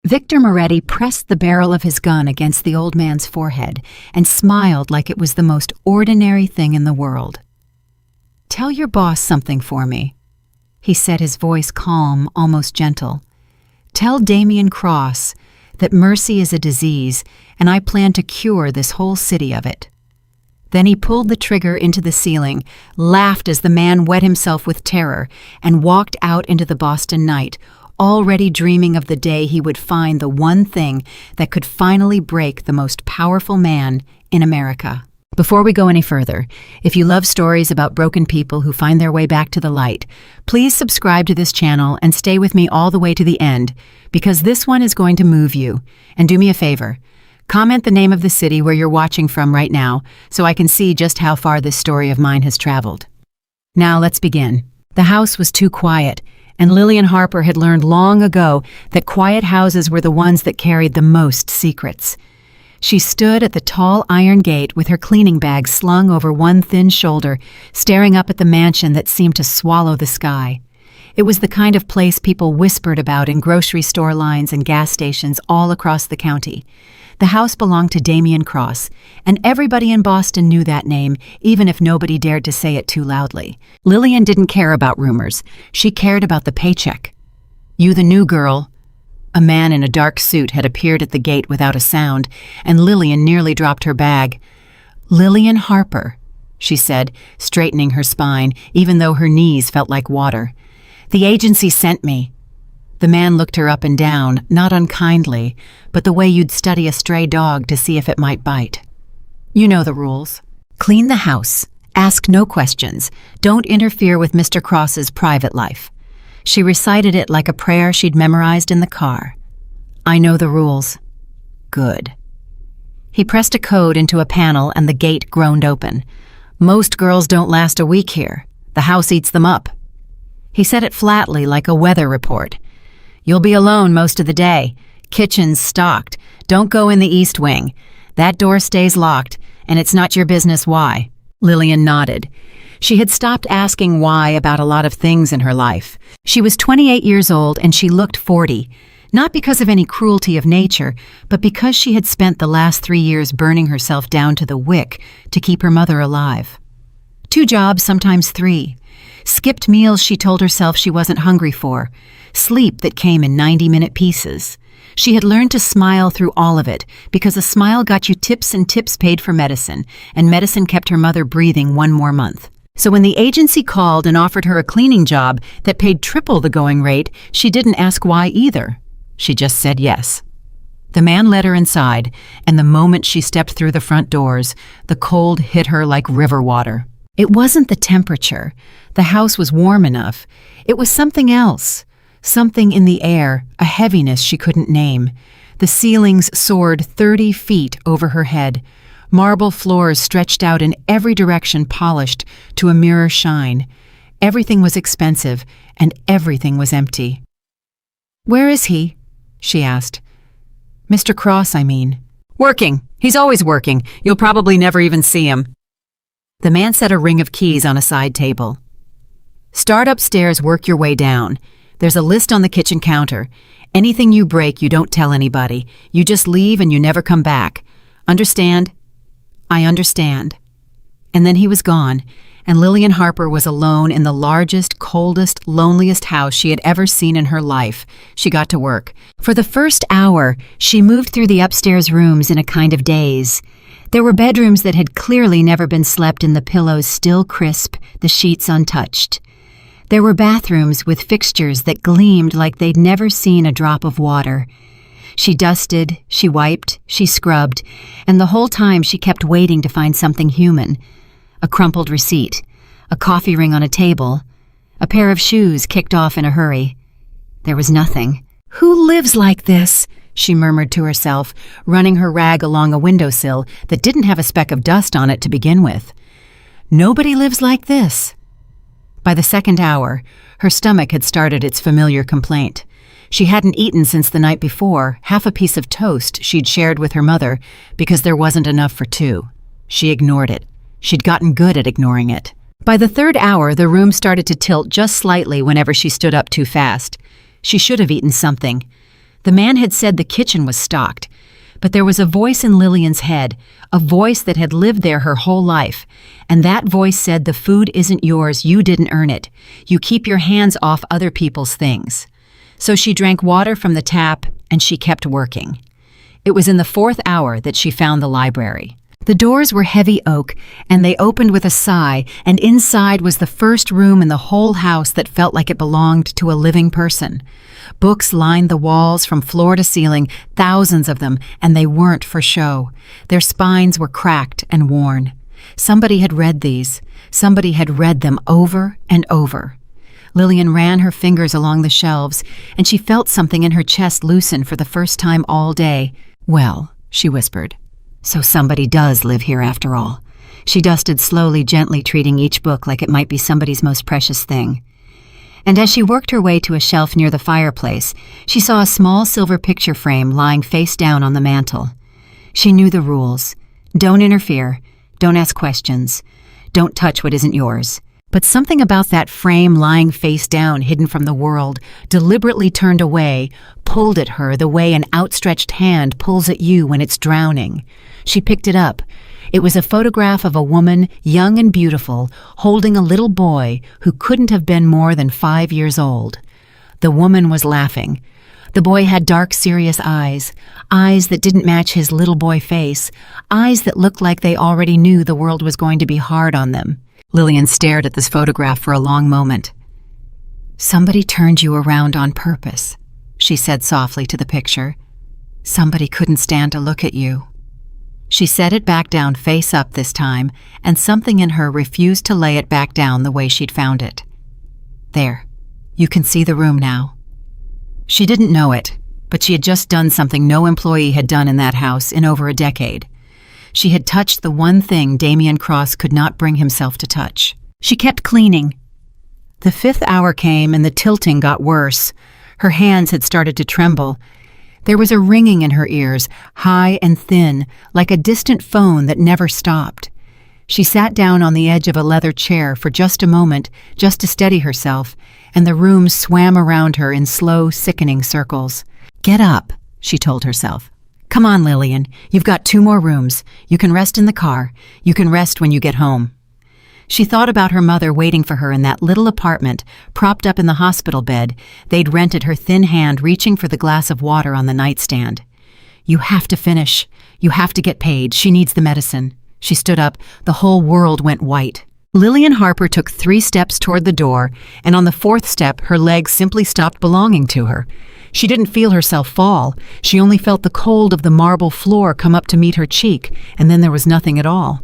Victor Moretti pressed the barrel of his gun against the old man's forehead and smiled like it was the most ordinary thing in the world. "Tell your boss something for me," he said, his voice calm, almost gentle. "Tell Damian Cross that mercy is a disease and I plan to cure this whole city of it." Then he pulled the trigger into the ceiling, laughed as the man wet himself with terror, and walked out into the Boston night, already dreaming of the day he would find the one thing that could finally break the most powerful man in America. Before we go any further, if you love stories about broken people who find their way back to the light, please subscribe to this channel and stay with me all the way to the end, because this one is going to move you. And do me a favor, comment the name of the city where you're watching from right now so I can see just how far this story of mine has traveled. Now let's begin. The house was too quiet, and Lillian Harper had learned long ago that quiet houses were the ones that carried the most secrets. She stood at the tall iron gate with her cleaning bag slung over one thin shoulder, staring up at the mansion that seemed to swallow the sky. It was the kind of place people whispered about in grocery store lines and gas stations all across the county. The house belonged to Damian Cross, and everybody in Boston knew that name, even if nobody dared to say it too loudly. Lillian didn't care about rumors. She cared about the paycheck. "You the new girl?" A man in a dark suit had appeared at the gate without a sound, and Lillian nearly dropped her bag. "Lillian Harper," she said, straightening her spine, even though her knees felt like water. "The agency sent me." The man looked her up and down, not unkindly, but the way you'd study a stray dog to see if it might bite. "You know the rules. Clean the house. Ask no questions. Don't interfere with Mr. Cross's private life." She recited it like a prayer she'd memorized in the car. "I know the rules." "Good." He pressed a code into a panel and the gate groaned open. "Most girls don't last a week here. The house eats them up." He said it flatly like a weather report. "You'll be alone most of the day. Kitchen's stocked. Don't go in the east wing. That door stays locked, and it's not your business why." Lillian nodded. She had stopped asking why about a lot of things in her life. She was 28 years old and she looked 40, not because of any cruelty of nature, but because she had spent the last 3 years burning herself down to the wick to keep her mother alive. 2 jobs, sometimes 3. Skipped meals she told herself she wasn't hungry for. Sleep that came in 90-minute pieces. She had learned to smile through all of it, because a smile got you tips and tips paid for medicine, and medicine kept her mother breathing 1 more month. So when the agency called and offered her a cleaning job that paid triple the going rate, she didn't ask why either. She just said yes. The man led her inside, and the moment she stepped through the front doors, the cold hit her like river water. It wasn't the temperature. The house was warm enough. It was something else. Something in the air, a heaviness she couldn't name. The ceilings soared 30 feet over her head. Marble floors stretched out in every direction, polished to a mirror shine. Everything was expensive, and everything was empty. "Where is he?" she asked. "Mr. Cross, I mean." "Working. He's always working. You'll probably never even see him." The man set a ring of keys on a side table. "Start upstairs, work your way down. There's a list on the kitchen counter. Anything you break, you don't tell anybody. You just leave and you never come back. Understand?" "I understand." And then he was gone, and Lillian Harper was alone in the largest, coldest, loneliest house she had ever seen in her life. She got to work. For the first hour, she moved through the upstairs rooms in a kind of daze. There were bedrooms that had clearly never been slept in, the pillows still crisp, the sheets untouched. There were bathrooms with fixtures that gleamed like they'd never seen a drop of water. She dusted, she wiped, she scrubbed, and the whole time she kept waiting to find something human. A crumpled receipt, a coffee ring on a table, a pair of shoes kicked off in a hurry. There was nothing. "Who lives like this?" she murmured to herself, running her rag along a windowsill that didn't have a speck of dust on it to begin with. Nobody lives like this. By the second hour, her stomach had started its familiar complaint. She hadn't eaten since the night before, half a piece of toast she'd shared with her mother because there wasn't enough for 2. She ignored it. She'd gotten good at ignoring it. By the 3rd hour, the room started to tilt just slightly whenever she stood up too fast. She should have eaten something. The man had said the kitchen was stocked, but there was a voice in Lillian's head, a voice that had lived there her whole life, and that voice said the food isn't yours, you didn't earn it. You keep your hands off other people's things. So she drank water from the tap, and she kept working. It was in the 4th hour that she found the library. The doors were heavy oak, and they opened with a sigh, and inside was the first room in the whole house that felt like it belonged to a living person. Books lined the walls from floor to ceiling, thousands of them, and they weren't for show. Their spines were cracked and worn. Somebody had read these. Somebody had read them over and over. Lillian ran her fingers along the shelves, and she felt something in her chest loosen for the first time all day. "Well," she whispered, "so somebody does live here after all." She dusted slowly, gently treating each book like it might be somebody's most precious thing. And as she worked her way to a shelf near the fireplace, she saw a small silver picture frame lying face down on the mantel. She knew the rules. Don't interfere. Don't ask questions. Don't touch what isn't yours. But something about that frame lying face down, hidden from the world, deliberately turned away, pulled at her the way an outstretched hand pulls at you when it's drowning. She picked it up. It was a photograph of a woman, young and beautiful, holding a little boy who couldn't have been more than 5 years old. The woman was laughing. The boy had dark, serious eyes that didn't match his little boy face, eyes that looked like they already knew the world was going to be hard on them. Lillian stared at this photograph for a long moment. "Somebody turned you around on purpose," she said softly to the picture. "Somebody couldn't stand to look at you." She set it back down face up this time, and something in her refused to lay it back down the way she'd found it. "There, you can see the room now." She didn't know it, but she had just done something no employee had done in that house in over a decade. She had touched the one thing Damien Cross could not bring himself to touch. She kept cleaning. The 5th hour came and the tilting got worse. Her hands had started to tremble. There was a ringing in her ears, high and thin, like a distant phone that never stopped. She sat down on the edge of a leather chair for just a moment, just to steady herself, and the room swam around her in slow, sickening circles. "Get up," she told herself. "Come on, Lillian. You've got 2 more rooms. You can rest in the car. You can rest when you get home." She thought about her mother waiting for her in that little apartment, propped up in the hospital bed. They'd rented her thin hand reaching for the glass of water on the nightstand. "You have to finish. You have to get paid. She needs the medicine." She stood up. The whole world went white. Lillian Harper took 3 steps toward the door, and on the 4th step, her legs simply stopped belonging to her. She didn't feel herself fall. She only felt the cold of the marble floor come up to meet her cheek, and then there was nothing at all.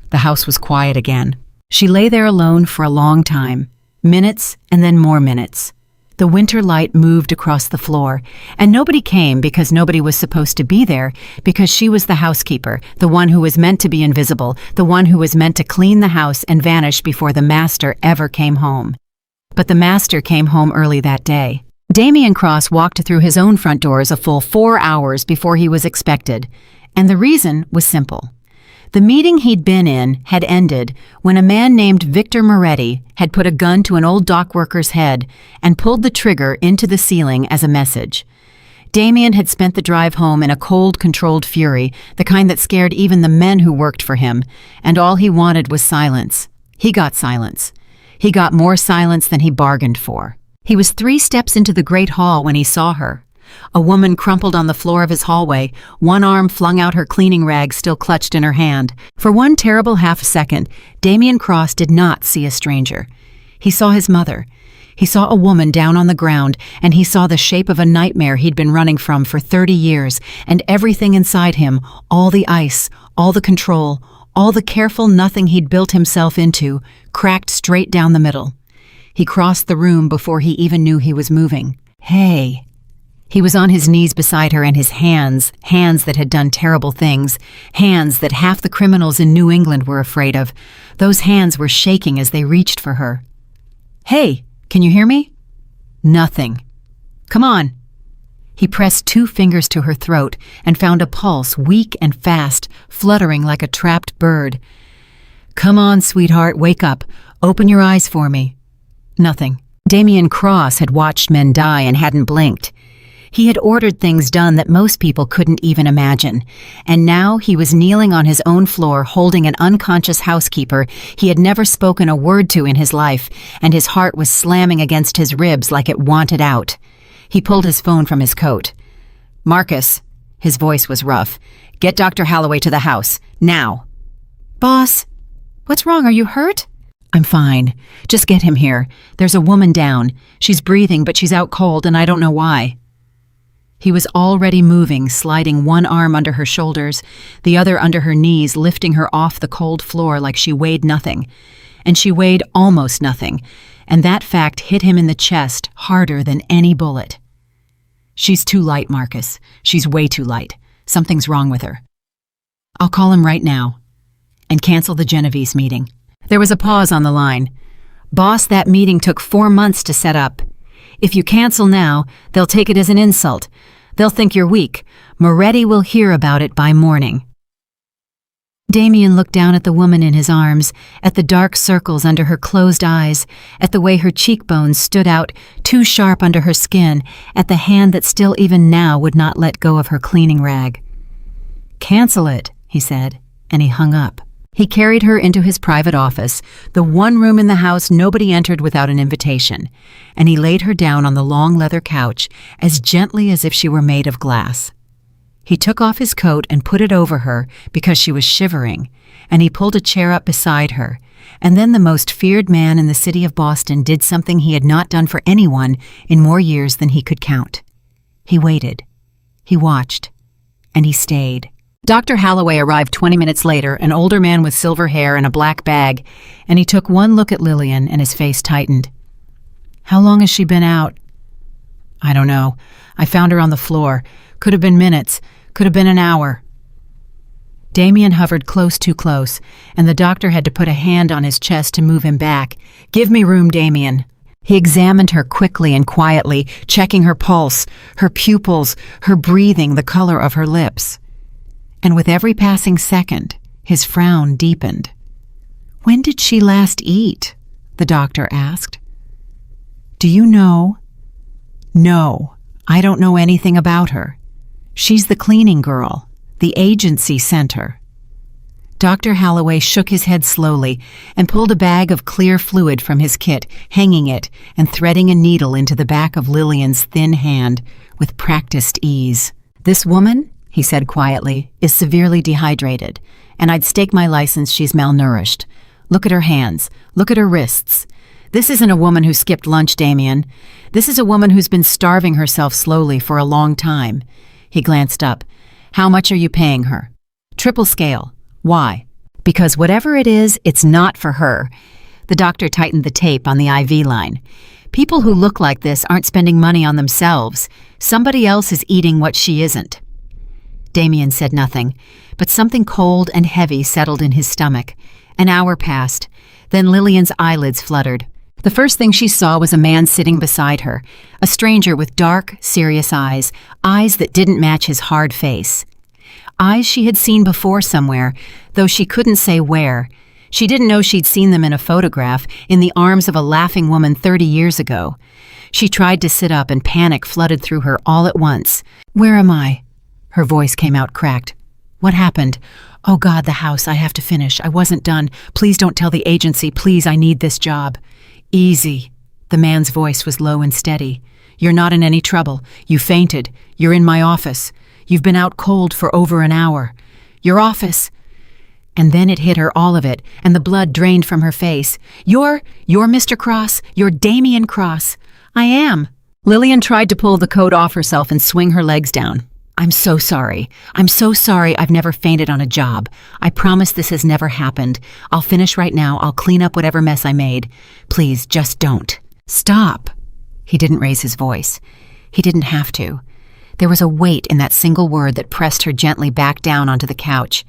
The house was quiet again. She lay there alone for a long time, minutes and then more minutes. The winter light moved across the floor, and nobody came because nobody was supposed to be there, because she was the housekeeper, the one who was meant to be invisible, the one who was meant to clean the house and vanish before the master ever came home. But the master came home early that day. Damien Cross walked through his own front doors a full 4 hours before he was expected, and the reason was simple. The meeting he'd been in had ended when a man named Victor Moretti had put a gun to an old dock worker's head and pulled the trigger into the ceiling as a message. Damien had spent the drive home in a cold, controlled fury, the kind that scared even the men who worked for him, and all he wanted was silence. He got silence. He got more silence than he bargained for. He was 3 steps into the great hall when he saw her. A woman crumpled on the floor of his hallway, one arm flung out, her cleaning rag still clutched in her hand. For one terrible half-second, Damien Cross did not see a stranger. He saw his mother. He saw a woman down on the ground, and he saw the shape of a nightmare he'd been running from for 30 years, and everything inside him, all the ice, all the control, all the careful nothing he'd built himself into, cracked straight down the middle. He crossed the room before he even knew he was moving. "Hey." He was on his knees beside her, and his hands that had done terrible things, hands that half the criminals in New England were afraid of, those hands were shaking as they reached for her. "Hey, can you hear me?" "Nothing." "Come on." He pressed 2 fingers to her throat and found a pulse, weak and fast, fluttering like a trapped bird. "Come on, sweetheart, wake up. Open your eyes for me." Nothing. Damien Cross had watched men die and hadn't blinked. He had ordered things done that most people couldn't even imagine, and now he was kneeling on his own floor holding an unconscious housekeeper he had never spoken a word to in his life, and his heart was slamming against his ribs like it wanted out. He pulled his phone from his coat. "Marcus," his voice was rough, "get Dr. Holloway to the house, now." "Boss, what's wrong? Are you hurt?" "I'm fine. Just get him here. There's a woman down. She's breathing, but she's out cold, and I don't know why." He was already moving, sliding one arm under her shoulders, the other under her knees, lifting her off the cold floor like she weighed nothing. And she weighed almost nothing, and that fact hit him in the chest harder than any bullet. "She's too light, Marcus. She's way too light. Something's wrong with her. I'll call him right now. And cancel the Genovese meeting." There was a pause on the line. "Boss, that meeting took 4 months to set up. If you cancel now, they'll take it as an insult. They'll think you're weak. Moretti will hear about it by morning." Damien looked down at the woman in his arms, at the dark circles under her closed eyes, at the way her cheekbones stood out too sharp under her skin, at the hand that still even now would not let go of her cleaning rag. "Cancel it," he said, and he hung up. He carried her into his private office, the one room in the house nobody entered without an invitation, and he laid her down on the long leather couch as gently as if she were made of glass. He took off his coat and put it over her because she was shivering, and he pulled a chair up beside her, and then the most feared man in the city of Boston did something he had not done for anyone in more years than he could count. He waited, he watched, and he stayed. Dr. Holloway arrived 20 minutes later, an older man with silver hair and a black bag, and he took one look at Lillian and his face tightened. "How long has she been out?" "I don't know. I found her on the floor. Could have been minutes. Could have been an hour." Damien hovered too close, and the doctor had to put a hand on his chest to move him back. "Give me room, Damien." He examined her quickly and quietly, checking her pulse, her pupils, her breathing, the color of her lips. And with every passing second, his frown deepened. "When did she last eat?" the doctor asked. "Do you know?" "No, I don't know anything about her. She's the cleaning girl. The agency sent her." Dr. Holloway shook his head slowly and pulled a bag of clear fluid from his kit, hanging it and threading a needle into the back of Lillian's thin hand with practiced ease. "This woman," he said quietly, "is severely dehydrated, and I'd stake my license she's malnourished. Look at her hands. Look at her wrists. This isn't a woman who skipped lunch, Damien. This is a woman who's been starving herself slowly for a long time." He glanced up. "How much are you paying her?" "Triple scale." "Why?" "Because whatever it is, it's not for her." The doctor tightened the tape on the IV line. "People who look like this aren't spending money on themselves. Somebody else is eating what she isn't." Damien said nothing, but something cold and heavy settled in his stomach. An hour passed. Then Lillian's eyelids fluttered. The first thing she saw was a man sitting beside her, a stranger with dark, serious eyes that didn't match his hard face. Eyes she had seen before somewhere, though she couldn't say where. She didn't know she'd seen them in a photograph, in the arms of a laughing woman 30 years ago. She tried to sit up and panic flooded through her all at once. "Where am I?" Her voice came out cracked. "What happened? Oh God, the house, I have to finish. I wasn't done. Please don't tell the agency. Please, I need this job." "Easy." The man's voice was low and steady. "You're not in any trouble. You fainted. You're in my office. You've been out cold for over an hour. Your office." And then it hit her, all of it, and the blood drained from her face. You're Mr. Cross. You're Damien Cross." "I am." Lillian tried to pull the coat off herself and swing her legs down. "I'm so sorry. I'm so sorry I've never fainted on a job. I promise this has never happened. I'll finish right now. I'll clean up whatever mess I made. Please, just don't." "Stop." He didn't raise his voice. He didn't have to. There was a weight in that single word that pressed her gently back down onto the couch.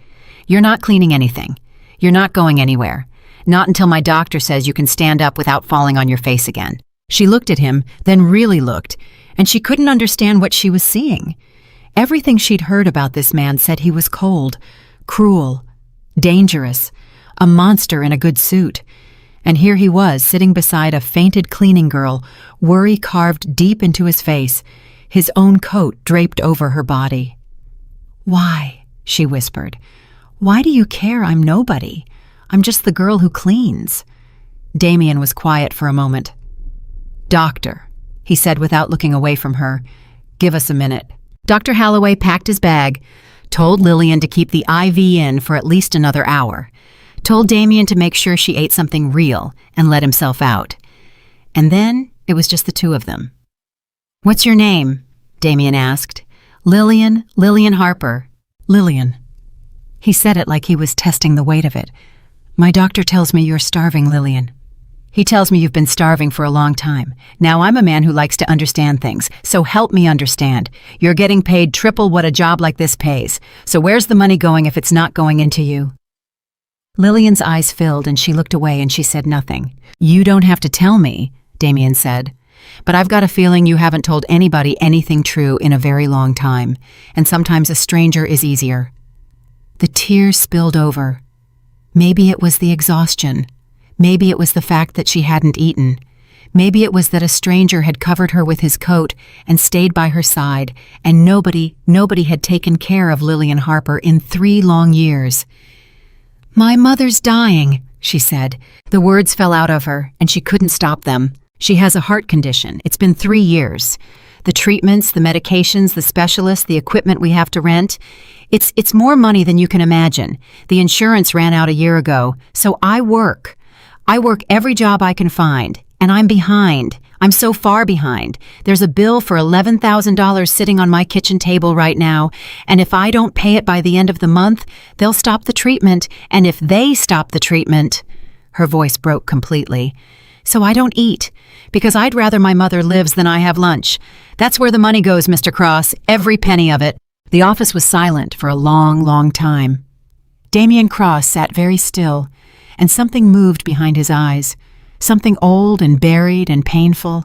"You're not cleaning anything. You're not going anywhere. Not until my doctor says you can stand up without falling on your face again." She looked at him, then really looked, and she couldn't understand what she was seeing. Everything she'd heard about this man said he was cold, cruel, dangerous, a monster in a good suit. And here he was, sitting beside a fainted cleaning girl, worry carved deep into his face, his own coat draped over her body. "Why?" she whispered. "Why do you care? I'm nobody. I'm just the girl who cleans." Damien was quiet for a moment. "Doctor," he said without looking away from her, "give us a minute." Dr. Holloway packed his bag, told Lillian to keep the IV in for at least another hour, told Damien to make sure she ate something real and let himself out. And then it was just the two of them. "What's your name?" Damien asked. "Lillian Harper." "Lillian." He said it like he was testing the weight of it. "My doctor tells me you're starving, Lillian. He tells me you've been starving for a long time. Now I'm a man who likes to understand things, so help me understand. You're getting paid triple what a job like this pays. So where's the money going if it's not going into you?" Lillian's eyes filled and she looked away and she said nothing. "You don't have to tell me," Damien said. "But I've got a feeling you haven't told anybody anything true in a very long time, and sometimes a stranger is easier." The tears spilled over. Maybe it was the exhaustion. Maybe it was the fact that she hadn't eaten. Maybe it was that a stranger had covered her with his coat and stayed by her side, and nobody had taken care of Lillian Harper in 3 long years. "My mother's dying," she said. The words fell out of her, and she couldn't stop them. "She has a heart condition. It's been 3 years. The treatments, the medications, the specialists, the equipment we have to rent. It's more money than you can imagine. The insurance ran out a year ago, so I work. I work every job I can find, and I'm behind. I'm so far behind. There's a bill for $11,000 sitting on my kitchen table right now, and if I don't pay it by the end of the month, they'll stop the treatment, and if they stop the treatment—" Her voice broke completely. "So I don't eat, because I'd rather my mother lives than I have lunch. That's where the money goes, Mr. Cross, every penny of it." The office was silent for a long, long time. Damien Cross sat very still, and something moved behind his eyes, something old and buried and painful,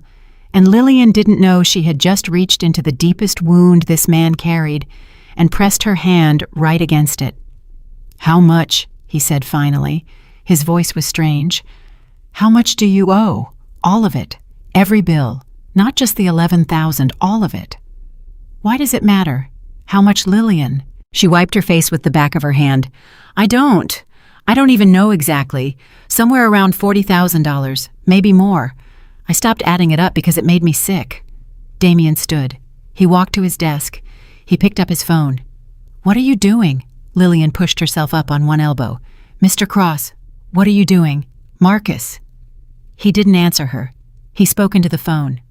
and Lillian didn't know she had just reached into the deepest wound this man carried and pressed her hand right against it. "How much?" he said finally. His voice was strange. "How much do you owe? All of it. Every bill. Not just the 11,000, all of it." "Why does it matter? How much, Lillian?" She wiped her face with the back of her hand. I don't even know exactly. Somewhere around $40,000, maybe more. I stopped adding it up because it made me sick." Damien stood. He walked to his desk. He picked up his phone. "What are you doing?" Lillian pushed herself up on one elbow. "Mr. Cross, what are you doing? Marcus." He didn't answer her. He spoke into the phone.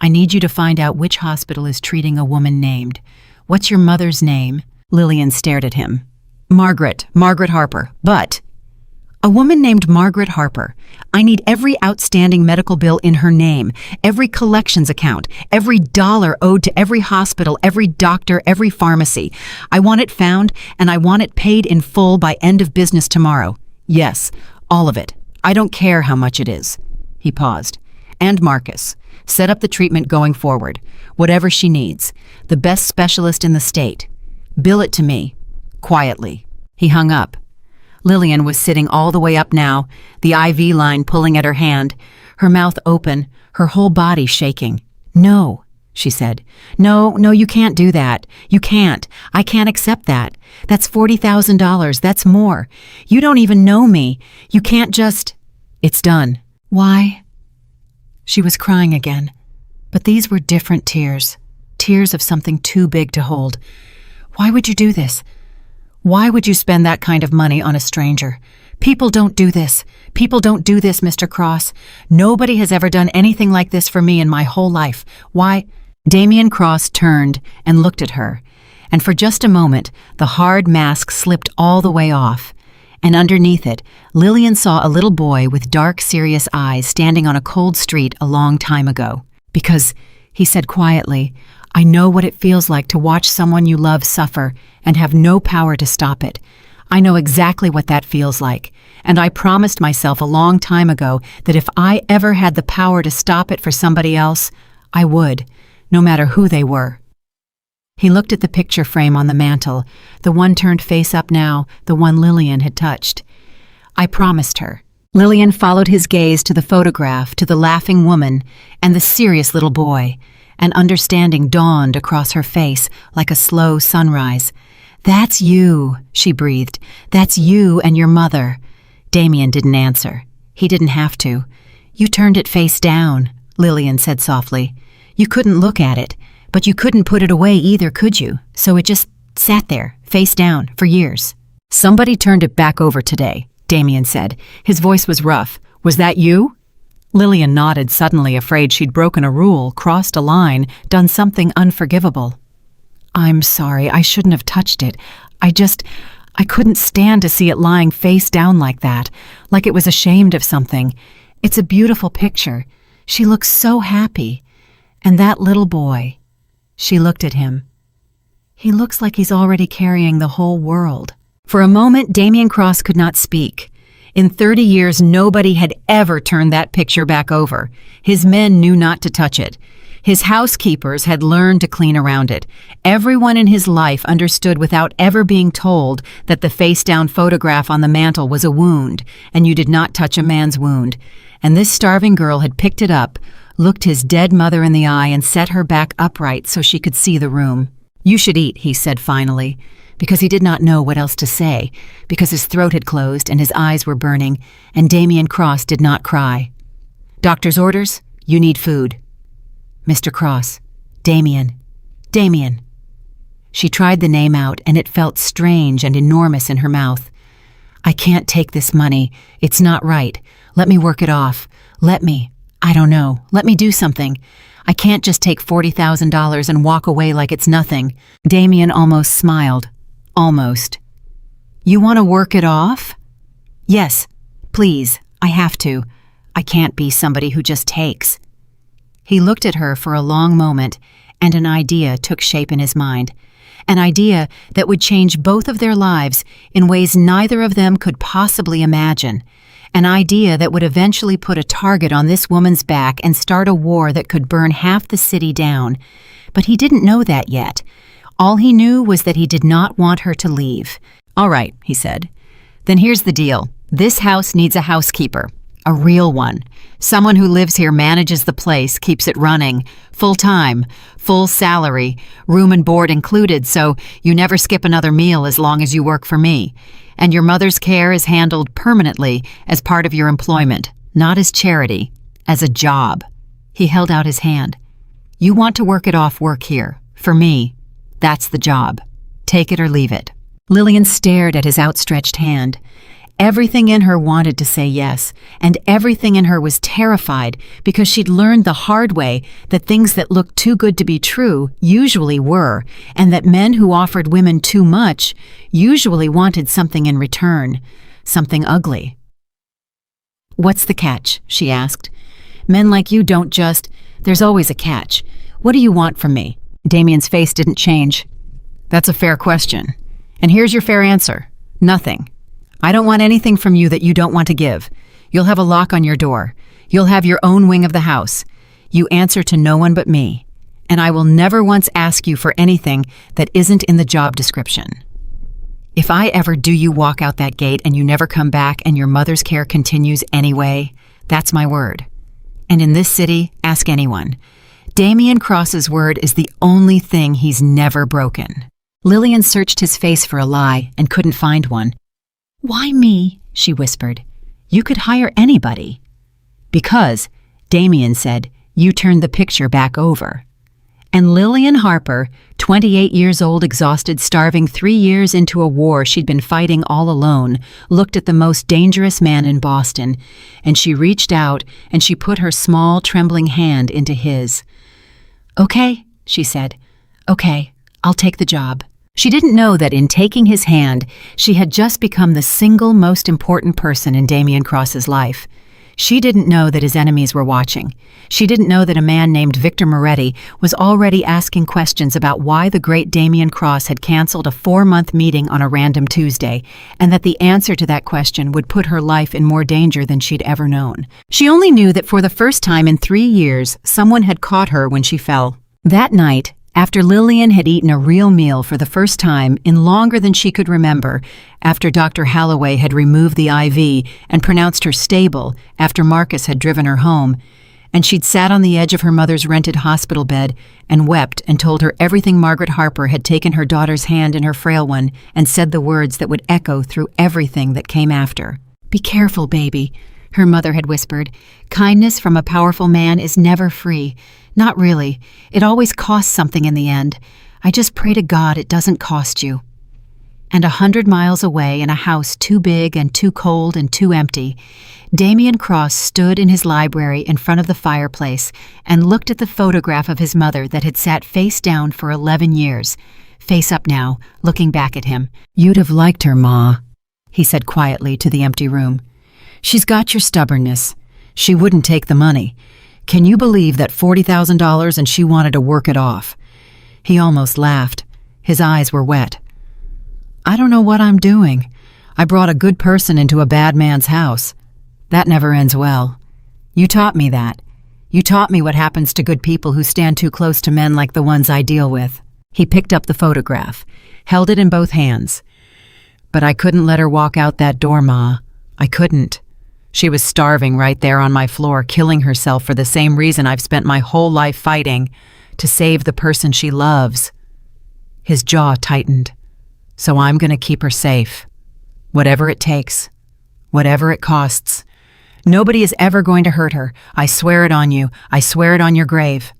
"I need you to find out which hospital is treating a woman named. What's your mother's name?" Lillian stared at him. Margaret Harper. But a woman named Margaret Harper. I need every outstanding medical bill in her name, every collections account, every dollar owed to every hospital, every doctor, every pharmacy. I want it found, and I want it paid in full by end of business tomorrow. Yes, all of it. I don't care how much it is." He paused. "And Marcus. Set up the treatment going forward. Whatever she needs. The best specialist in the state. Bill it to me. Quietly." He hung up. Lillian was sitting all the way up now, the IV line pulling at her hand, her mouth open, her whole body shaking. "No," she said. No, you can't do that. You can't. I can't accept that. That's $40,000. That's more. You don't even know me. You can't just—" "It's done." "Why?" She was crying again, but these were different tears, tears of something too big to hold. "Why would you do this? Why would you spend that kind of money on a stranger? People don't do this. People don't do this, Mr. Cross. Nobody has ever done anything like this for me in my whole life. Why?" Damien Cross turned and looked at her, and for just a moment, the hard mask slipped all the way off, and underneath it, Lillian saw a little boy with dark, serious eyes standing on a cold street a long time ago. "Because," he said quietly, "I know what it feels like to watch someone you love suffer and have no power to stop it. I know exactly what that feels like, and I promised myself a long time ago that if I ever had the power to stop it for somebody else, I would, no matter who they were." He looked at the picture frame on the mantel, the one turned face up now, the one Lillian had touched. "I promised her." Lillian followed his gaze to the photograph, to the laughing woman, and the serious little boy, and understanding dawned across her face like a slow sunrise. "That's you," she breathed. "That's you and your mother." Damien didn't answer. He didn't have to. "You turned it face down," Lillian said softly. "You couldn't look at it, but you couldn't put it away either, could you? So it just sat there, face down, for years." "Somebody turned it back over today," Damien said. His voice was rough. "Was that you?" Lillian nodded, suddenly afraid she'd broken a rule, crossed a line, done something unforgivable. "I'm sorry, I shouldn't have touched it. I couldn't stand to see it lying face down like that, like it was ashamed of something. It's a beautiful picture. She looks so happy. And that little boy." She looked at him. "He looks like he's already carrying the whole world." For a moment, Damien Cross could not speak. In 30 years, nobody had ever turned that picture back over. His men knew not to touch it. His housekeepers had learned to clean around it. Everyone in his life understood without ever being told that the face-down photograph on the mantel was a wound, and you did not touch a man's wound. And this starving girl had picked it up, looked his dead mother in the eye, and set her back upright so she could see the room. "You should eat," he said finally, because he did not know what else to say, because his throat had closed and his eyes were burning, and Damien Cross did not cry. "Doctor's orders? You need food." "Mr. Cross. Damien. Damien." She tried the name out, and it felt strange and enormous in her mouth. "I can't take this money. It's not right. Let me work it off. I don't know. Let me do something. I can't just take $40,000 and walk away like it's nothing." Damien almost smiled. Almost. "You want to work it off?" "Yes. Please. I have to. I can't be somebody who just takes." He looked at her for a long moment, and an idea took shape in his mind. An idea that would change both of their lives in ways neither of them could possibly imagine. An idea that would eventually put a target on this woman's back and start a war that could burn half the city down. But he didn't know that yet. All he knew was that he did not want her to leave. "All right," he said. "Then here's the deal. This house needs a housekeeper. A real one. Someone who lives here, manages the place, keeps it running. Full-time, full salary, room and board included, so you never skip another meal as long as you work for me. And your mother's care is handled permanently as part of your employment, not as charity, as a job." He held out his hand. "You want to work it off work here. For me. That's the job. Take it or leave it." Lillian stared at his outstretched hand. Everything in her wanted to say yes, and everything in her was terrified because she'd learned the hard way that things that looked too good to be true usually were, and that men who offered women too much usually wanted something in return, something ugly. "What's the catch?" she asked. "Men like you don't just... There's always a catch. What do you want from me?" Damien's face didn't change. "That's a fair question. And here's your fair answer. Nothing. I don't want anything from you that you don't want to give. You'll have a lock on your door. You'll have your own wing of the house. You answer to no one but me. And I will never once ask you for anything that isn't in the job description. If I ever do you walk out that gate and you never come back and your mother's care continues anyway, that's my word. And in this city, ask anyone. Damien Cross's word is the only thing he's never broken." Lillian searched his face for a lie and couldn't find one. "Why me?" she whispered. "You could hire anybody." "Because," Damien said, "you turned the picture back over." And Lillian Harper, 28 years old, exhausted, starving, 3 years into a war she'd been fighting all alone, looked at the most dangerous man in Boston, and she reached out and she put her small, trembling hand into his. "Okay," she said. "Okay, I'll take the job." She didn't know that in taking his hand, she had just become the single most important person in Damien Cross's life. She didn't know that his enemies were watching. She didn't know that a man named Victor Moretti was already asking questions about why the great Damien Cross had canceled a 4-month meeting on a random Tuesday, and that the answer to that question would put her life in more danger than she'd ever known. She only knew that for the first time in 3 years, someone had caught her when she fell. That night, after Lillian had eaten a real meal for the first time in longer than she could remember, after Dr. Halloway had removed the IV and pronounced her stable after Marcus had driven her home, and she'd sat on the edge of her mother's rented hospital bed and wept and told her everything Margaret Harper had taken her daughter's hand in her frail one and said the words that would echo through everything that came after. "Be careful, baby," her mother had whispered. "Kindness from a powerful man is never free. Not really. It always costs something in the end. I just pray to God it doesn't cost you." And 100 miles away, in a house too big and too cold and too empty, Damien Cross stood in his library in front of the fireplace and looked at the photograph of his mother that had sat face down for 11 years, face up now, looking back at him. "You'd have liked her, Ma," he said quietly to the empty room. "She's got your stubbornness. She wouldn't take the money. Can you believe that $40,000 and she wanted to work it off?" He almost laughed. His eyes were wet. "I don't know what I'm doing. I brought a good person into a bad man's house. That never ends well. You taught me that. You taught me what happens to good people who stand too close to men like the ones I deal with." He picked up the photograph, held it in both hands. "But I couldn't let her walk out that door, Ma. I couldn't. She was starving right there on my floor, killing herself for the same reason I've spent my whole life fighting, to save the person she loves." His jaw tightened. "So I'm going to keep her safe. Whatever it takes. Whatever it costs. Nobody is ever going to hurt her. I swear it on you. I swear it on your grave."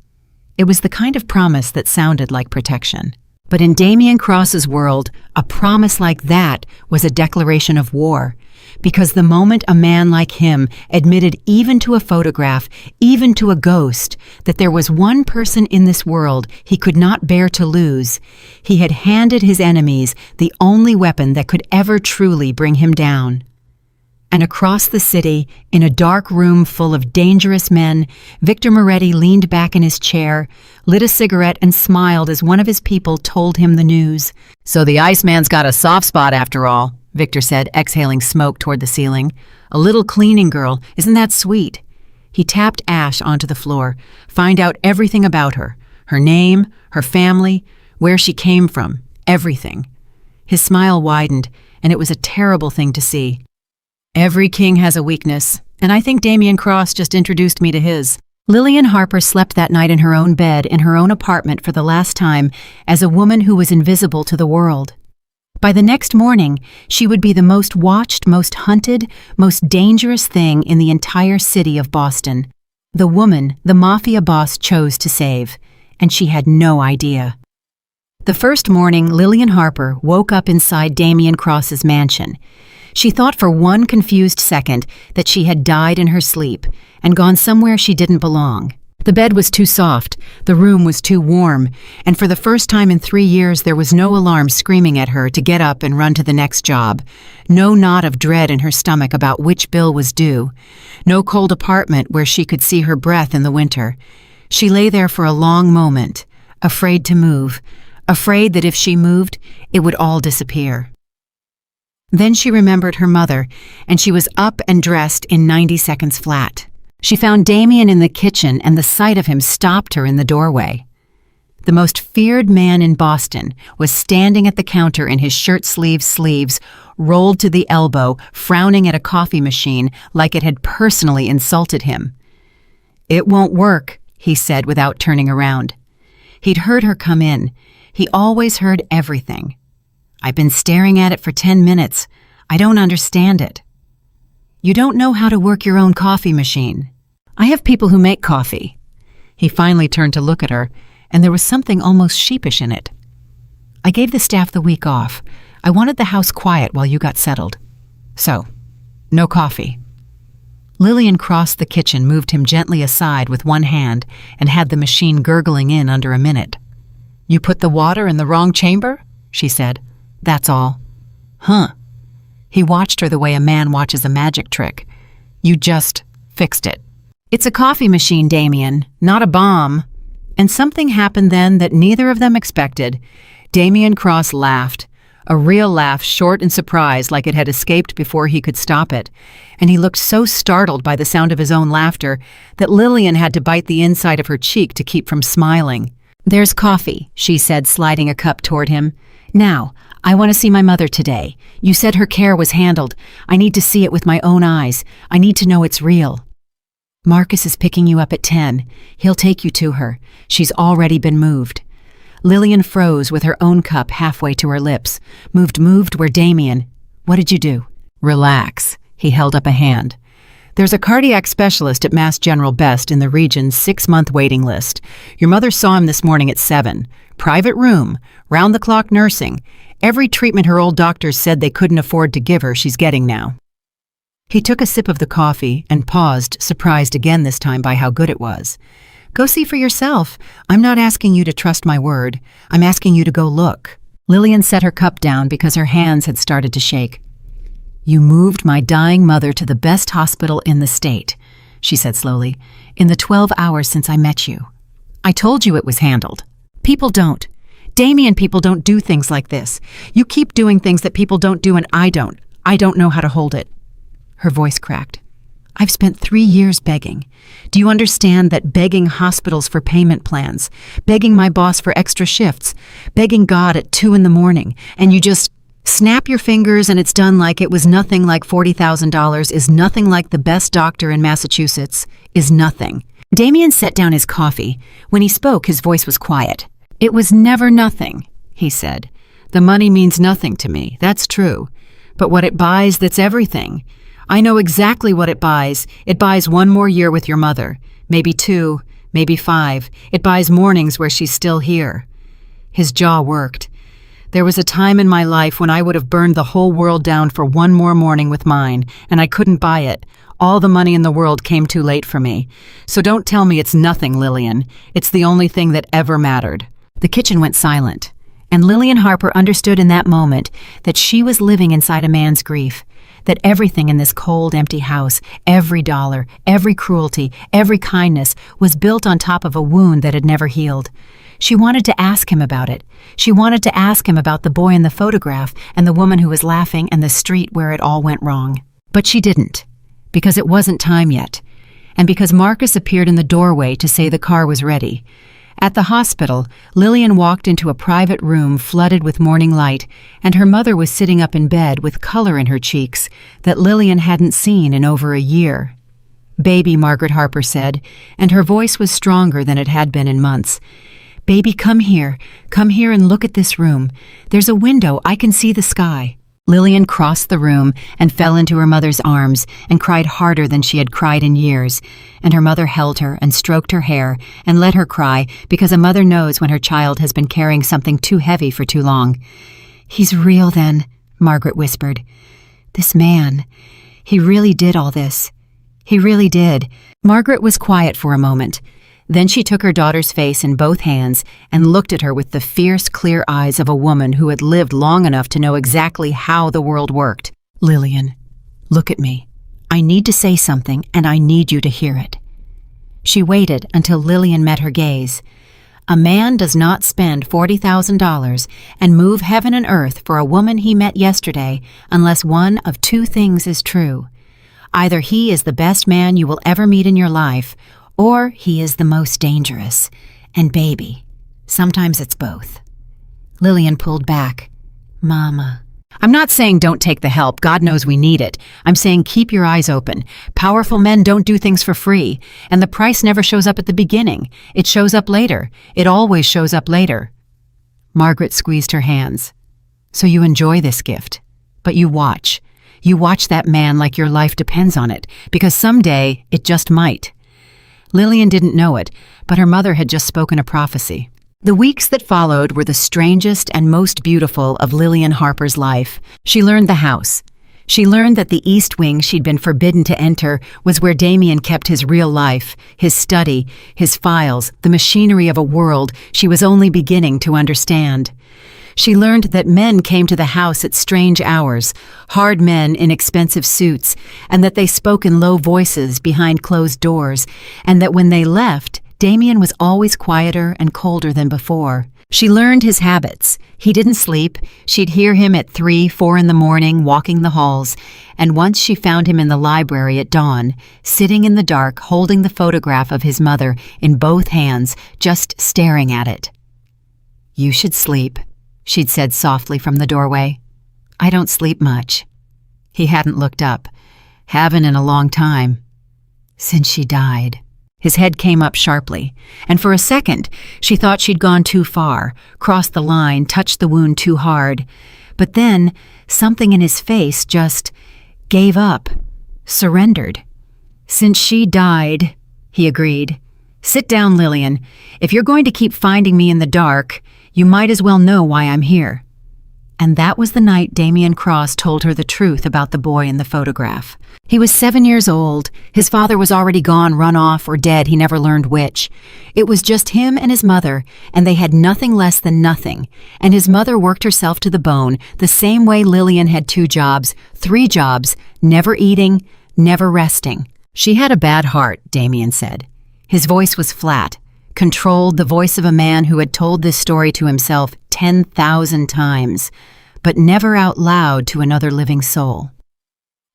It was the kind of promise that sounded like protection. But in Damien Cross's world, a promise like that was a declaration of war. Because the moment a man like him admitted even to a photograph, even to a ghost, that there was one person in this world he could not bear to lose, he had handed his enemies the only weapon that could ever truly bring him down. And across the city, in a dark room full of dangerous men, Victor Moretti leaned back in his chair, lit a cigarette, and smiled as one of his people told him the news. "So the Iceman's got a soft spot after all," Victor said, exhaling smoke toward the ceiling. "A little cleaning girl, isn't that sweet?" He tapped Ash onto the floor. "Find out everything about her. Her name, her family, where she came from, everything." His smile widened, and it was a terrible thing to see. "Every king has a weakness, and I think Damien Cross just introduced me to his." Lillian Harper slept that night in her own bed in her own apartment for the last time as a woman who was invisible to the world. By the next morning, she would be the most watched, most hunted, most dangerous thing in the entire city of Boston. The woman the Mafia boss chose to save, and she had no idea. The first morning, Lillian Harper woke up inside Damien Cross's mansion. She thought for one confused second that she had died in her sleep and gone somewhere she didn't belong. The bed was too soft, the room was too warm, and for the first time in 3 years there was no alarm screaming at her to get up and run to the next job, no knot of dread in her stomach about which bill was due, no cold apartment where she could see her breath in the winter. She lay there for a long moment, afraid to move, afraid that if she moved, it would all disappear. Then she remembered her mother, and she was up and dressed in 90 seconds flat. She found Damien in the kitchen, and the sight of him stopped her in the doorway. The most feared man in Boston was standing at the counter in his shirt sleeves rolled to the elbow, frowning at a coffee machine like it had personally insulted him. "It won't work," he said without turning around. He'd heard her come in. He always heard everything. "I've been staring at it for 10 minutes. I don't understand it." "You don't know how to work your own coffee machine. I have people who make coffee." He finally turned to look at her, and there was something almost sheepish in it. "I gave the staff the week off. I wanted the house quiet while you got settled. So, no coffee." Lillian crossed the kitchen, moved him gently aside with one hand, and had the machine gurgling in under a minute. "You put the water in the wrong chamber?" she said. "That's all." "Huh." He watched her the way a man watches a magic trick. "You just fixed it." "It's a coffee machine, Damien, not a bomb." And something happened then that neither of them expected. Damien Cross laughed, a real laugh, short and surprised, like it had escaped before he could stop it. And he looked so startled by the sound of his own laughter that Lillian had to bite the inside of her cheek to keep from smiling. "There's coffee," she said, sliding a cup toward him. "Now, I want to see my mother today. You said her care was handled. I need to see it with my own eyes. I need to know it's real." Marcus is picking you up at 10. He'll take you to her. She's already been moved. Lillian froze with her own cup halfway to her lips. Moved where Damien... What did you do? Relax. He held up a hand. There's a cardiac specialist at Mass General Best in the region's 6-month waiting list. Your mother saw him this morning at 7. Private room, round-the-clock nursing. Every treatment her old doctors said they couldn't afford to give her, she's getting now. He took a sip of the coffee and paused, surprised again this time by how good it was. Go see for yourself. I'm not asking you to trust my word. I'm asking you to go look. Lillian set her cup down because her hands had started to shake. You moved my dying mother to the best hospital in the state, she said slowly, in the 12 hours since I met you. I told you it was handled. People don't. Damien people don't do things like this. You keep doing things that people don't do and I don't. I don't know how to hold it. Her voice cracked. I've spent 3 years begging. Do you understand that begging hospitals for payment plans, begging my boss for extra shifts, begging God at 2 a.m, and you just snap your fingers and it's done like it was nothing like $40,000 is nothing like the best doctor in Massachusetts is nothing. Damien set down his coffee. When he spoke, his voice was quiet. It was never nothing, he said. The money means nothing to me, that's true. But what it buys, that's everything. I know exactly what it buys. It buys 1 more year with your mother. Maybe 2, maybe 5. It buys mornings where she's still here. His jaw worked. There was a time in my life when I would have burned the whole world down for 1 more morning with mine, and I couldn't buy it. All the money in the world came too late for me. So don't tell me it's nothing, Lillian. It's the only thing that ever mattered. The kitchen went silent, and Lillian Harper understood in that moment that she was living inside a man's grief, that everything in this cold, empty house, every dollar, every cruelty, every kindness was built on top of a wound that had never healed. She wanted to ask him about it. She wanted to ask him about the boy in the photograph and the woman who was laughing and the street where it all went wrong. But she didn't, because it wasn't time yet, and because Marcus appeared in the doorway to say the car was ready. At the hospital, Lillian walked into a private room flooded with morning light, and her mother was sitting up in bed with color in her cheeks that Lillian hadn't seen in over a year. Baby, Margaret Harper said, and her voice was stronger than it had been in months. Baby, come here and look at this room. There's a window, I can see the sky. Lillian crossed the room and fell into her mother's arms and cried harder than she had cried in years, and her mother held her and stroked her hair and let her cry because a mother knows when her child has been carrying something too heavy for too long. He's real then, Margaret whispered. This man, he really did all this. He really did. Margaret was quiet for a moment. Then she took her daughter's face in both hands and looked at her with the fierce, clear eyes of a woman who had lived long enough to know exactly how the world worked. Lillian, look at me. I need to say something, and I need you to hear it. She waited until Lillian met her gaze. A man does not spend $40,000 and move heaven and earth for a woman he met yesterday unless one of 2 things is true. Either he is the best man you will ever meet in your life, or he is the most dangerous. And baby, sometimes it's both. Lillian pulled back. Mama. I'm not saying don't take the help. God knows we need it. I'm saying keep your eyes open. Powerful men don't do things for free. And the price never shows up at the beginning. It shows up later. It always shows up later. Margaret squeezed her hands. So you enjoy this gift. But you watch. You watch that man like your life depends on it. Because someday it just might. Lillian didn't know it, but her mother had just spoken a prophecy. The weeks that followed were the strangest and most beautiful of Lillian Harper's life. She learned the house. She learned that the East Wing she'd been forbidden to enter was where Damien kept his real life, his study, his files, the machinery of a world she was only beginning to understand. She learned that men came to the house at strange hours, hard men in expensive suits, and that they spoke in low voices behind closed doors, and that when they left, Damien was always quieter and colder than before. She learned his habits. He didn't sleep. She'd hear him at 3, 4 in the morning walking the halls, and once she found him in the library at dawn, sitting in the dark holding the photograph of his mother in both hands, just staring at it. You should sleep, she'd said softly from the doorway. I don't sleep much. He hadn't looked up. Haven't in a long time. Since she died. His head came up sharply, and for a second, she thought she'd gone too far, crossed the line, touched the wound too hard. But then, something in his face just gave up, surrendered. Since she died, he agreed. Sit down, Lillian. If you're going to keep finding me in the dark, you might as well know why I'm here. And that was the night Damien Cross told her the truth about the boy in the photograph. He was 7 years old. His father was already gone, run off, or dead, he never learned which. It was just him and his mother, and they had nothing less than nothing. And his mother worked herself to the bone, the same way Lillian had 2 jobs, 3 jobs, never eating, never resting. She had a bad heart, Damien said. His voice was flat, controlled, the voice of a man who had told this story to himself 10,000 times, but never out loud to another living soul.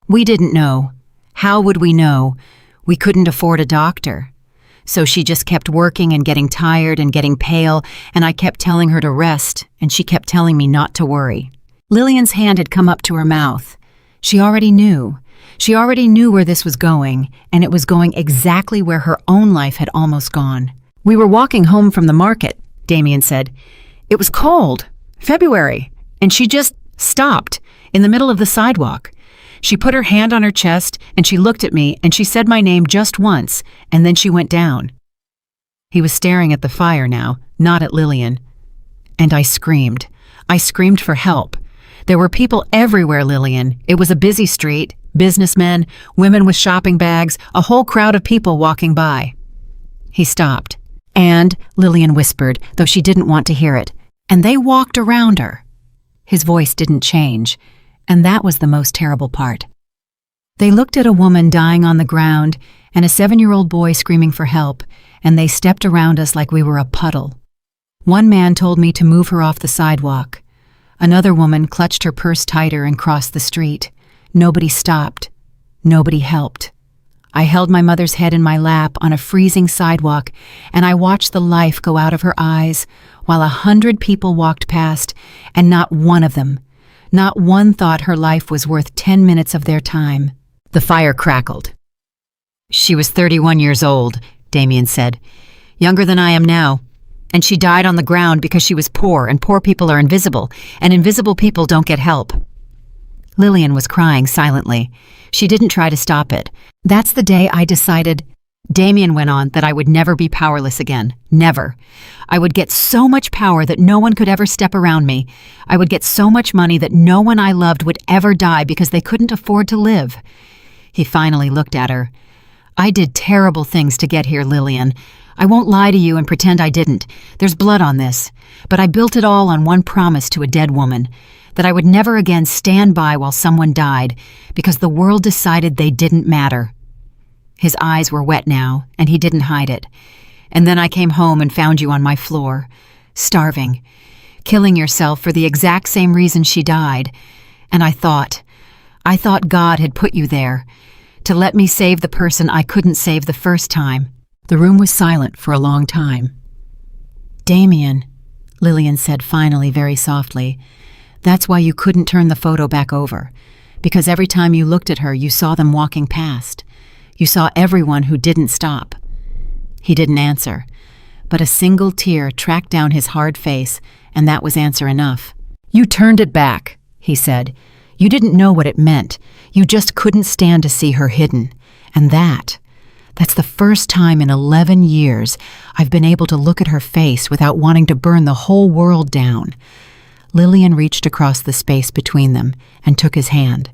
We didn't know. How would we know? We couldn't afford a doctor. So she just kept working and getting tired and getting pale, and I kept telling her to rest, and she kept telling me not to worry. Lillian's hand had come up to her mouth. She already knew. She already knew where this was going, and it was going exactly where her own life had almost gone. We were walking home from the market, Damien said. It was cold, February, and she just stopped in the middle of the sidewalk. She put her hand on her chest, and she looked at me, and she said my name just once, and then she went down. He was staring at the fire now, not at Lillian. And I screamed. I screamed for help. There were people everywhere, Lillian. It was a busy street, businessmen, women with shopping bags, a whole crowd of people walking by. He stopped. And, Lillian whispered, though she didn't want to hear it, and they walked around her. His voice didn't change, and that was the most terrible part. They looked at a woman dying on the ground and a 7-year-old boy screaming for help, and they stepped around us like we were a puddle. One man told me to move her off the sidewalk. Another woman clutched her purse tighter and crossed the street. Nobody stopped. Nobody helped. I held my mother's head in my lap on a freezing sidewalk, and I watched the life go out of her eyes while 100 people walked past, and not one of them, not one thought her life was worth 10 minutes of their time. The fire crackled. She was 31 years old, Damien said, younger than I am now, and she died on the ground because she was poor, and poor people are invisible, and invisible people don't get help. Lillian was crying silently. She didn't try to stop it. That's the day I decided, Damien went on, that I would never be powerless again. Never. I would get so much power that no one could ever step around me. I would get so much money that no one I loved would ever die because they couldn't afford to live. He finally looked at her. I did terrible things to get here, Lillian. I won't lie to you and pretend I didn't. There's blood on this. But I built it all on one promise to a dead woman, that I would never again stand by while someone died, because the world decided they didn't matter. His eyes were wet now, and he didn't hide it. And then I came home and found you on my floor, starving, killing yourself for the exact same reason she died. And I thought God had put you there, to let me save the person I couldn't save the first time. The room was silent for a long time. Damien, Lillian said finally very softly, that's why you couldn't turn the photo back over, because every time you looked at her, you saw them walking past. You saw everyone who didn't stop. He didn't answer, but a single tear tracked down his hard face, and that was answer enough. You turned it back, he said. You didn't know what it meant. You just couldn't stand to see her hidden. And that's the first time in 11 years I've been able to look at her face without wanting to burn the whole world down. Lillian reached across the space between them and took his hand.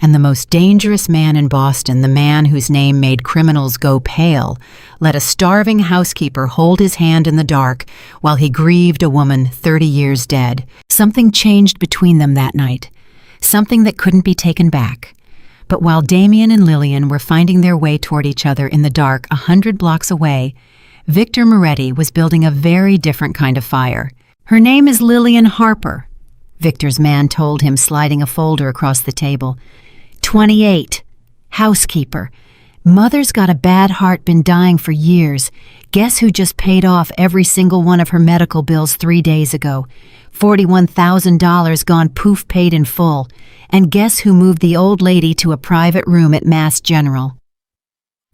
And the most dangerous man in Boston, the man whose name made criminals go pale, let a starving housekeeper hold his hand in the dark while he grieved a woman 30 years dead. Something changed between them that night, something that couldn't be taken back. But while Damien and Lillian were finding their way toward each other in the dark 100 blocks away, Victor Moretti was building a very different kind of fire. Her name is Lillian Harper, Victor's man told him, sliding a folder across the table. 28. Housekeeper. Mother's got a bad heart, been dying for years. Guess who just paid off every single one of her medical bills 3 days ago? $41,000 gone poof, paid in full. And guess who moved the old lady to a private room at Mass General?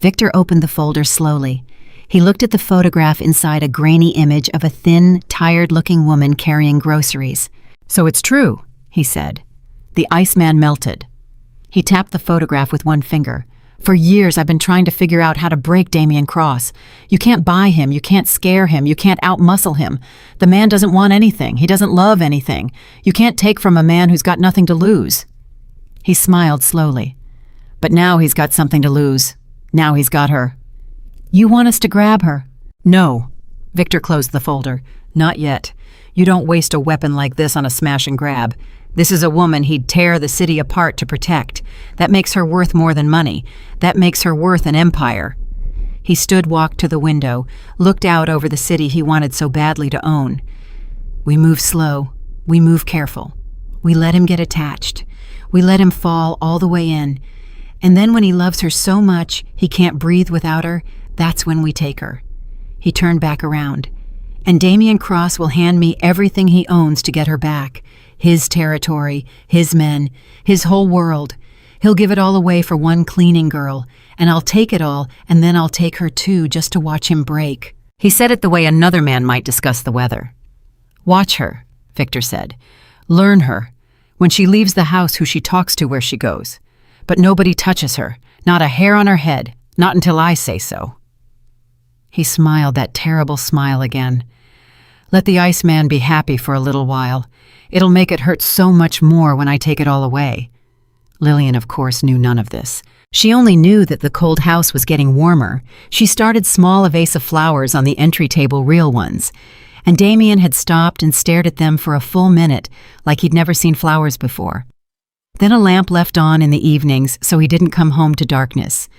Victor opened the folder slowly. He looked at the photograph inside a grainy image of a thin, tired-looking woman carrying groceries. "So it's true," he said. The Iceman melted. He tapped the photograph with one finger. "For years I've been trying to figure out how to break Damien Cross. You can't buy him, you can't scare him, you can't outmuscle him. The man doesn't want anything, he doesn't love anything. You can't take from a man who's got nothing to lose." He smiled slowly. "But now he's got something to lose. Now he's got her." "You want us to grab her?" "No." Victor closed the folder. "Not yet. You don't waste a weapon like this on a smash and grab. This is a woman he'd tear the city apart to protect. That makes her worth more than money. That makes her worth an empire." He walked to the window, looked out over the city he wanted so badly to own. "We move slow. We move careful. We let him get attached. We let him fall all the way in. And then when he loves her so much he can't breathe without her, that's when we take her." He turned back around. "And Damien Cross will hand me everything he owns to get her back. His territory, his men, his whole world. He'll give it all away for one cleaning girl, and I'll take it all, and then I'll take her too, just to watch him break." He said it the way another man might discuss the weather. "Watch her," Victor said. "Learn her. When she leaves the house, who she talks to, where she goes. But nobody touches her, not a hair on her head, not until I say so." He smiled that terrible smile again. "Let the Iceman be happy for a little while. It'll make it hurt so much more when I take it all away." Lillian, of course, knew none of this. She only knew that the cold house was getting warmer. She started small a vase of flowers on the entry table, real ones. And Damien had stopped and stared at them for a full minute, like he'd never seen flowers before. Then a lamp left on in the evenings so he didn't come home to darkness.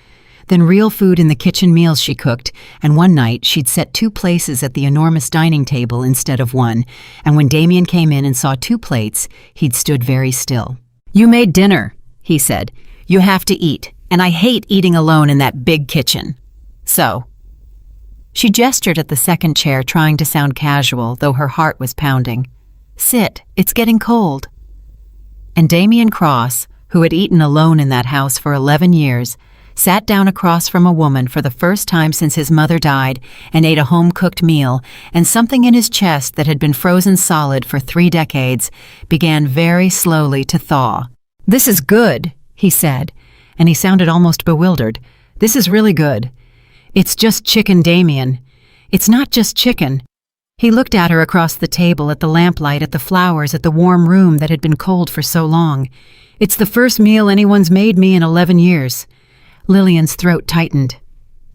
Then real food in the kitchen meals she cooked, and one night she'd set 2 places at the enormous dining table instead of 1, and when Damien came in and saw 2 plates, he'd stood very still. "You made dinner," he said. "You have to eat, and I hate eating alone in that big kitchen. So." She gestured at the second chair, trying to sound casual, though her heart was pounding. "Sit, it's getting cold." And Damien Cross, who had eaten alone in that house for 11 years, sat down across from a woman for the first time since his mother died and ate a home-cooked meal, and something in his chest that had been frozen solid for 3 decades began very slowly to thaw. "This is good," he said, and he sounded almost bewildered. "This is really good. It's just chicken, Damien. It's not just chicken." He looked at her across the table, at the lamplight, at the flowers, at the warm room that had been cold for so long. "It's the first meal anyone's made me in 11 years. Lillian's throat tightened.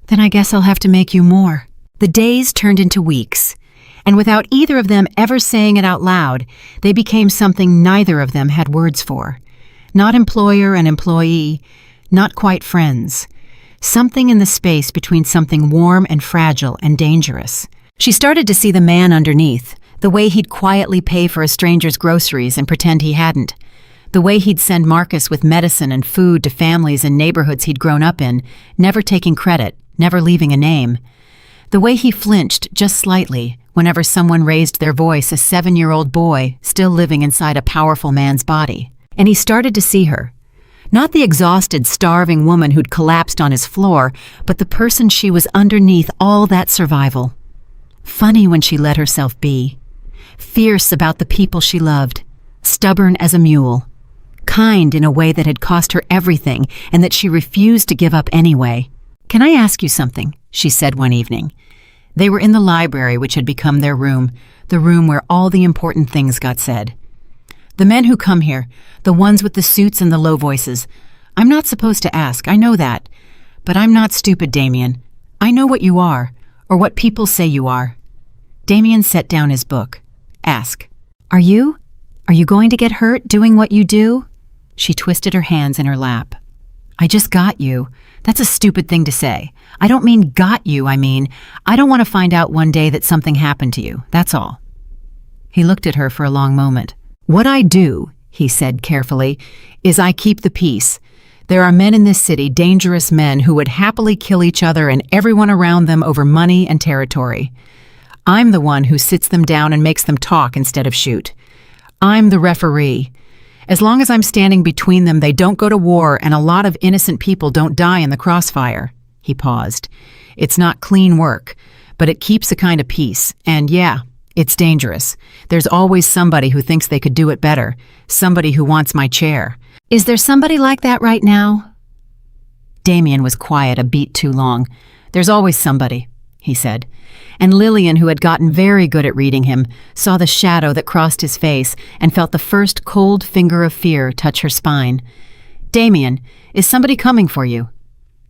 "Then I guess I'll have to make you more." The days turned into weeks, and without either of them ever saying it out loud, they became something neither of them had words for. Not employer and employee, not quite friends. Something in the space between something warm and fragile and dangerous. She started to see the man underneath, the way he'd quietly pay for a stranger's groceries and pretend he hadn't. The way he'd send Marcus with medicine and food to families in neighborhoods he'd grown up in, never taking credit, never leaving a name. The way he flinched just slightly whenever someone raised their voice, a 7-year-old boy still living inside a powerful man's body. And he started to see her. Not the exhausted, starving woman who'd collapsed on his floor, but the person she was underneath all that survival. Funny when she let herself be. Fierce about the people she loved. Stubborn as a mule. Kind in a way that had cost her everything and that she refused to give up anyway. "Can I ask you something?" she said one evening. They were in the library, which had become their room, the room where all the important things got said. "The men who come here, the ones with the suits and the low voices, I'm not supposed to ask, I know that. But I'm not stupid, Damien. I know what you are, or what people say you are." Damien set down his book. "Ask. Are you? Are you going to get hurt doing what you do?" She twisted her hands in her lap. "I just got you. That's a stupid thing to say. I don't mean got you, I mean, I don't want to find out one day that something happened to you, that's all." He looked at her for a long moment. "What I do," he said carefully, "is I keep the peace. There are men in this city, dangerous men, who would happily kill each other and everyone around them over money and territory. I'm the one who sits them down and makes them talk instead of shoot. I'm the referee. As long as I'm standing between them, they don't go to war and a lot of innocent people don't die in the crossfire." He paused. It's not clean work, but it keeps a kind of peace. And yeah, it's dangerous. There's always somebody who thinks they could do it better. Somebody who wants my chair. Is there somebody like that right now? Damien was quiet a beat too long. There's always somebody, he said. And Lillian, who had gotten very good at reading him, saw the shadow that crossed his face and felt the first cold finger of fear touch her spine. Damien, is somebody coming for you?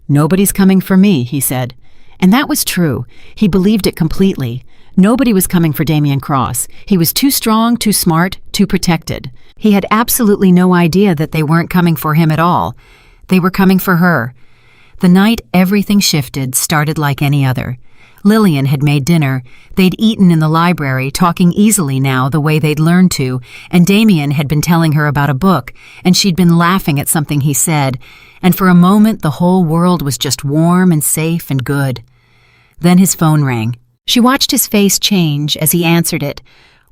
Nobody's coming for me, he said. And that was true. He believed it completely. Nobody was coming for Damien Cross. He was too strong, too smart, too protected. He had absolutely no idea that they weren't coming for him at all. They were coming for her. The night everything shifted started like any other. Lillian had made dinner. They'd eaten in the library, talking easily now the way they'd learned to, and Damien had been telling her about a book, and she'd been laughing at something he said, and for a moment the whole world was just warm and safe and good. Then his phone rang. She watched his face change as he answered it,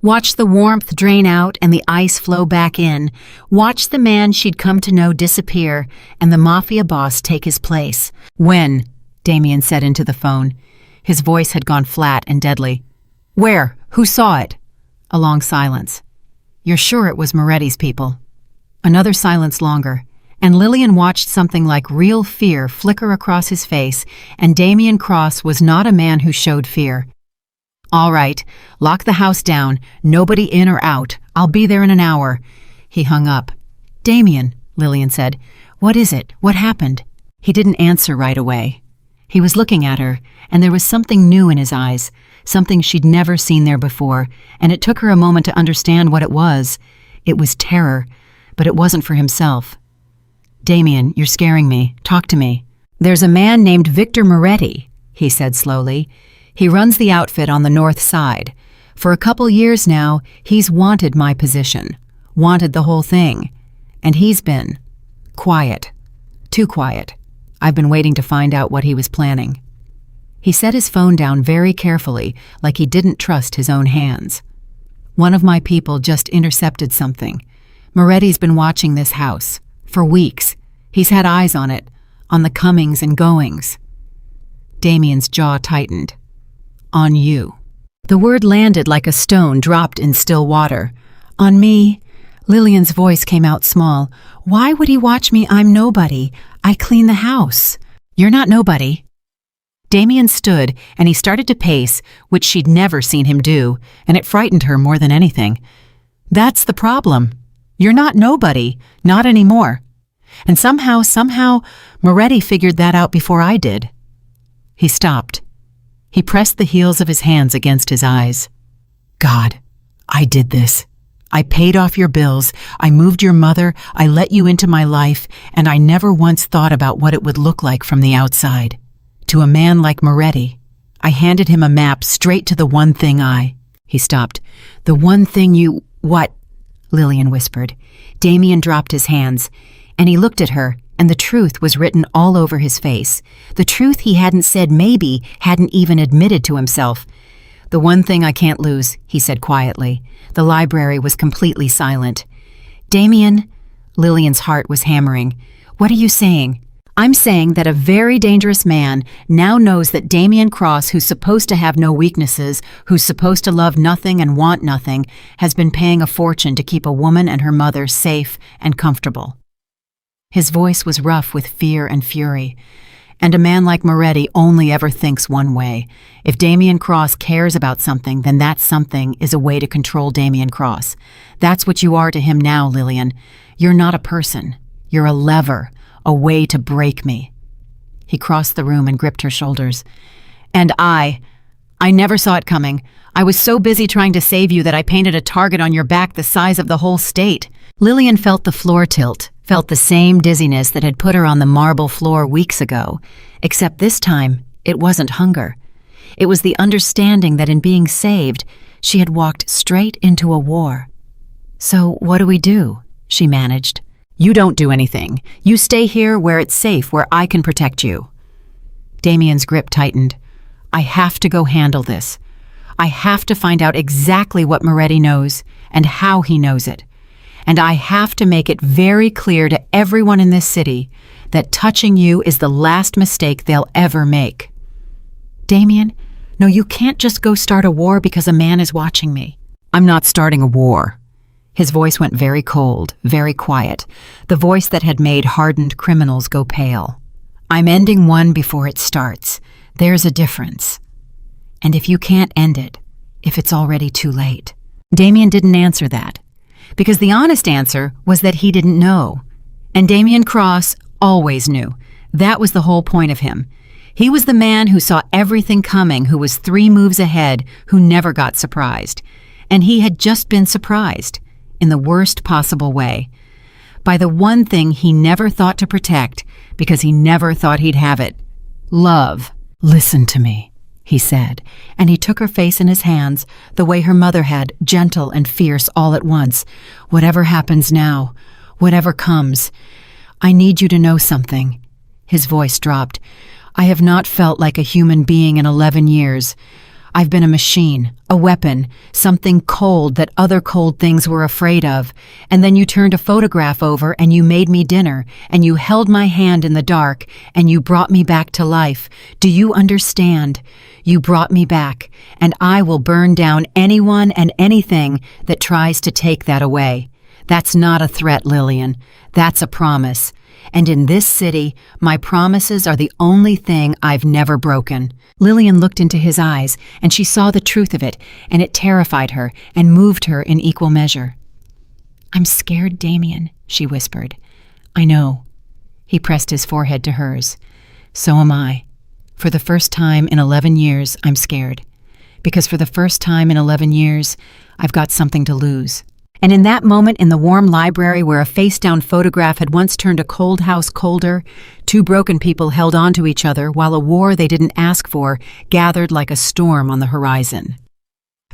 watched the warmth drain out and the ice flow back in, watched the man she'd come to know disappear and the Mafia boss take his place. When? Damien said into the phone. His voice had gone flat and deadly. Where? Who saw it? A long silence. You're sure it was Moretti's people? Another silence longer, and Lillian watched something like real fear flicker across his face, and Damien Cross was not a man who showed fear. All right, lock the house down, nobody in or out. I'll be there in an hour. He hung up. Damien, Lillian said, what is it? What happened? He didn't answer right away. He was looking at her, and there was something new in his eyes, something she'd never seen there before, and it took her a moment to understand what it was. It was terror, but it wasn't for himself. Damien, you're scaring me. Talk to me. There's a man named Victor Moretti, he said slowly. He runs the outfit on the north side. For a couple years now, he's wanted my position, wanted the whole thing. And he's been quiet, too quiet. I've been waiting to find out what he was planning. He set his phone down very carefully, like he didn't trust his own hands. One of my people just intercepted something. Moretti's been watching this house. For weeks. He's had eyes on it, on the comings and goings. Damien's jaw tightened. On you. The word landed like a stone dropped in still water. On me? Lillian's voice came out small. Why would he watch me? I'm nobody. I clean the house. You're not nobody. Damien stood, and he started to pace, which she'd never seen him do, and it frightened her more than anything. That's the problem. You're not nobody. Not anymore. And somehow, Moretti figured that out before I did. He stopped. He pressed the heels of his hands against his eyes. God, I did this. I paid off your bills, I moved your mother, I let you into my life, and I never once thought about what it would look like from the outside. To a man like Moretti, I handed him a map straight to the one thing He stopped. The one thing you... What? Lillian whispered. Damien dropped his hands, and he looked at her, and the truth was written all over his face. The truth he hadn't said maybe, hadn't even admitted to himself. The one thing I can't lose, he said quietly. The library was completely silent. Damien, Lillian's heart was hammering. What are you saying? I'm saying that a very dangerous man now knows that Damien Cross, who's supposed to have no weaknesses, who's supposed to love nothing and want nothing, has been paying a fortune to keep a woman and her mother safe and comfortable. His voice was rough with fear and fury. And a man like Moretti only ever thinks one way. If Damien Cross cares about something, then that something is a way to control Damien Cross. That's what you are to him now, Lillian. You're not a person. You're a lever, a way to break me. He crossed the room and gripped her shoulders. And I never saw it coming. I was so busy trying to save you that I painted a target on your back the size of the whole state. Lillian felt the floor tilt, felt the same dizziness that had put her on the marble floor weeks ago, except this time it wasn't hunger. It was the understanding that in being saved, she had walked straight into a war. So what do we do? She managed. You don't do anything. You stay here where it's safe, where I can protect you. Damien's grip tightened. I have to go handle this. I have to find out exactly what Moretti knows and how he knows it. And I have to make it very clear to everyone in this city that touching you is the last mistake they'll ever make. Damien, no, you can't just go start a war because a man is watching me. I'm not starting a war. His voice went very cold, very quiet, the voice that had made hardened criminals go pale. I'm ending one before it starts. There's a difference. And if you can't end it, if it's already too late. Damien didn't answer that, because the honest answer was that he didn't know. And Damien Cross always knew. That was the whole point of him. He was the man who saw everything coming, who was 3 moves ahead, who never got surprised. And he had just been surprised, in the worst possible way, by the one thing he never thought to protect because he never thought he'd have it. Love. Listen to me, he said, and he took her face in his hands, the way her mother had, gentle and fierce all at once. Whatever happens now, whatever comes, I need you to know something. His voice dropped. I have not felt like a human being in 11 years. I've been a machine, a weapon, something cold that other cold things were afraid of. And then you turned a photograph over and you made me dinner, and you held my hand in the dark, and you brought me back to life. Do you understand? You brought me back, and I will burn down anyone and anything that tries to take that away. That's not a threat, Lillian. That's a promise. And in this city, my promises are the only thing I've never broken. Lillian looked into his eyes, and she saw the truth of it, and it terrified her and moved her in equal measure. I'm scared, Damien, she whispered. I know. He pressed his forehead to hers. So am I. For the first time in 11 years, I'm scared. Because for the first time in 11 years, I've got something to lose. And in that moment in the warm library where a face-down photograph had once turned a cold house colder, 2 broken people held on to each other while a war they didn't ask for gathered like a storm on the horizon.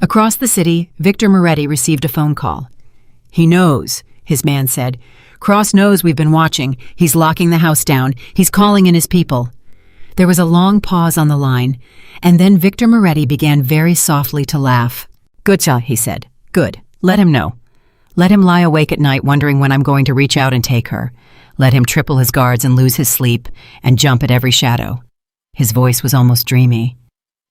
Across the city, Victor Moretti received a phone call. He knows, his man said. Cross knows we've been watching. He's locking the house down. He's calling in his people. There was a long pause on the line, and then Victor Moretti began very softly to laugh. Good, he said. Good. Let him know. Let him lie awake at night wondering when I'm going to reach out and take her. Let him triple his guards and lose his sleep and jump at every shadow. His voice was almost dreamy.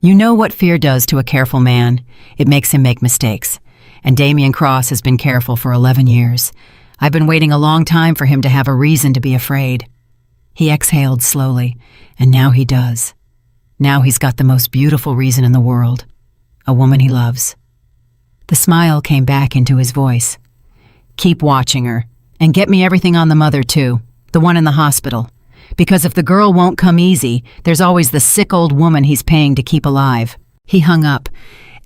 You know what fear does to a careful man. It makes him make mistakes. And Damien Cross has been careful for 11 years. I've been waiting a long time for him to have a reason to be afraid. He exhaled slowly, and now he does. Now he's got the most beautiful reason in the world. A woman he loves. The smile came back into his voice. Keep watching her, and get me everything on the mother too, the one in the hospital. Because if the girl won't come easy, there's always the sick old woman he's paying to keep alive. He hung up,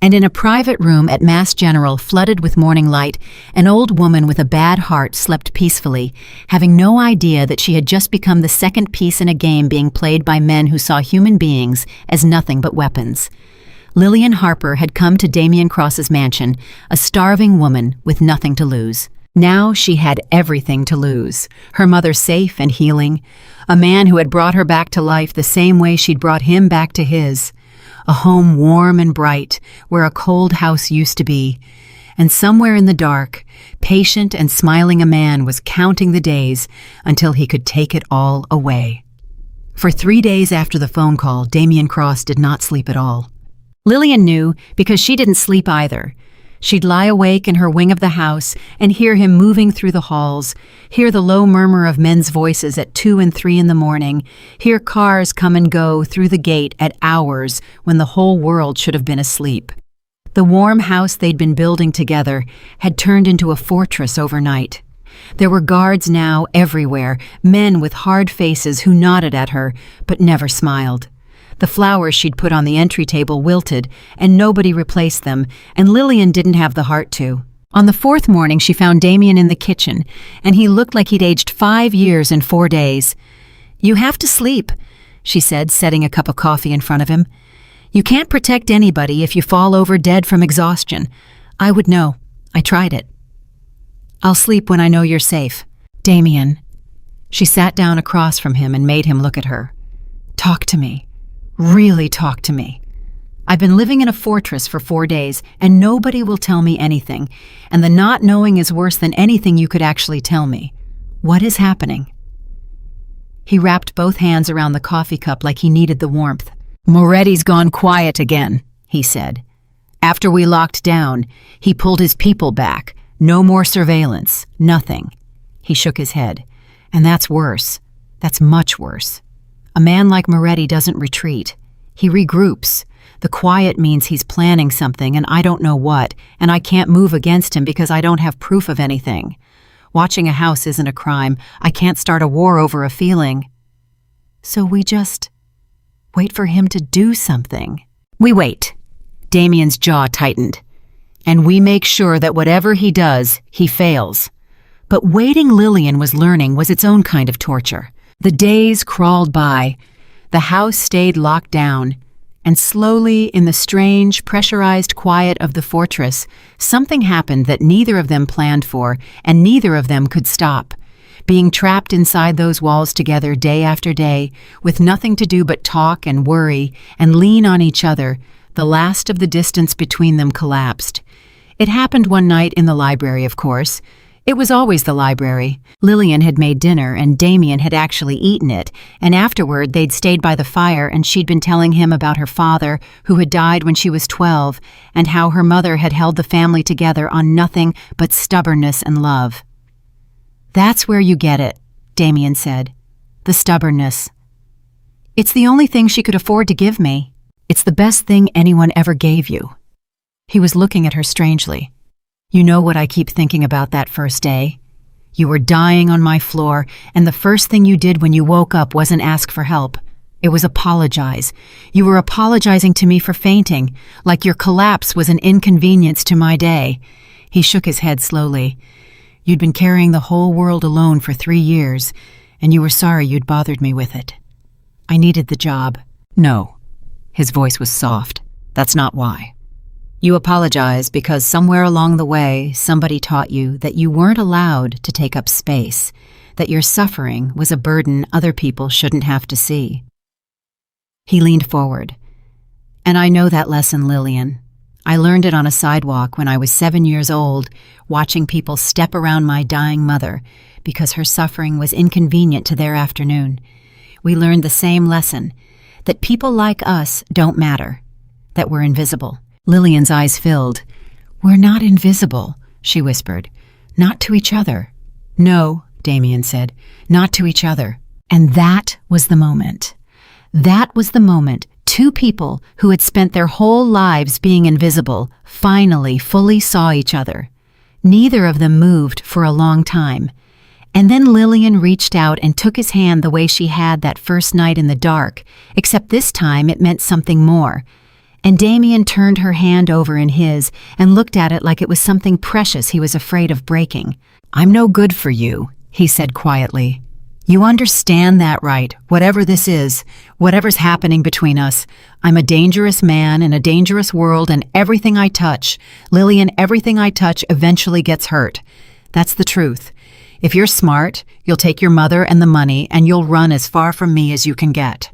and in a private room at Mass General flooded with morning light, an old woman with a bad heart slept peacefully, having no idea that she had just become the second piece in a game being played by men who saw human beings as nothing but weapons. Lillian Harper had come to Damien Cross's mansion, a starving woman with nothing to lose. Now she had everything to lose. Her mother safe and healing, a man who had brought her back to life the same way she'd brought him back to his, a home warm and bright where a cold house used to be, and somewhere in the dark, patient and smiling a man was counting the days until he could take it all away. For 3 days after the phone call, Damien Cross did not sleep at all. Lillian knew because she didn't sleep either. She'd lie awake in her wing of the house and hear him moving through the halls, hear the low murmur of men's voices at 2 and 3 in the morning, hear cars come and go through the gate at hours when the whole world should have been asleep. The warm house they'd been building together had turned into a fortress overnight. There were guards now everywhere, men with hard faces who nodded at her but never smiled. The flowers she'd put on the entry table wilted, and nobody replaced them, and Lillian didn't have the heart to. On the 4th morning, she found Damien in the kitchen, and he looked like he'd aged 5 years in 4 days. You have to sleep, she said, setting a cup of coffee in front of him. You can't protect anybody if you fall over dead from exhaustion. I would know. I tried it. I'll sleep when I know you're safe. Damien. She sat down across from him and made him look at her. Talk to me. Really talk to me. I've been living in a fortress for 4 days, and nobody will tell me anything, and the not knowing is worse than anything you could actually tell me. What is happening? He wrapped both hands around the coffee cup like he needed the warmth. "Moretti's gone quiet again," he said. "After we locked down, he pulled his people back. No more surveillance. Nothing." He shook his head. "And that's worse. That's much worse. A man like Moretti doesn't retreat. He regroups. The quiet means he's planning something, and I don't know what, and I can't move against him because I don't have proof of anything. Watching a house isn't a crime. I can't start a war over a feeling. So we just wait for him to do something. We wait." Damien's jaw tightened. "And we make sure that whatever he does, he fails." But waiting, Lillian was learning, was its own kind of torture. The days crawled by. The house stayed locked down. And slowly, in the strange, pressurized quiet of the fortress, something happened that neither of them planned for, and neither of them could stop. Being trapped inside those walls together day after day, with nothing to do but talk and worry and lean on each other, the last of the distance between them collapsed. It happened one night in the library, of course. It was always the library. Lillian had made dinner, and Damien had actually eaten it, and afterward they'd stayed by the fire, and she'd been telling him about her father, who had died when she was 12, and how her mother had held the family together on nothing but stubbornness and love. "That's where you get it," Damien said. "The stubbornness. It's the only thing she could afford to give me. It's the best thing anyone ever gave you." He was looking at her strangely. "You know what I keep thinking about that first day? You were dying on my floor, and the first thing you did when you woke up wasn't ask for help. It was apologize. You were apologizing to me for fainting, like your collapse was an inconvenience to my day." He shook his head slowly. "You'd been carrying the whole world alone for 3 years, and you were sorry you'd bothered me with it. I needed the job." "No." His voice was soft. "That's not why. You apologize because somewhere along the way, somebody taught you that you weren't allowed to take up space, that your suffering was a burden other people shouldn't have to see." He leaned forward. "And I know that lesson, Lillian. I learned it on a sidewalk when I was 7 years old, watching people step around my dying mother because her suffering was inconvenient to their afternoon. We learned the same lesson, that people like us don't matter, that we're invisible." Lillian's eyes filled. "We're not invisible," she whispered. "Not to each other." "No," Damien said, "not to each other." And that was the moment. That was the moment two people who had spent their whole lives being invisible finally fully saw each other. Neither of them moved for a long time. And then Lillian reached out and took his hand the way she had that first night in the dark, except this time it meant something more. And Damien turned her hand over in his and looked at it like it was something precious he was afraid of breaking. "I'm no good for you," he said quietly. "You understand that, right? Whatever this is, whatever's happening between us, I'm a dangerous man in a dangerous world, and everything I touch, Lillian, everything I touch eventually gets hurt. That's the truth. If you're smart, you'll take your mother and the money, and you'll run as far from me as you can get."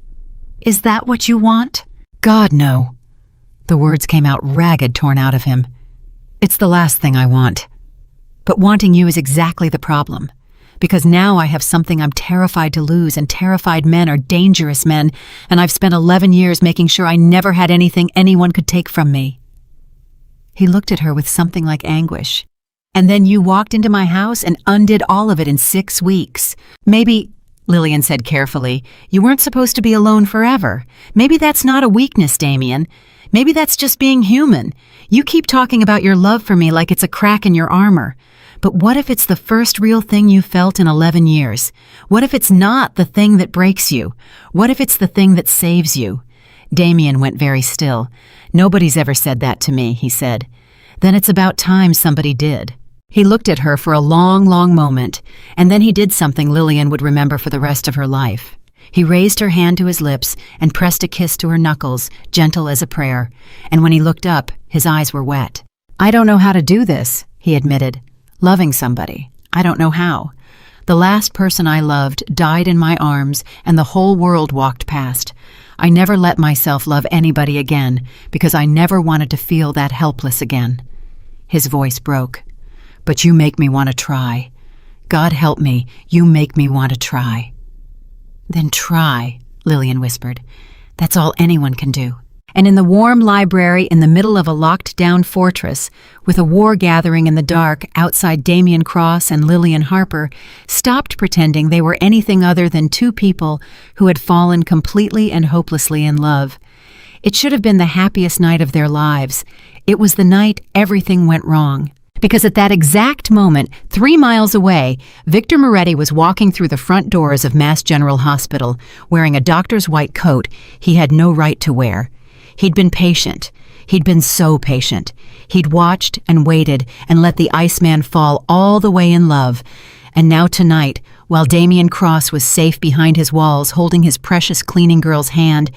"Is that what you want?" "God, no." The words came out ragged, torn out of him. "It's the last thing I want. But wanting you is exactly the problem. Because now I have something I'm terrified to lose, and terrified men are dangerous men, and I've spent 11 years making sure I never had anything anyone could take from me." He looked at her with something like anguish. "And then you walked into my house and undid all of it in 6 weeks. Maybe," Lillian said carefully, "you weren't supposed to be alone forever. Maybe that's not a weakness, Damien. Maybe that's just being human. You keep talking about your love for me like it's a crack in your armor. But what if it's the first real thing you felt in 11 years? What if it's not the thing that breaks you? What if it's the thing that saves you?" Damien went very still. "Nobody's ever said that to me," he said. "Then it's about time somebody did." He looked at her for a long, long moment, and then he did something Lillian would remember for the rest of her life. He raised her hand to his lips and pressed a kiss to her knuckles, gentle as a prayer, and when he looked up, his eyes were wet. "I don't know how to do this," he admitted. "Loving somebody. I don't know how. The last person I loved died in my arms, and the whole world walked past. I never let myself love anybody again, because I never wanted to feel that helpless again." His voice broke. "But you make me want to try. God help me, you make me want to try." Then try, Lillian whispered. That's all anyone can do. And in the warm library in the middle of a locked-down fortress, with a war gathering in the dark outside Damien Cross and Lillian Harper, stopped pretending they were anything other than two people who had fallen completely and hopelessly in love. It should have been the happiest night of their lives. It was the night everything went wrong. Because at that exact moment, 3 miles away, Victor Moretti was walking through the front doors of Mass General Hospital, wearing a doctor's white coat he had no right to wear. He'd been patient. He'd been so patient. He'd watched and waited and let the Iceman fall all the way in love. And now tonight, while Damien Cross was safe behind his walls holding his precious cleaning girl's hand,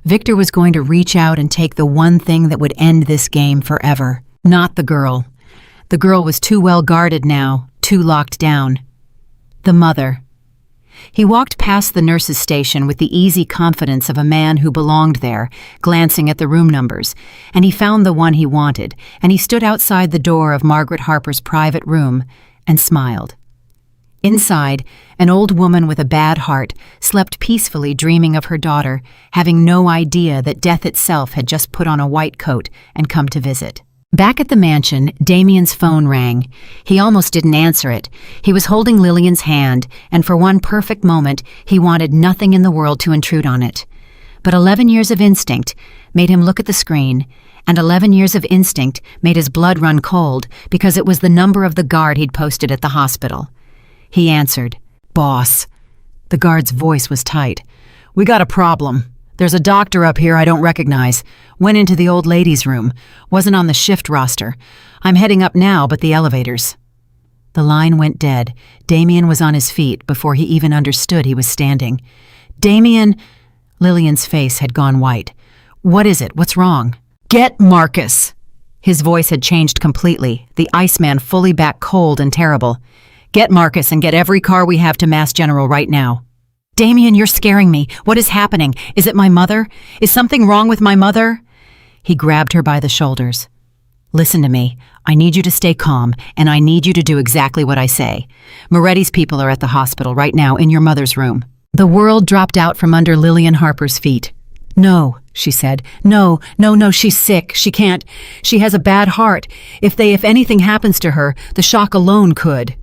Victor was going to reach out and take the one thing that would end this game forever. Not the girl. The girl was too well guarded now, too locked down. The mother. He walked past the nurse's station with the easy confidence of a man who belonged there, glancing at the room numbers, and he found the one he wanted, and he stood outside the door of Margaret Harper's private room and smiled. Inside, an old woman with a bad heart slept peacefully dreaming of her daughter, having no idea that death itself had just put on a white coat and come to visit. Back at the mansion, Damien's phone rang. He almost didn't answer it. He was holding Lillian's hand, and for one perfect moment, he wanted nothing in the world to intrude on it. But 11 years of instinct made him look at the screen, and 11 years of instinct made his blood run cold because it was the number of the guard he'd posted at the hospital. He answered, "Boss." The guard's voice was tight. "We got a problem. There's a doctor up here I don't recognize. Went into the old lady's room. Wasn't on the shift roster. I'm heading up now, but the elevators." The line went dead. Damien was on his feet before he even understood he was standing. "Damien!" Lillian's face had gone white. "What is it? What's wrong?" "Get Marcus!" His voice had changed completely, the Iceman fully back cold and terrible. "Get Marcus and get every car we have to Mass General right now." "Damien, you're scaring me. What is happening? Is it my mother? Is something wrong with my mother?" He grabbed her by the shoulders. "Listen to me. I need you to stay calm, and I need you to do exactly what I say. Moretti's people are at the hospital right now in your mother's room." The world dropped out from under Lillian Harper's feet. "No," she said. No, she's sick. She can't. She has a bad heart. If anything happens to her, the shock alone could."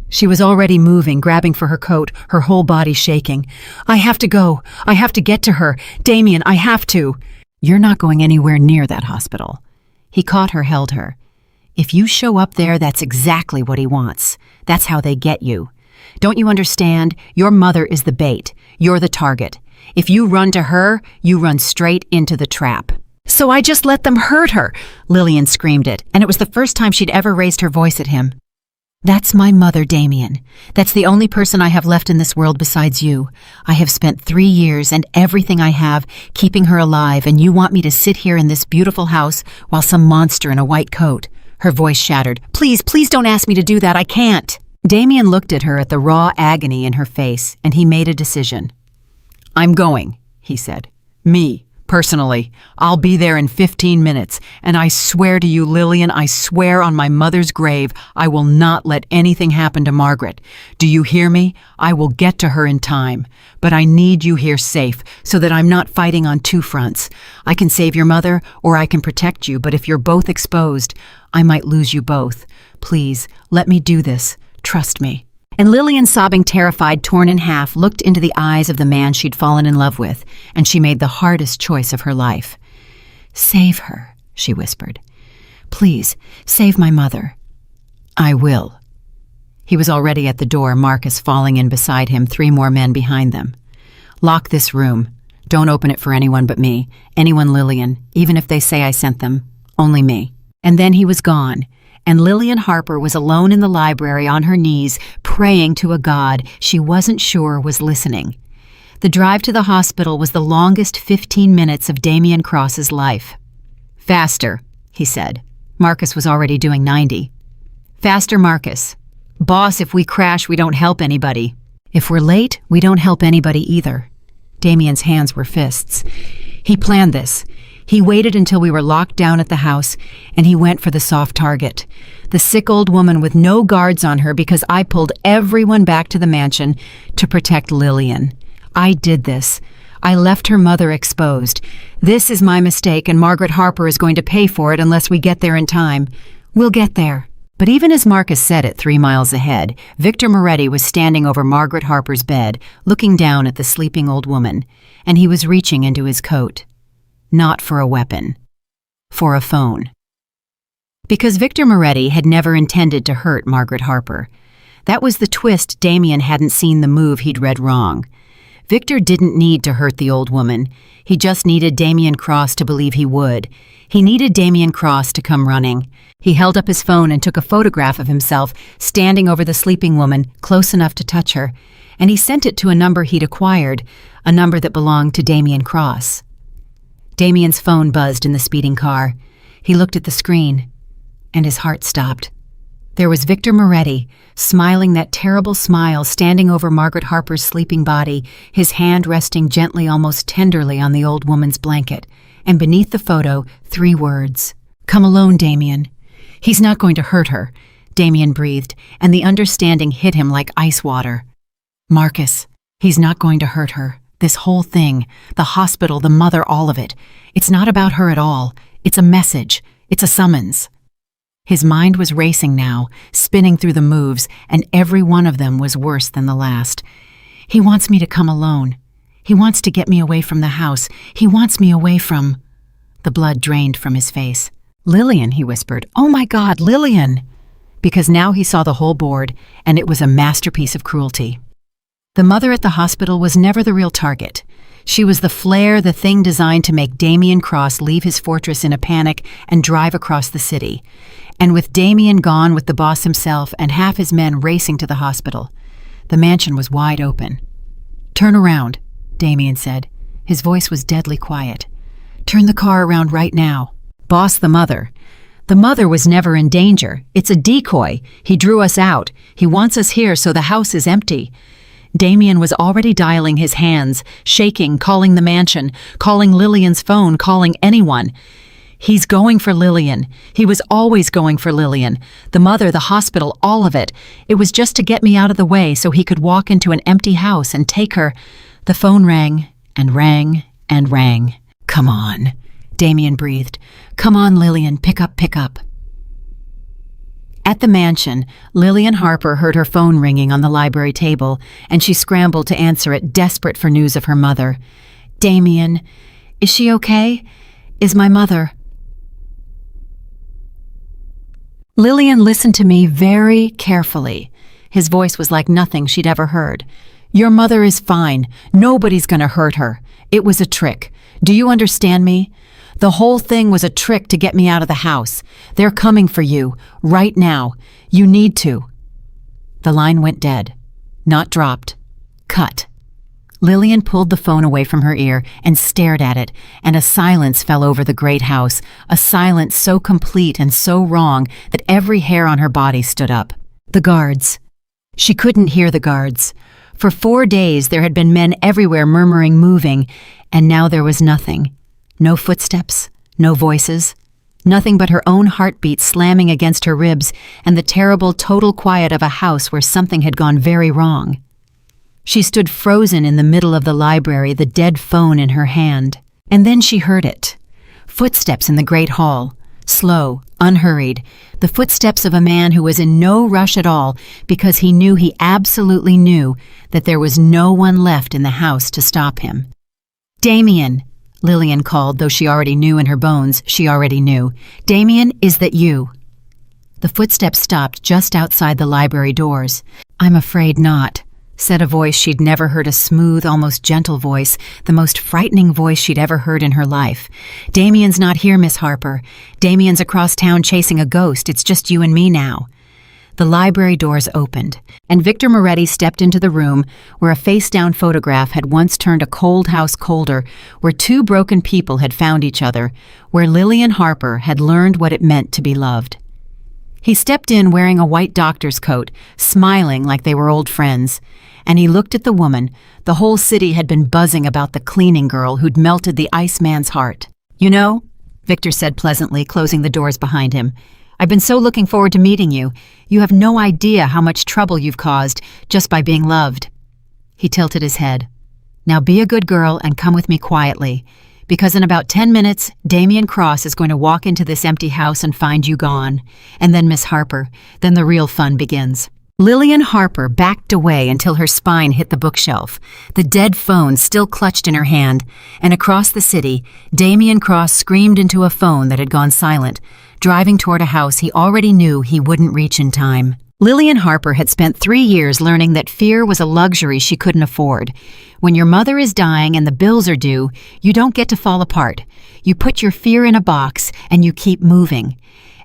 She was already moving, grabbing for her coat, her whole body shaking. "I have to go. I have to get to her. Damien, I have to." "You're not going anywhere near that hospital." He caught her, held her. "If you show up there, that's exactly what he wants. That's how they get you. Don't you understand? Your mother is the bait. You're the target. If you run to her, you run straight into the trap." "So I just let them hurt her," Lillian screamed it, and it was the first time she'd ever raised her voice at him. "That's my mother, Damien. That's the only person I have left in this world besides you. I have spent 3 years and everything I have keeping her alive, and you want me to sit here in this beautiful house while some monster in a white coat." Her voice shattered. Please don't ask me to do that. I can't." Damien looked at her at the raw agony in her face, and he made a decision. "I'm going," he said. "Me. Personally, I'll be there in 15 minutes, and I swear to you, Lillian, I swear on my mother's grave, I will not let anything happen to Margaret. Do you hear me? I will get to her in time, but I need you here safe so that I'm not fighting on 2 fronts. I can save your mother, or I can protect you, but if you're both exposed, I might lose you both. Please, let me do this. Trust me." And Lillian, sobbing, terrified, torn in half, looked into the eyes of the man she'd fallen in love with, and she made the hardest choice of her life. "Save her," she whispered. "Please, save my mother." "I will." He was already at the door, Marcus falling in beside him, 3 more men behind them. "Lock this room. Don't open it for anyone but me. Anyone, Lillian, even if they say I sent them. Only me." And then he was gone. And Lillian Harper was alone in the library on her knees, praying to a God she wasn't sure was listening. The drive to the hospital was the longest 15 minutes of Damien Cross's life. "Faster," he said. Marcus was already doing 90. "Faster, Marcus. Boss, if we crash, we don't help anybody. If we're late, we don't help anybody either." Damien's hands were fists. He planned this. He waited until we were locked down at the house, and he went for the soft target. The sick old woman with no guards on her because I pulled everyone back to the mansion to protect Lillian. I did this. I left her mother exposed. This is my mistake, and Margaret Harper is going to pay for it unless we get there in time. We'll get there." But even as Marcus said it 3 miles ahead, Victor Moretti was standing over Margaret Harper's bed, looking down at the sleeping old woman, and he was reaching into his coat. Not for a weapon. For a phone. Because Victor Moretti had never intended to hurt Margaret Harper. That was the twist. Damien hadn't seen the move he'd read wrong. Victor didn't need to hurt the old woman. He just needed Damien Cross to believe he would. He needed Damien Cross to come running. He held up his phone and took a photograph of himself standing over the sleeping woman, close enough to touch her, and he sent it to a number he'd acquired, a number that belonged to Damien Cross. Damien's phone buzzed in the speeding car. He looked at the screen, and his heart stopped. There was Victor Moretti, smiling that terrible smile, standing over Margaret Harper's sleeping body, his hand resting gently, almost tenderly, on the old woman's blanket. And beneath the photo, 3 words. "Come alone, Damien." "He's not going to hurt her," Damien breathed, and the understanding hit him like ice water. "Marcus, he's not going to hurt her. This whole thing, the hospital, the mother, all of it. It's not about her at all. It's a message. It's a summons." His mind was racing now, spinning through the moves, and every one of them was worse than the last. "He wants me to come alone. He wants to get me away from the house. He wants me away from—" The blood drained from his face. "Lillian," he whispered. "Oh my God, Lillian!" Because now he saw the whole board, and it was a masterpiece of cruelty. The mother at the hospital was never the real target. She was the flare, the thing designed to make Damien Cross leave his fortress in a panic and drive across the city. And with Damien gone, with the boss himself and half his men racing to the hospital, the mansion was wide open. "Turn around," Damien said. His voice was deadly quiet. "Turn the car around right now." "Boss, the mother." "The mother was never in danger. It's a decoy. He drew us out. He wants us here so the house is empty." Damien was already dialing his hands, shaking, calling the mansion, calling Lillian's phone, calling anyone. He's going for Lillian. He was always going for Lillian. The mother, the hospital, all of it. It was just to get me out of the way so he could walk into an empty house and take her. The phone rang and rang and rang. "Come on," Damien breathed. "Come on, Lillian, pick up, pick up." At the mansion, Lillian Harper heard her phone ringing on the library table, and she scrambled to answer it, desperate for news of her mother. "Damien, is she okay? Is my mother—" Lillian listened to me very carefully. His voice was like nothing she'd ever heard. "Your mother is fine. Nobody's gonna hurt her. It was a trick. Do you understand me? The whole thing was a trick to get me out of the house. They're coming for you, right now. You need to." The line went dead. Not dropped. Cut. Lillian pulled the phone away from her ear and stared at it, and a silence fell over the great house, a silence so complete and so wrong that every hair on her body stood up. The guards. She couldn't hear the guards. For 4 days there had been men everywhere murmuring, moving, and now there was nothing. No footsteps, no voices, nothing but her own heartbeat slamming against her ribs and the terrible total quiet of a house where something had gone very wrong. She stood frozen in the middle of the library, the dead phone in her hand. And then she heard it. Footsteps in the great hall. Slow, unhurried. The footsteps of a man who was in no rush at all because he absolutely knew that there was no one left in the house to stop him. "Damien," Lillian called, though she already knew in her bones, she already knew. "Damien, is that you?" The footsteps stopped just outside the library doors. "I'm afraid not," said a voice she'd never heard, a smooth, almost gentle voice, the most frightening voice she'd ever heard in her life. "Damien's not here, Miss Harper. Damien's across town chasing a ghost. It's just you and me now." The library doors opened, and Victor Moretti stepped into the room where a face-down photograph had once turned a cold house colder, where 2 broken people had found each other, where Lillian Harper had learned what it meant to be loved. He stepped in wearing a white doctor's coat, smiling like they were old friends, and he looked at the woman. The whole city had been buzzing about the cleaning girl who'd melted the Iceman's heart. "You know," Victor said pleasantly, closing the doors behind him, "I've been so looking forward to meeting you. You have no idea how much trouble you've caused just by being loved." He tilted his head. Now be a good girl and come with me quietly, because in about 10 minutes, Damien Cross is going to walk into this empty house and find you gone. And then Miss Harper, then the real fun begins." Lillian Harper backed away until her spine hit the bookshelf, the dead phone still clutched in her hand, and across the city, Damien Cross screamed into a phone that had gone silent, driving toward a house he already knew he wouldn't reach in time. Lillian Harper had spent 3 years learning that fear was a luxury she couldn't afford. When your mother is dying and the bills are due, you don't get to fall apart. You put your fear in a box and you keep moving.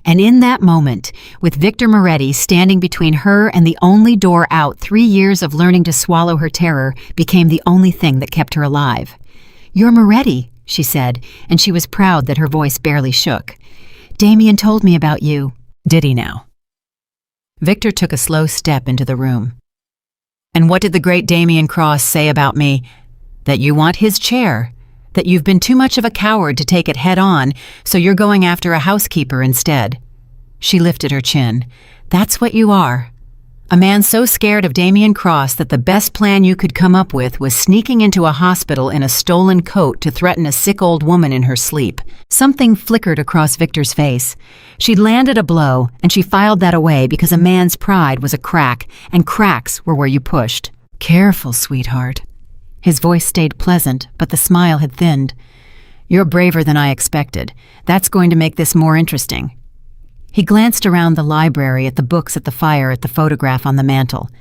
And in that moment, with Victor Moretti standing between her and the only door out, 3 years of learning to swallow her terror became the only thing that kept her alive. "You're Moretti," she said, and she was proud that her voice barely shook. "Damien told me about you." "Did he now?" Victor took a slow step into the room. "And what did the great Damien Cross say about me? That you want his chair. That you've been too much of a coward to take it head on, so you're going after a housekeeper instead." She lifted her chin. "That's what you are. A man so scared of Damien Cross that the best plan you could come up with was sneaking into a hospital in a stolen coat to threaten a sick old woman in her sleep." Something flickered across Victor's face. She'd landed a blow, and she filed that away because a man's pride was a crack, and cracks were where you pushed. "Careful, sweetheart." His voice stayed pleasant, but the smile had thinned. "You're braver than I expected. That's going to make this more interesting." He glanced around the library at the books at the fire at the photograph on the mantel.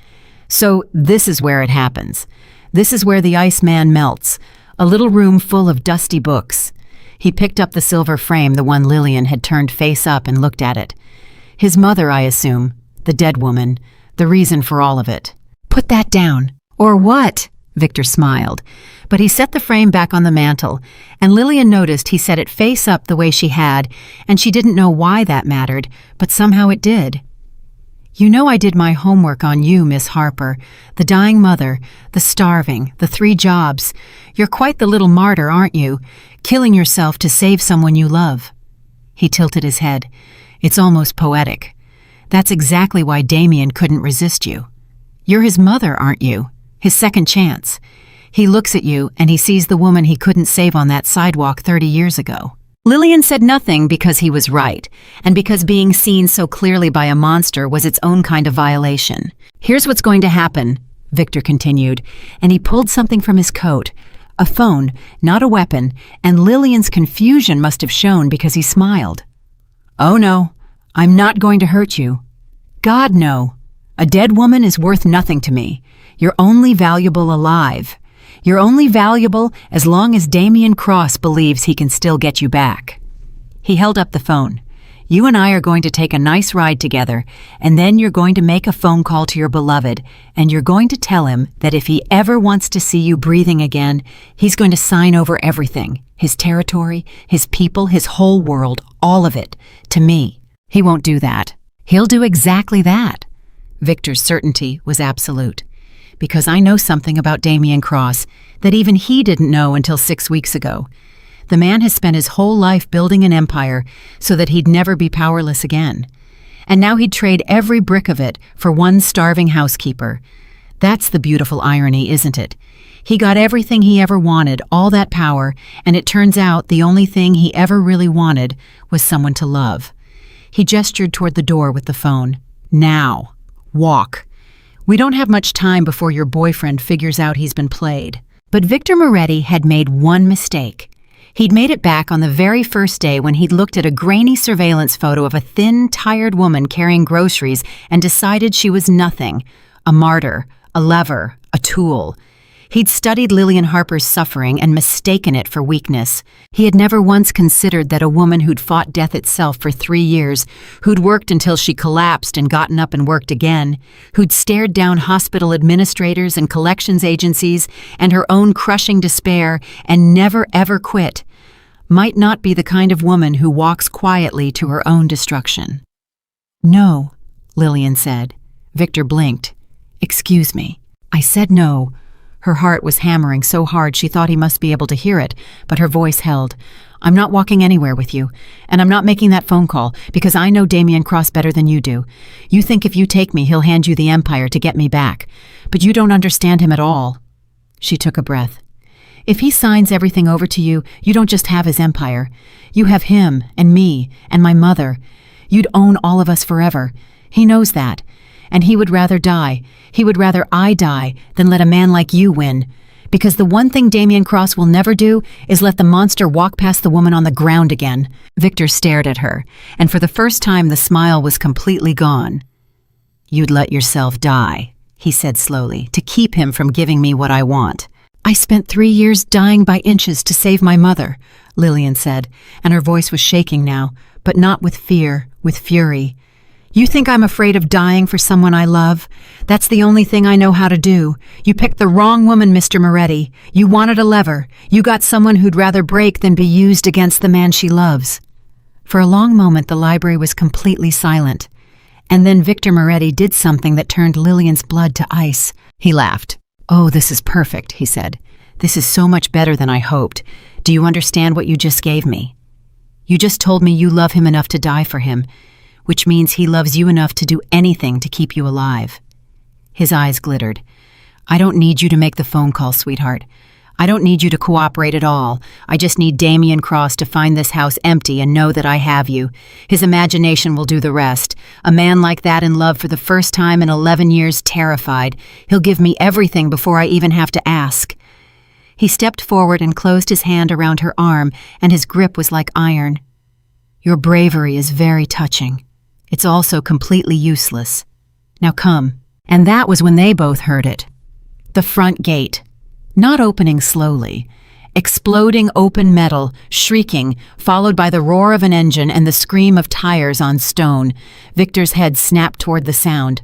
"So this is where it happens. This is where the Iceman melts. A little room full of dusty books." He picked up the silver frame, the one Lillian had turned face up, and looked at it. "His mother, I assume. The dead woman. The reason for all of it." "Put that down." "Or what?" Victor smiled, but he set the frame back on the mantel, and Lillian noticed he set it face up the way she had, and she didn't know why that mattered, but somehow it did. "You know I did my homework on you, Miss Harper. The dying mother, the starving, the 3 jobs. You're quite the little martyr, aren't you? Killing yourself to save someone you love." He tilted his head. "It's almost poetic. That's exactly why Damien couldn't resist you. You're his mother, aren't you? His second chance. He looks at you and he sees the woman he couldn't save on that sidewalk 30 years ago." Lillian said nothing because he was right, and because being seen so clearly by a monster was its own kind of violation. "Here's what's going to happen," Victor continued, and he pulled something from his coat. A phone, not a weapon, and Lillian's confusion must have shown because he smiled. "Oh no, I'm not going to hurt you. God, no. A dead woman is worth nothing to me. You're only valuable alive. You're only valuable as long as Damien Cross believes he can still get you back." He held up the phone. "You and I are going to take a nice ride together, and then you're going to make a phone call to your beloved, and you're going to tell him that if he ever wants to see you breathing again, he's going to sign over everything, his territory, his people, his whole world, all of it, to me. He won't do that. He'll do exactly that." Victor's certainty was absolute. "Because I know something about Damien Cross that even he didn't know until 6 weeks ago. The man has spent his whole life building an empire so that he'd never be powerless again. And now he'd trade every brick of it for one starving housekeeper. That's the beautiful irony, isn't it? He got everything he ever wanted, all that power, and it turns out the only thing he ever really wanted was someone to love." He gestured toward the door with the phone. "Now, walk. We don't have much time before your boyfriend figures out he's been played." But Victor Moretti had made one mistake. He'd made it back on the very first day when he'd looked at a grainy surveillance photo of a thin, tired woman carrying groceries and decided she was nothing, a martyr, a lever, a tool. He'd studied Lillian Harper's suffering and mistaken it for weakness. He had never once considered that a woman who'd fought death itself for 3 years, who'd worked until she collapsed and gotten up and worked again, who'd stared down hospital administrators and collections agencies and her own crushing despair and never ever quit, might not be the kind of woman who walks quietly to her own destruction. "No," Lillian said. Victor blinked. "Excuse me." "I said no." Her heart was hammering so hard she thought he must be able to hear it, but her voice held. "I'm not walking anywhere with you, and I'm not making that phone call, because I know Damien Cross better than you do. You think if you take me, he'll hand you the empire to get me back, but you don't understand him at all." She took a breath. If he signs everything over to you, you don't just have his empire. You have him and me and my mother. You'd own all of us forever. He knows that. And he would rather die. He would rather I die than let a man like you win. Because the one thing Damien Cross will never do is let the monster walk past the woman on the ground again. Victor stared at her, and for the first time the smile was completely gone. You'd let yourself die, he said slowly, to keep him from giving me what I want. I spent 3 years dying by inches to save my mother, Lillian said, and her voice was shaking now, but not with fear, with fury. You think I'm afraid of dying for someone I love? That's the only thing I know how to do. You picked the wrong woman, Mr. Moretti. You wanted a lever. You got someone who'd rather break than be used against the man she loves. For a long moment the library was completely silent. And then Victor Moretti did something that turned Lillian's blood to ice. He laughed. Oh, this is perfect, he said. This is so much better than I hoped. Do you understand what you just gave me? You just told me you love him enough to die for him, which means he loves you enough to do anything to keep you alive. His eyes glittered. I don't need you to make the phone call, sweetheart. I don't need you to cooperate at all. I just need Damien Cross to find this house empty and know that I have you. His imagination will do the rest. A man like that in love for the first time in 11 years, terrified. He'll give me everything before I even have to ask. He stepped forward and closed his hand around her arm, and his grip was like iron. Your bravery is very touching. It's also completely useless. Now come. And that was when they both heard it. The front gate. Not opening slowly. Exploding open metal, shrieking, followed by the roar of an engine and the scream of tires on stone. Victor's head snapped toward the sound.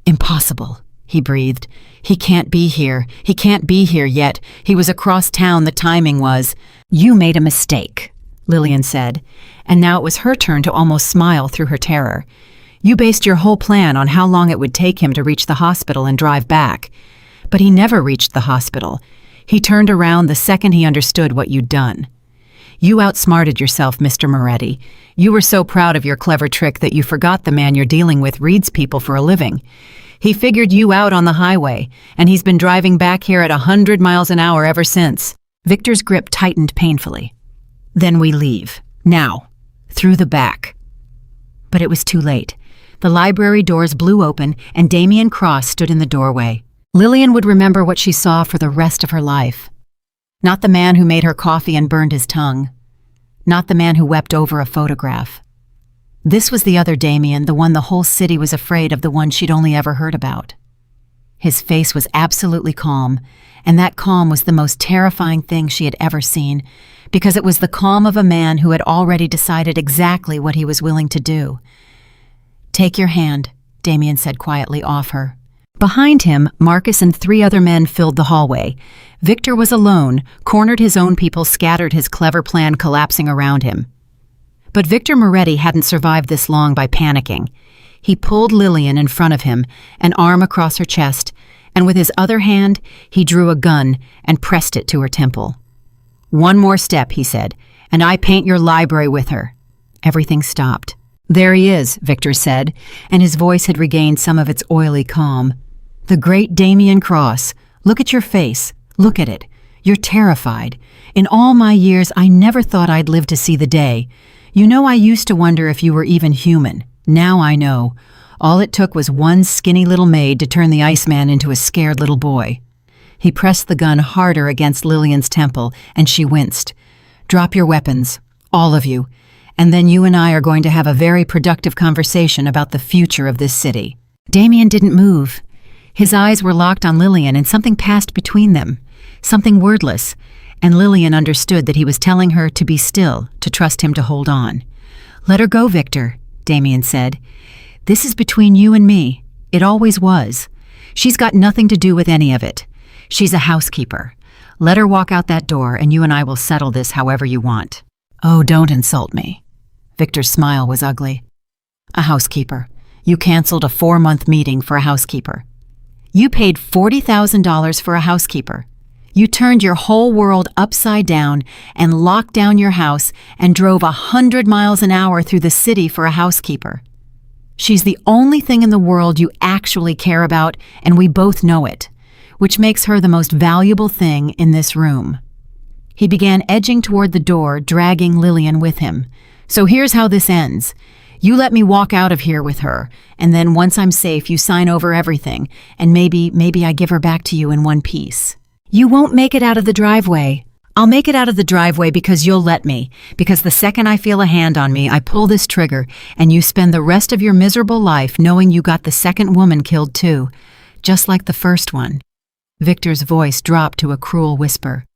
Impossible, he breathed. He can't be here. He can't be here yet. He was across town, the timing was. You made a mistake, Lillian said, and now it was her turn to almost smile through her terror. You based your whole plan on how long it would take him to reach the hospital and drive back. But he never reached the hospital. He turned around the second he understood what you'd done. You outsmarted yourself, Mr. Moretti. You were so proud of your clever trick that you forgot the man you're dealing with reads people for a living. He figured you out on the highway, and he's been driving back here at 100 miles an hour ever since. Victor's grip tightened painfully. Then we leave. Now. Through the back. But it was too late. The library doors blew open, and Damien Cross stood in the doorway. Lillian would remember what she saw for the rest of her life. Not the man who made her coffee and burned his tongue. Not the man who wept over a photograph. This was the other Damien, the one the whole city was afraid of, the one she'd only ever heard about. His face was absolutely calm, and that calm was the most terrifying thing she had ever seen, because it was the calm of a man who had already decided exactly what he was willing to do. Take your hand, Damien said quietly off her. Behind him, Marcus and 3 other men filled the hallway. Victor was alone, cornered his own people, scattered, his clever plan collapsing around him. But Victor Moretti hadn't survived this long by panicking. He pulled Lillian in front of him, an arm across her chest, and with his other hand, he drew a gun and pressed it to her temple. One more step, he said, and I paint your library with her. Everything stopped. There he is, Victor said, and his voice had regained some of its oily calm. The great Damien Cross. Look at your face. Look at it. You're terrified. In all my years, I never thought I'd live to see the day. You know, I used to wonder if you were even human. Now I know. All it took was one skinny little maid to turn the Iceman into a scared little boy. He pressed the gun harder against Lillian's temple, and she winced. Drop your weapons. All of you. And then you and I are going to have a very productive conversation about the future of this city. Damien didn't move. His eyes were locked on Lillian, and something passed between them. Something wordless. And Lillian understood that he was telling her to be still, to trust him to hold on. Let her go, Victor, Damien said. This is between you and me. It always was. She's got nothing to do with any of it. She's a housekeeper. Let her walk out that door, and you and I will settle this however you want. Oh, don't insult me. Victor's smile was ugly. A housekeeper. You canceled a 4-month meeting for a housekeeper. You paid $40,000 for a housekeeper. You turned your whole world upside down and locked down your house and drove 100 miles an hour through the city for a housekeeper. She's the only thing in the world you actually care about, and we both know it, which makes her the most valuable thing in this room. He began edging toward the door, dragging Lillian with him. "So here's how this ends. You let me walk out of here with her, and then once I'm safe, you sign over everything, and maybe I give her back to you in one piece." "You won't make it out of the driveway." "I'll make it out of the driveway because you'll let me, because the second I feel a hand on me, I pull this trigger, and you spend the rest of your miserable life knowing you got the second woman killed too, just like the first one." Victor's voice dropped to a cruel whisper.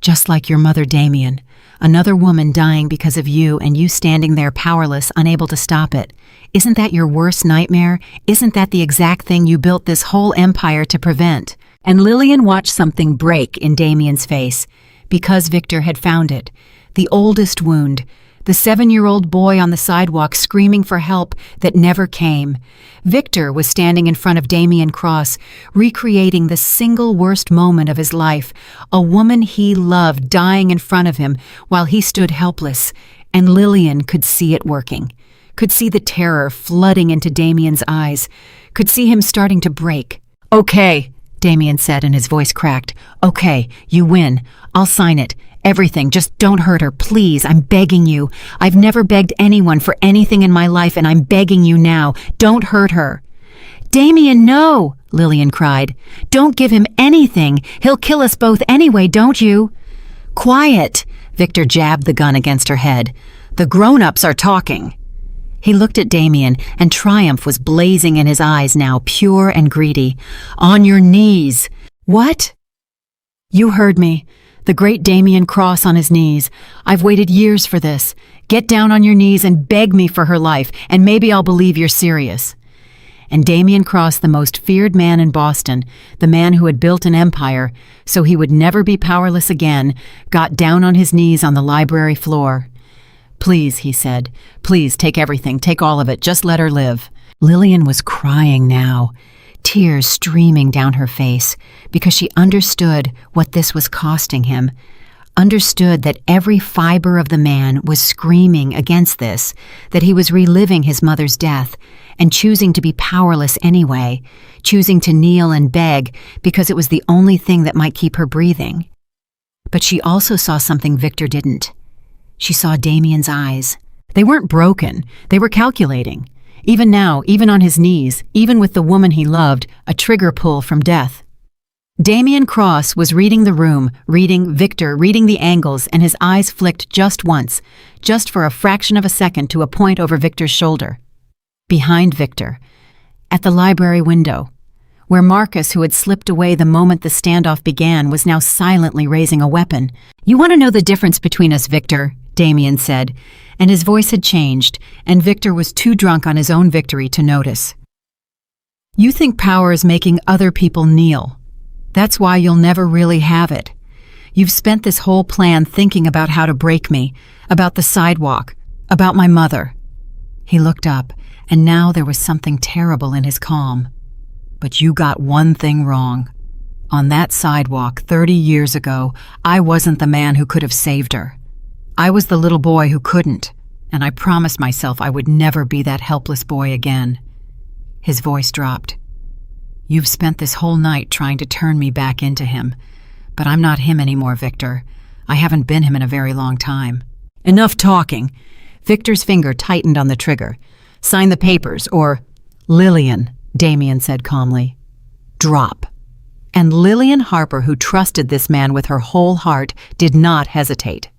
"Just like your mother, Damien. Another woman dying because of you and you standing there powerless, unable to stop it. Isn't that your worst nightmare? Isn't that the exact thing you built this whole empire to prevent?" And Lillian watched something break in Damien's face, because Victor had found it. The oldest wound. The 7-year-old boy on the sidewalk screaming for help that never came. Victor was standing in front of Damien Cross, recreating the single worst moment of his life, a woman he loved dying in front of him while he stood helpless, and Lillian could see it working, could see the terror flooding into Damien's eyes, could see him starting to break. "Okay," Damien said, and his voice cracked. "Okay, you win. I'll sign it. Everything. Just don't hurt her, please. I'm begging you. I've never begged anyone for anything in my life, and I'm begging you now. Don't hurt her." "Damien, no!" Lillian cried. "Don't give him anything. He'll kill us both anyway, don't you?" "Quiet!" Victor jabbed the gun against her head. "The grown-ups are talking." He looked at Damien, and triumph was blazing in his eyes now, pure and greedy. "On your knees." "What?" "You heard me. The great Damien Cross on his knees. I've waited years for this. Get down on your knees and beg me for her life, and maybe I'll believe you're serious." And Damien Cross, the most feared man in Boston, the man who had built an empire so he would never be powerless again, got down on his knees on the library floor. "Please," he said, "please take everything, take all of it, just let her live." Lillian was crying now, tears streaming down her face, because she understood what this was costing him, understood that every fiber of the man was screaming against this, that he was reliving his mother's death and choosing to be powerless anyway, choosing to kneel and beg because it was the only thing that might keep her breathing. But she also saw something Victor didn't. She saw Damien's eyes. They weren't broken, they were calculating. Even now, even on his knees, even with the woman he loved, a trigger pull from death. Damien Cross was reading the room, reading Victor, reading the angles, and his eyes flicked just once, just for a fraction of a second to a point over Victor's shoulder. Behind Victor, at the library window, where Marcus, who had slipped away the moment the standoff began, was now silently raising a weapon. "You want to know the difference between us, Victor?" Damien said, and his voice had changed, and Victor was too drunk on his own victory to notice. "You think power is making other people kneel. That's why you'll never really have it. You've spent this whole plan thinking about how to break me, about the sidewalk, about my mother." He looked up, and now there was something terrible in his calm. "But you got one thing wrong. On that sidewalk 30 years ago, I wasn't the man who could have saved her. I was the little boy who couldn't, and I promised myself I would never be that helpless boy again." His voice dropped. "You've spent this whole night trying to turn me back into him, but I'm not him anymore, Victor. I haven't been him in a very long time." "Enough talking." Victor's finger tightened on the trigger. "Sign the papers, or—" "Lillian," Damien said calmly. "Drop." And Lillian Harper, who trusted this man with her whole heart, did not hesitate.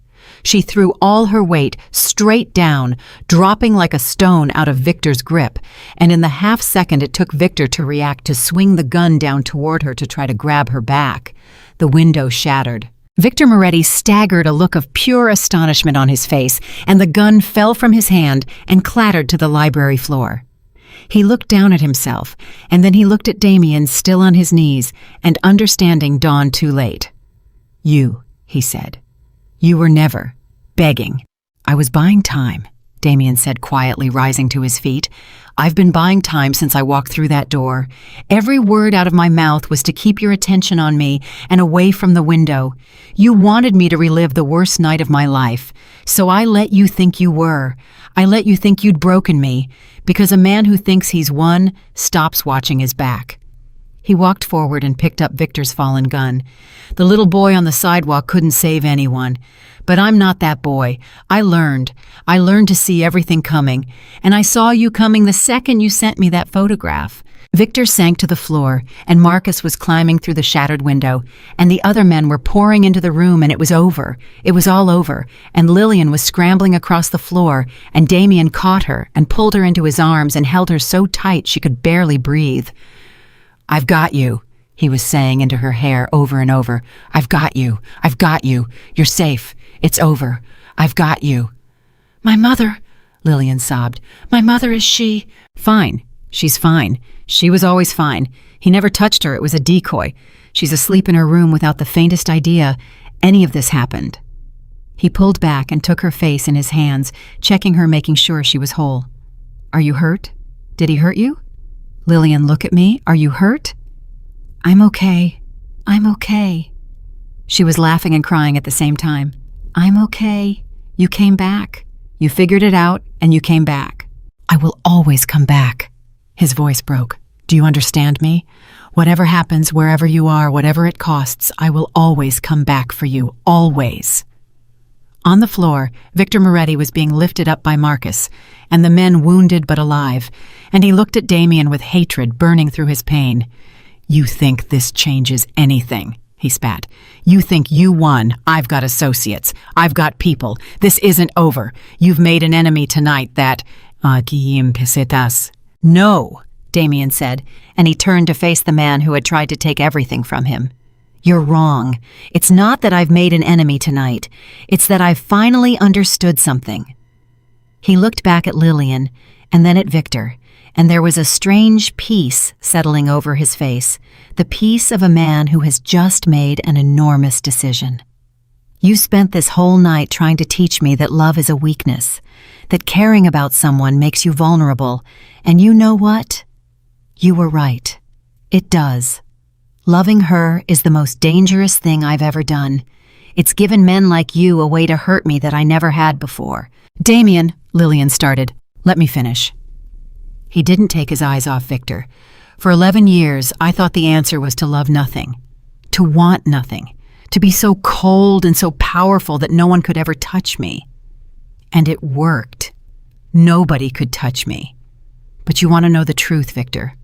She threw all her weight straight down, dropping like a stone out of Victor's grip, and in the half-second it took Victor to react to swing the gun down toward her to try to grab her back. The window shattered. Victor Moretti staggered, a look of pure astonishment on his face, and the gun fell from his hand and clattered to the library floor. He looked down at himself, and then he looked at Damien, still on his knees, and understanding dawned too late. "You," he said. "You were never begging." "I was buying time," Damien said quietly, rising to his feet. "I've been buying time since I walked through that door. Every word out of my mouth was to keep your attention on me and away from the window. You wanted me to relive the worst night of my life, so I let you think you were. I let you think you'd broken me, because a man who thinks he's won stops watching his back." He walked forward and picked up Victor's fallen gun. The little boy on the sidewalk couldn't save anyone. But I'm not that boy. I learned to see everything coming, and I saw you coming the second you sent me that photograph. Victor sank to the floor, and Marcus was climbing through the shattered window, and the other men were pouring into the room, and it was over. It was all over, and Lillian was scrambling across the floor, and Damien caught her and pulled her into his arms and held her so tight she could barely breathe. "I've got you," he was saying into her hair over and over. "I've got you. I've got you. You're safe. It's over. I've got you." "My mother," Lillian sobbed. "My mother, is she—" "Fine. She's fine. She was always fine. He never touched her. It was a decoy. She's asleep in her room without the faintest idea any of this happened." He pulled back and took her face in his hands, checking her, making sure she was whole. "Are you hurt? Did he hurt you?" "Lillian, look at me. Are you hurt?" "I'm okay. I'm okay." She was laughing and crying at the same time. "I'm okay. You came back. You figured it out, and you came back." "I will always come back." His voice broke. "Do you understand me? Whatever happens, wherever you are, whatever it costs, I will always come back for you. Always." On the floor, Victor Moretti was being lifted up by Marcus, and the men wounded but alive, and he looked at Damien with hatred burning through his pain. "You think this changes anything?" he spat. "You think you won? I've got associates. I've got people. This isn't over. You've made an enemy tonight that— pesetas." "No," Damien said, and he turned to face the man who had tried to take everything from him. "You're wrong. It's not that I've made an enemy tonight. It's that I've finally understood something." He looked back at Lillian, and then at Victor, and there was a strange peace settling over his face, the peace of a man who has just made an enormous decision. "You spent this whole night trying to teach me that love is a weakness, that caring about someone makes you vulnerable, and you know what? You were right. It does. Loving her is the most dangerous thing I've ever done. It's given men like you a way to hurt me that I never had before." "Damien," Lillian started. "Let me finish." He didn't take his eyes off Victor. "For 11 years, I thought the answer was to love nothing, to want nothing, to be so cold and so powerful that no one could ever touch me. And it worked. Nobody could touch me. But you want to know the truth, Victor?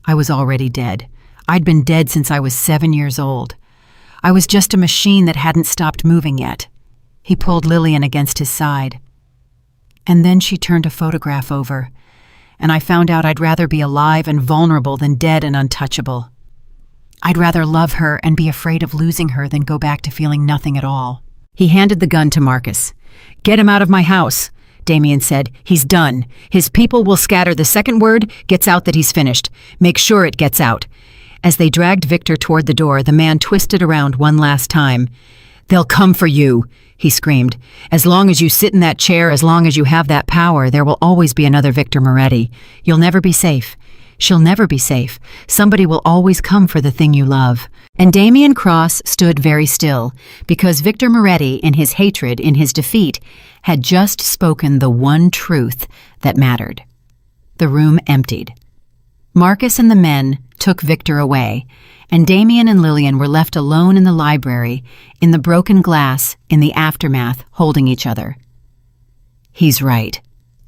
I was already dead. I'd been dead since I was 7 years old. I was just a machine that hadn't stopped moving yet." He pulled Lillian against his side. "And then she turned a photograph over, and I found out I'd rather be alive and vulnerable than dead and untouchable. I'd rather love her and be afraid of losing her than go back to feeling nothing at all." He handed the gun to Marcus. "Get him out of my house," Damien said. "He's done. His people will scatter the second word gets out that he's finished. Make sure it gets out." As they dragged Victor toward the door, the man twisted around one last time. "They'll come for you," he screamed. "As long as you sit in that chair, as long as you have that power, there will always be another Victor Moretti. You'll never be safe. She'll never be safe. Somebody will always come for the thing you love." And Damien Cross stood very still, because Victor Moretti, in his hatred, in his defeat, had just spoken the one truth that mattered. The room emptied. Marcus and the men took Victor away, and Damien and Lillian were left alone in the library, in the broken glass, in the aftermath, holding each other. "He's right,"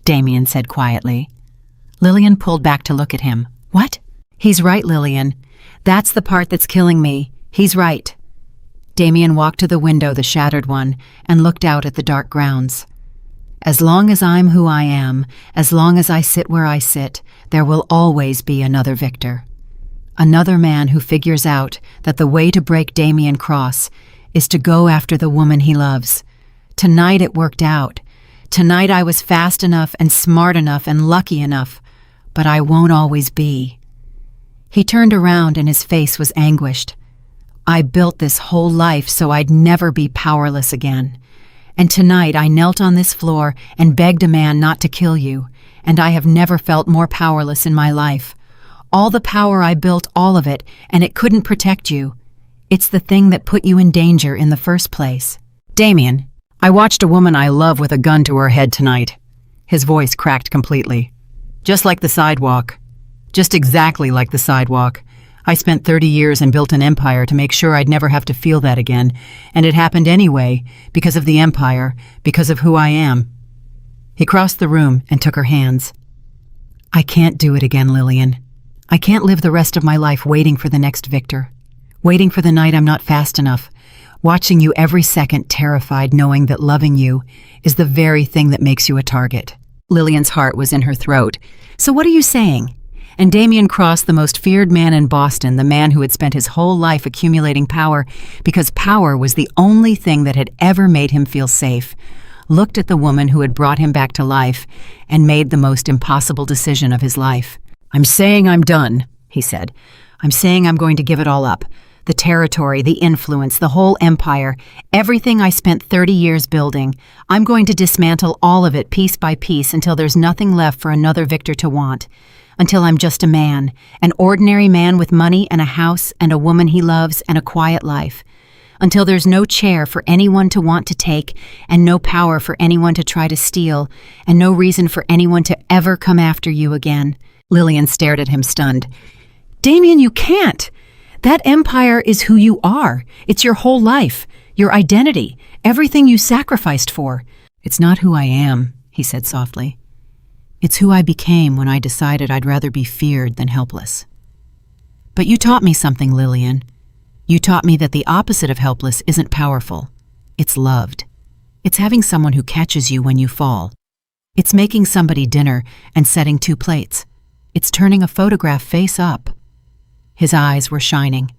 Damien said quietly. Lillian pulled back to look at him. "What?" "He's right, Lillian. That's the part that's killing me. He's right." Damien walked to the window, the shattered one, and looked out at the dark grounds. "As long as I'm who I am, as long as I sit where I sit, there will always be another Victor. Another man who figures out that the way to break Damien Cross is to go after the woman he loves. Tonight it worked out. Tonight I was fast enough and smart enough and lucky enough, but I won't always be." He turned around and his face was anguished. "I built this whole life so I'd never be powerless again. And tonight I knelt on this floor and begged a man not to kill you, and I have never felt more powerless in my life. All the power I built, all of it, and it couldn't protect you. It's the thing that put you in danger in the first place." "Damien, I watched a woman I love with a gun to her head tonight." His voice cracked completely. "Just like the sidewalk. Just exactly like the sidewalk. I spent 30 years and built an empire to make sure I'd never have to feel that again, and it happened anyway, because of the empire, because of who I am." He crossed the room and took her hands. "I can't do it again, Lillian. I can't live the rest of my life waiting for the next victor, waiting for the night I'm not fast enough, watching you every second terrified knowing that loving you is the very thing that makes you a target." Lillian's heart was in her throat. "So what are you saying?" And Damien Cross, the most feared man in Boston, the man who had spent his whole life accumulating power because power was the only thing that had ever made him feel safe, looked at the woman who had brought him back to life and made the most impossible decision of his life. "I'm saying I'm done," he said. "I'm saying I'm going to give it all up. The territory, the influence, the whole empire, everything I spent 30 years building. I'm going to dismantle all of it piece by piece until there's nothing left for another victor to want. Until I'm just a man, an ordinary man with money and a house and a woman he loves and a quiet life. Until there's no chair for anyone to want to take and no power for anyone to try to steal and no reason for anyone to ever come after you again." Lillian stared at him stunned. "Damien, you can't! That empire is who you are. It's your whole life, your identity, everything you sacrificed for." "It's not who I am," he said softly. "It's who I became when I decided I'd rather be feared than helpless. But you taught me something, Lillian. You taught me that the opposite of helpless isn't powerful. It's loved. It's having someone who catches you when you fall. It's making somebody dinner and setting 2 plates. It's turning a photograph face up." His eyes were shining.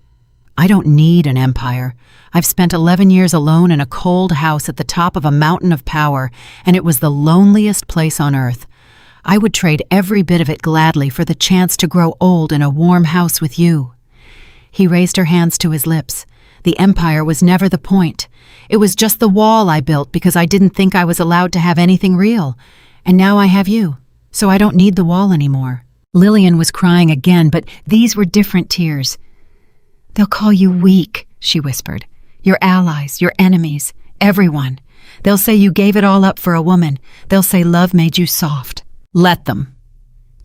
"I don't need an empire. I've spent 11 years alone in a cold house at the top of a mountain of power, and it was the loneliest place on earth. I would trade every bit of it gladly for the chance to grow old in a warm house with you." He raised her hands to his lips. "The empire was never the point. It was just the wall I built because I didn't think I was allowed to have anything real. And now I have you, so I don't need the wall anymore." Lillian was crying again, but these were different tears. "They'll call you weak," she whispered. "Your allies, your enemies, everyone. They'll say you gave it all up for a woman. They'll say love made you soft." "Let them."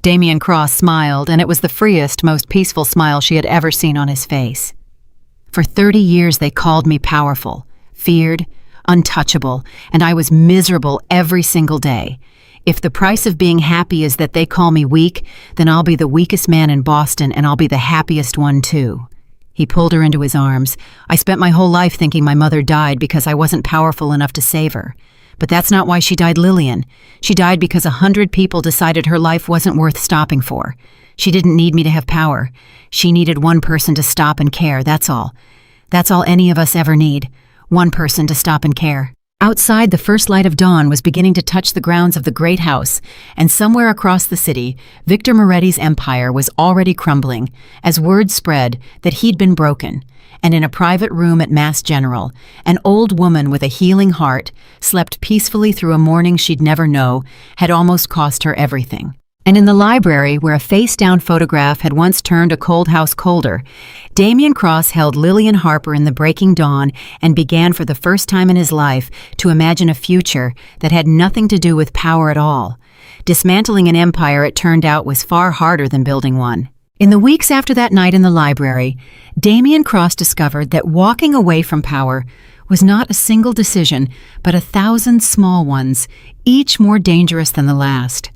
Damien Cross smiled, and it was the freest, most peaceful smile she had ever seen on his face. "For 30 years they called me powerful, feared, untouchable, and I was miserable every single day. If the price of being happy is that they call me weak, then I'll be the weakest man in Boston, and I'll be the happiest one too." He pulled her into his arms. "I spent my whole life thinking my mother died because I wasn't powerful enough to save her. But that's not why she died, Lillian. She died because 100 people decided her life wasn't worth stopping for. She didn't need me to have power. She needed one person to stop and care, that's all. That's all any of us ever need. One person to stop and care." Outside, the first light of dawn was beginning to touch the grounds of the great house, and somewhere across the city, Victor Moretti's empire was already crumbling, as word spread that he'd been broken. And in a private room at Mass General, an old woman with a healing heart slept peacefully through a morning she'd never know had almost cost her everything. And in the library, where a face-down photograph had once turned a cold house colder, Damien Cross held Lillian Harper in the breaking dawn and began for the first time in his life to imagine a future that had nothing to do with power at all. Dismantling an empire, it turned out, was far harder than building one. In the weeks after that night in the library, Damien Cross discovered that walking away from power was not a single decision, but 1,000 small ones, each more dangerous than the last.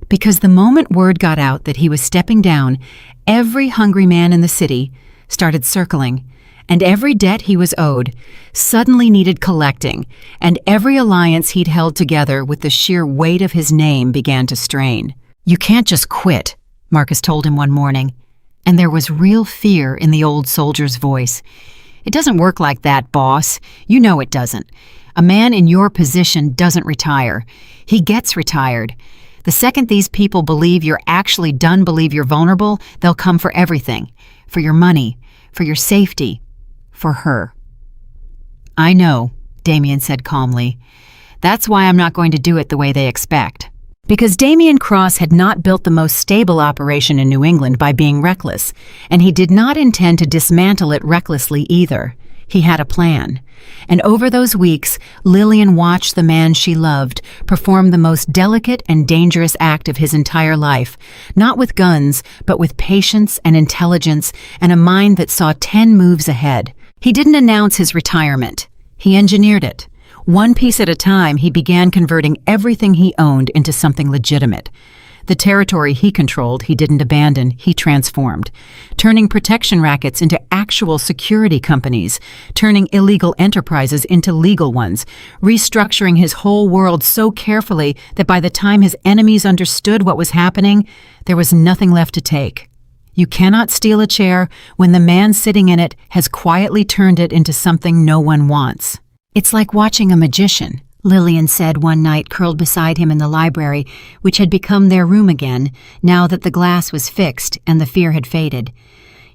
Because the moment word got out that he was stepping down, every hungry man in the city started circling, and every debt he was owed suddenly needed collecting, and every alliance he'd held together with the sheer weight of his name began to strain. "You can't just quit," Marcus told him one morning, and there was real fear in the old soldier's voice. "It doesn't work like that, boss. You know it doesn't. A man in your position doesn't retire. He gets retired. The second these people believe you're actually done, believe you're vulnerable, they'll come for everything. For your money, for your safety, for her." "I know," Damien said calmly. "That's why I'm not going to do it the way they expect." Because Damien Cross had not built the most stable operation in New England by being reckless, and he did not intend to dismantle it recklessly either. He had a plan. And over those weeks, Lillian watched the man she loved perform the most delicate and dangerous act of his entire life, not with guns, but with patience and intelligence and a mind that saw 10 moves ahead. He didn't announce his retirement. He engineered it. One piece at a time, he began converting everything he owned into something legitimate. The territory he controlled, he didn't abandon, he transformed, turning protection rackets into actual security companies, turning illegal enterprises into legal ones, restructuring his whole world so carefully that by the time his enemies understood what was happening, there was nothing left to take. You cannot steal a chair when the man sitting in it has quietly turned it into something no one wants. It's like watching a magician, Lillian said one night, curled beside him in the library, which had become their room again, now that the glass was fixed and the fear had faded.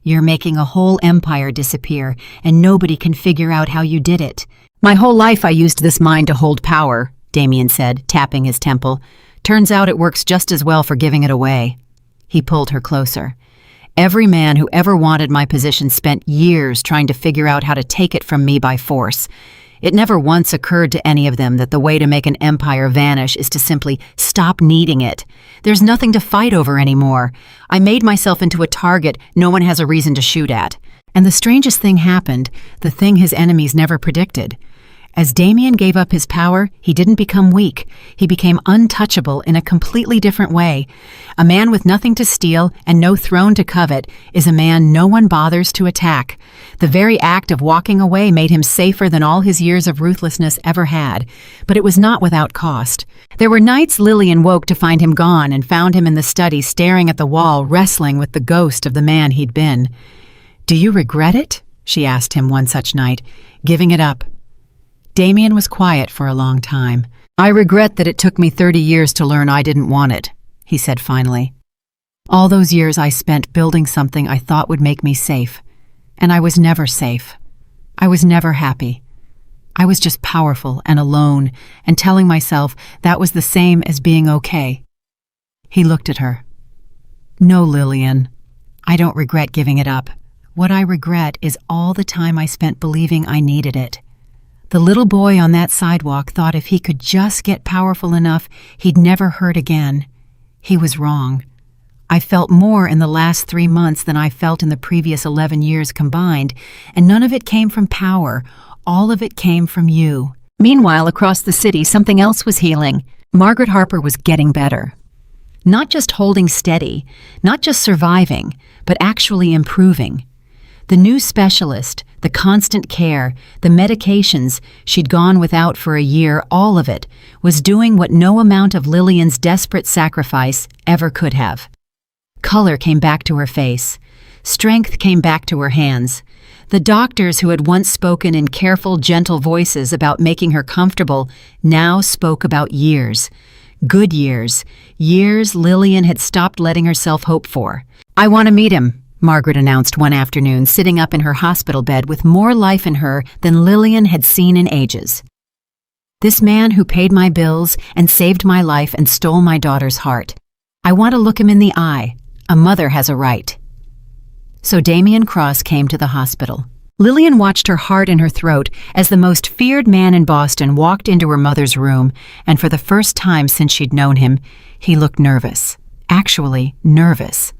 You're making a whole empire disappear, and nobody can figure out how you did it. My whole life I used this mind to hold power, Damien said, tapping his temple. Turns out it works just as well for giving it away. He pulled her closer. Every man who ever wanted my position spent years trying to figure out how to take it from me by force. It never once occurred to any of them that the way to make an empire vanish is to simply stop needing it. There's nothing to fight over anymore. I made myself into a target no one has a reason to shoot at. And the strangest thing happened, the thing his enemies never predicted. As Damien gave up his power, he didn't become weak. He became untouchable in a completely different way. A man with nothing to steal and no throne to covet is a man no one bothers to attack. The very act of walking away made him safer than all his years of ruthlessness ever had. But it was not without cost. There were nights Lillian woke to find him gone and found him in the study staring at the wall, wrestling with the ghost of the man he'd been. "Do you regret it?" she asked him one such night, giving it up. Damien was quiet for a long time. "I regret that it took me 30 years to learn I didn't want it," he said finally. "All those years I spent building something I thought would make me safe. And I was never safe. I was never happy. I was just powerful and alone and telling myself that was the same as being okay." He looked at her. "No, Lillian, I don't regret giving it up. What I regret is all the time I spent believing I needed it. The little boy on that sidewalk thought if he could just get powerful enough, he'd never hurt again. He was wrong. I felt more in the last 3 months than I felt in the previous 11 years combined, and none of it came from power. All of it came from you." Meanwhile, across the city, something else was healing. Margaret Harper was getting better. Not just holding steady, not just surviving, but actually improving. The new specialist, the constant care, the medications she'd gone without for a year, all of it was doing what no amount of Lillian's desperate sacrifice ever could have. Color came back to her face. Strength came back to her hands. The doctors who had once spoken in careful, gentle voices about making her comfortable now spoke about years. Good years. Years Lillian had stopped letting herself hope for. "I want to meet him," Margaret announced one afternoon, sitting up in her hospital bed with more life in her than Lillian had seen in ages. "This man who paid my bills and saved my life and stole my daughter's heart. I want to look him in the eye. A mother has a right." So Damien Cross came to the hospital. Lillian watched her heart in her throat as the most feared man in Boston walked into her mother's room, and for the first time since she'd known him, he looked nervous. Actually, nervous.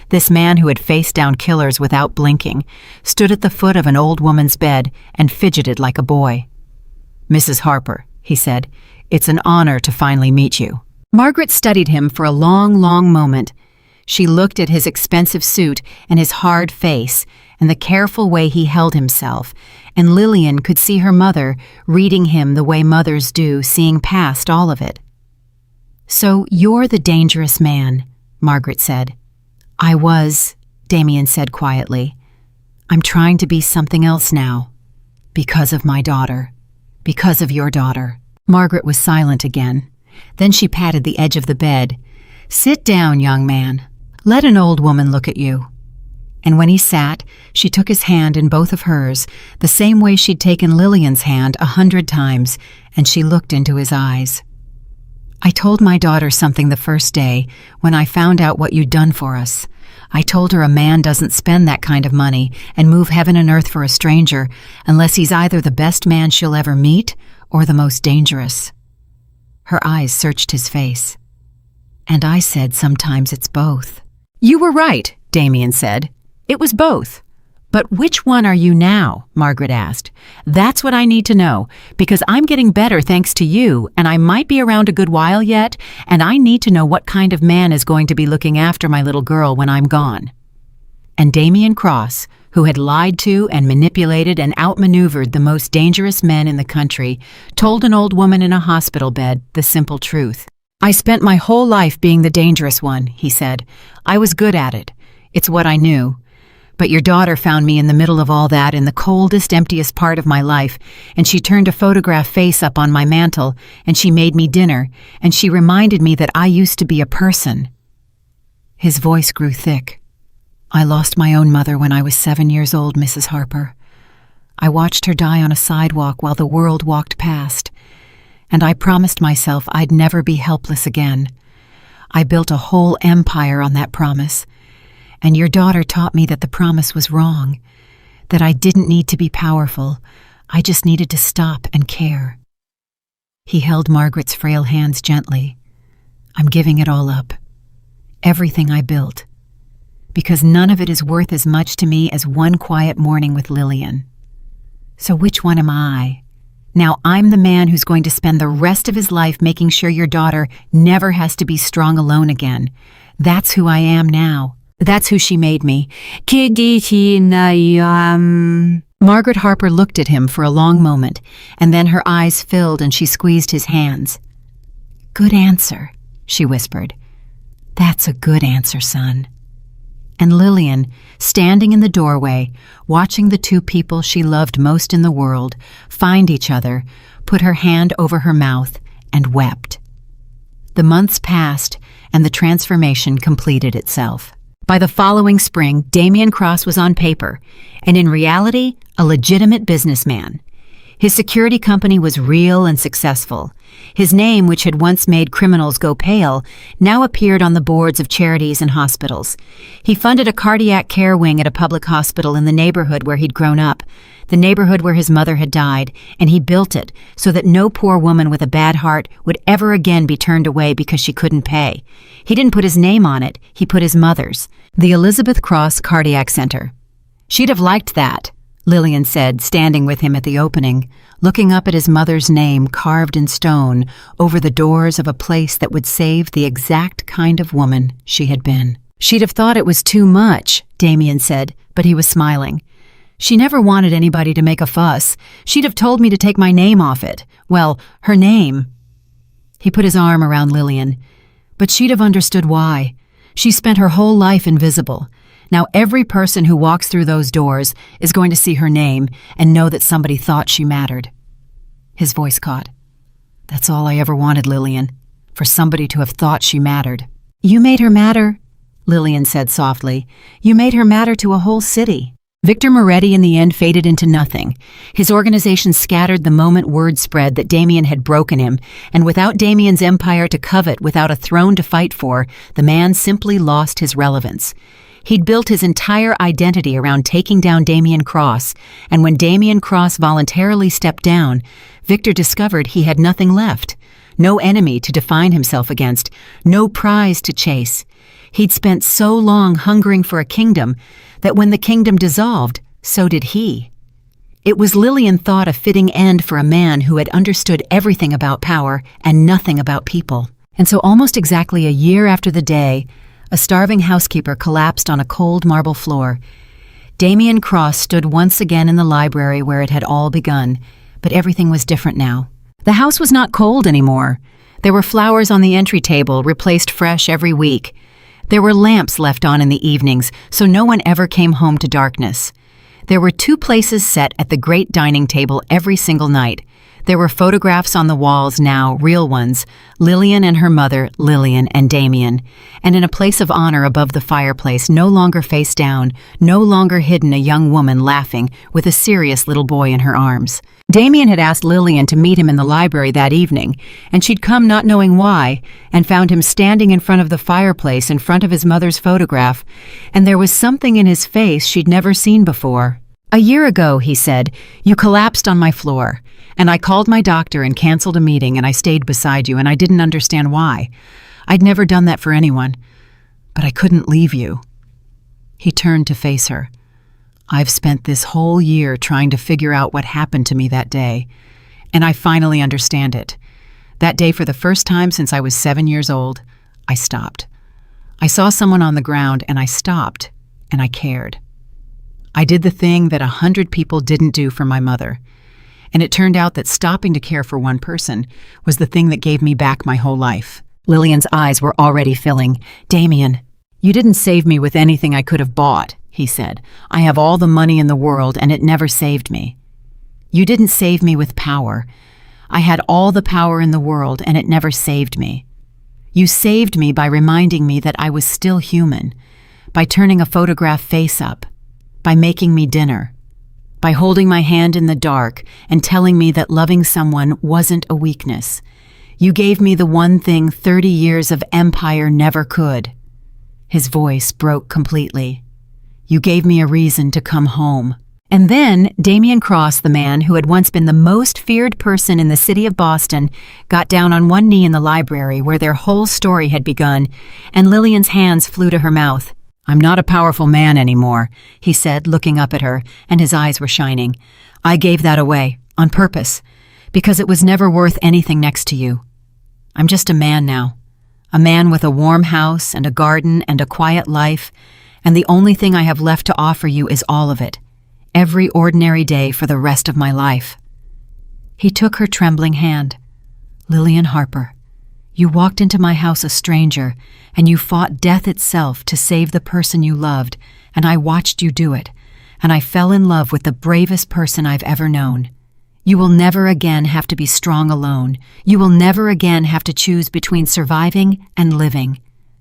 This man who had faced down killers without blinking stood at the foot of an old woman's bed and fidgeted like a boy. "Mrs. Harper," he said, "it's an honor to finally meet you." Margaret studied him for a long, long moment. She looked at his expensive suit and his hard face and the careful way he held himself, and Lillian could see her mother reading him the way mothers do, seeing past all of it. "So you're the dangerous man," Margaret said. "I was," Damien said quietly. "I'm trying to be something else now. Because of my daughter. Because of your daughter." Margaret was silent again. Then she patted the edge of the bed. "Sit down, young man. Let an old woman look at you." And when he sat, she took his hand in both of hers, the same way she'd taken Lillian's hand 100 times, and she looked into his eyes. I told my daughter something the first day when I found out what you'd done for us. I told her a man doesn't spend that kind of money and move heaven and earth for a stranger unless he's either the best man she'll ever meet or the most dangerous. Her eyes searched his face. And I said sometimes it's both. You were right, Damien said. It was both. But which one are you now? Margaret asked. That's what I need to know, because I'm getting better thanks to you, and I might be around a good while yet, and I need to know what kind of man is going to be looking after my little girl when I'm gone. And Damien Cross, who had lied to and manipulated and outmaneuvered the most dangerous men in the country, told an old woman in a hospital bed the simple truth. I spent my whole life being the dangerous one, he said. I was good at it. It's what I knew. But your daughter found me in the middle of all that in the coldest, emptiest part of my life, and she turned a photograph face up on my mantel, and she made me dinner, and she reminded me that I used to be a person. His voice grew thick. I lost my own mother when I was 7 years old, Mrs. Harper. I watched her die on a sidewalk while the world walked past, and I promised myself I'd never be helpless again. I built a whole empire on that promise. And your daughter taught me that the promise was wrong, that I didn't need to be powerful, I just needed to stop and care. He held Margaret's frail hands gently. I'm giving it all up. Everything I built. Because none of it is worth as much to me as one quiet morning with Lillian. So which one am I? Now I'm the man who's going to spend the rest of his life making sure your daughter never has to be strong alone again. That's who I am now. That's who she made me. Margaret Harper looked at him for a long moment, and then her eyes filled and she squeezed his hands. Good answer, she whispered. That's a good answer, son. And Lillian, standing in the doorway, watching the two people she loved most in the world find each other, put her hand over her mouth and wept. The months passed, and the transformation completed itself. By the following spring, Damien Cross was on paper, and in reality, a legitimate businessman. His security company was real and successful. His name, which had once made criminals go pale, now appeared on the boards of charities and hospitals. He funded a cardiac care wing at a public hospital in the neighborhood where he'd grown up, the neighborhood where his mother had died, and he built it so that no poor woman with a bad heart would ever again be turned away because she couldn't pay. He didn't put his name on it, he put his mother's, the Elizabeth Cross Cardiac Center. She'd have liked that, Lillian said, standing with him at the opening, looking up at his mother's name carved in stone over the doors of a place that would save the exact kind of woman she had been. She'd have thought it was too much, Damien said, but he was smiling. She never wanted anybody to make a fuss. She'd have told me to take my name off it. Well, her name. He put his arm around Lillian. But she'd have understood why. She spent her whole life invisible. Now every person who walks through those doors is going to see her name and know that somebody thought she mattered. His voice caught. That's all I ever wanted, Lillian, for somebody to have thought she mattered. You made her matter, Lillian said softly. You made her matter to a whole city. Victor Moretti in the end faded into nothing. His organization scattered the moment word spread that Damien had broken him, and without Damien's empire to covet, without a throne to fight for, the man simply lost his relevance. He'd built his entire identity around taking down Damien Cross, and when Damien Cross voluntarily stepped down, Victor discovered he had nothing left. No enemy to define himself against, no prize to chase. He'd spent so long hungering for a kingdom that when the kingdom dissolved, so did he. It was, Lillian thought, a fitting end for a man who had understood everything about power and nothing about people. And so almost exactly a year after the day, a starving housekeeper collapsed on a cold marble floor. Damien Cross stood once again in the library where it had all begun, but everything was different now. The house was not cold anymore. There were flowers on the entry table, replaced fresh every week. There were lamps left on in the evenings, so no one ever came home to darkness. There were 2 places set at the great dining table every single night. There were photographs on the walls now, real ones, Lillian and her mother, Lillian and Damien, and in a place of honor above the fireplace, no longer face down, no longer hidden, a young woman laughing with a serious little boy in her arms. Damien had asked Lillian to meet him in the library that evening, and she'd come not knowing why, and found him standing in front of the fireplace in front of his mother's photograph, and there was something in his face she'd never seen before. "A year ago," he said, "you collapsed on my floor, and I called my doctor and canceled a meeting, and I stayed beside you, and I didn't understand why. I'd never done that for anyone, but I couldn't leave you." He turned to face her. "I've spent this whole year trying to figure out what happened to me that day, and I finally understand it. That day, for the first time since I was 7 years old, I stopped. I saw someone on the ground, and I stopped, and I cared. I did the thing that 100 people didn't do for my mother. And it turned out that stopping to care for one person was the thing that gave me back my whole life." Lillian's eyes were already filling. "Damien, you didn't save me with anything I could have bought," he said. "I have all the money in the world, and it never saved me. You didn't save me with power. I had all the power in the world, and it never saved me. You saved me by reminding me that I was still human, by turning a photograph face up, by making me dinner, by holding my hand in the dark and telling me that loving someone wasn't a weakness. You gave me the one thing 30 years of empire never could." His voice broke completely. "You gave me a reason to come home." And then Damien Cross, the man who had once been the most feared person in the city of Boston, got down on one knee in the library where their whole story had begun, and Lillian's hands flew to her mouth. "I'm not a powerful man anymore," he said, looking up at her, and his eyes were shining. "I gave that away, on purpose, because it was never worth anything next to you. I'm just a man now, a man with a warm house and a garden and a quiet life, and the only thing I have left to offer you is all of it, every ordinary day for the rest of my life." He took her trembling hand. "Lillian Harper, you walked into my house a stranger, and you fought death itself to save the person you loved, and I watched you do it, and I fell in love with the bravest person I've ever known. You will never again have to be strong alone. You will never again have to choose between surviving and living.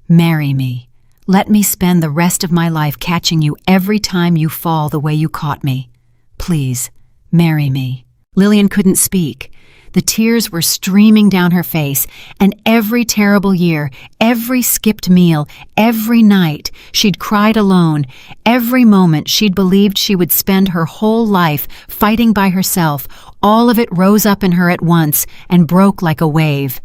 Marry me. Let me spend the rest of my life catching you every time you fall the way you caught me. Please, marry me." Lillian couldn't speak. The tears were streaming down her face, and every terrible year, every skipped meal, every night she'd cried alone, every moment she'd believed she would spend her whole life fighting by herself, all of it rose up in her at once and broke like a wave.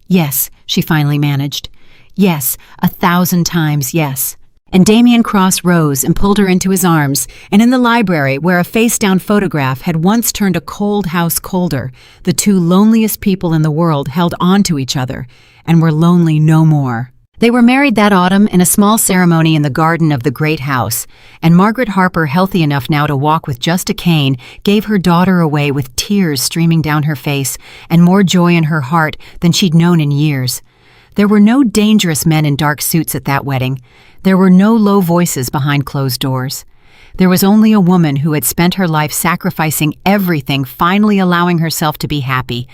"Yes," she finally managed. "Yes, 1,000 times yes." And Damien Cross rose and pulled her into his arms, and in the library, where a face-down photograph had once turned a cold house colder, the two loneliest people in the world held on to each other and were lonely no more. They were married that autumn in a small ceremony in the garden of the great house, and Margaret Harper, healthy enough now to walk with just a cane, gave her daughter away with tears streaming down her face and more joy in her heart than she'd known in years. There were no dangerous men in dark suits at that wedding. There were no low voices behind closed doors. There was only a woman who had spent her life sacrificing everything, finally allowing herself to be happy,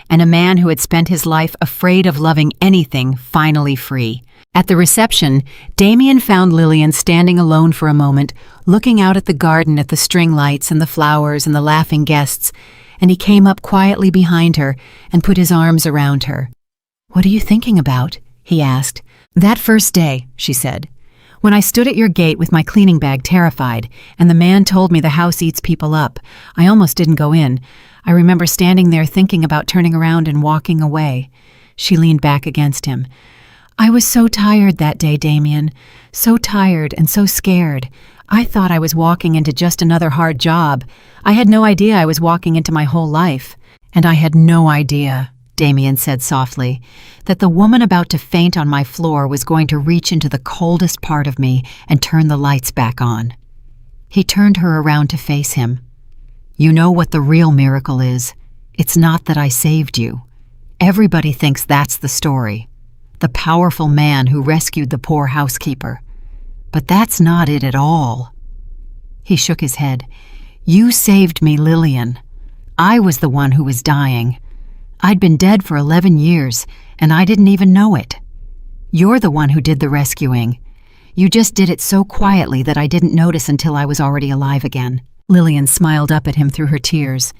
and a man who had spent his life afraid of loving anything, finally free. At the reception, Damien found Lillian standing alone for a moment, looking out at the garden at the string lights and the flowers and the laughing guests, and he came up quietly behind her and put his arms around her. "What are you thinking about?" he asked. "That first day," she said, "when I stood at your gate with my cleaning bag terrified, and the man told me the house eats people up. I almost didn't go in. I remember standing there thinking about turning around and walking away." She leaned back against him. "I was so tired that day, Damien. So tired and so scared. I thought I was walking into just another hard job. I had no idea I was walking into my whole life. And I had no idea," Damien said softly, "that the woman about to faint on my floor was going to reach into the coldest part of me and turn the lights back on." He turned her around to face him. "You know what the real miracle is. It's not that I saved you. Everybody thinks that's the story. The powerful man who rescued the poor housekeeper. But that's not it at all." He shook his head. "You saved me, Lillian. I was the one who was dying. I'd been dead for 11 years, and I didn't even know it. You're the one who did the rescuing. You just did it so quietly that I didn't notice until I was already alive again." Lillian smiled up at him through her tears.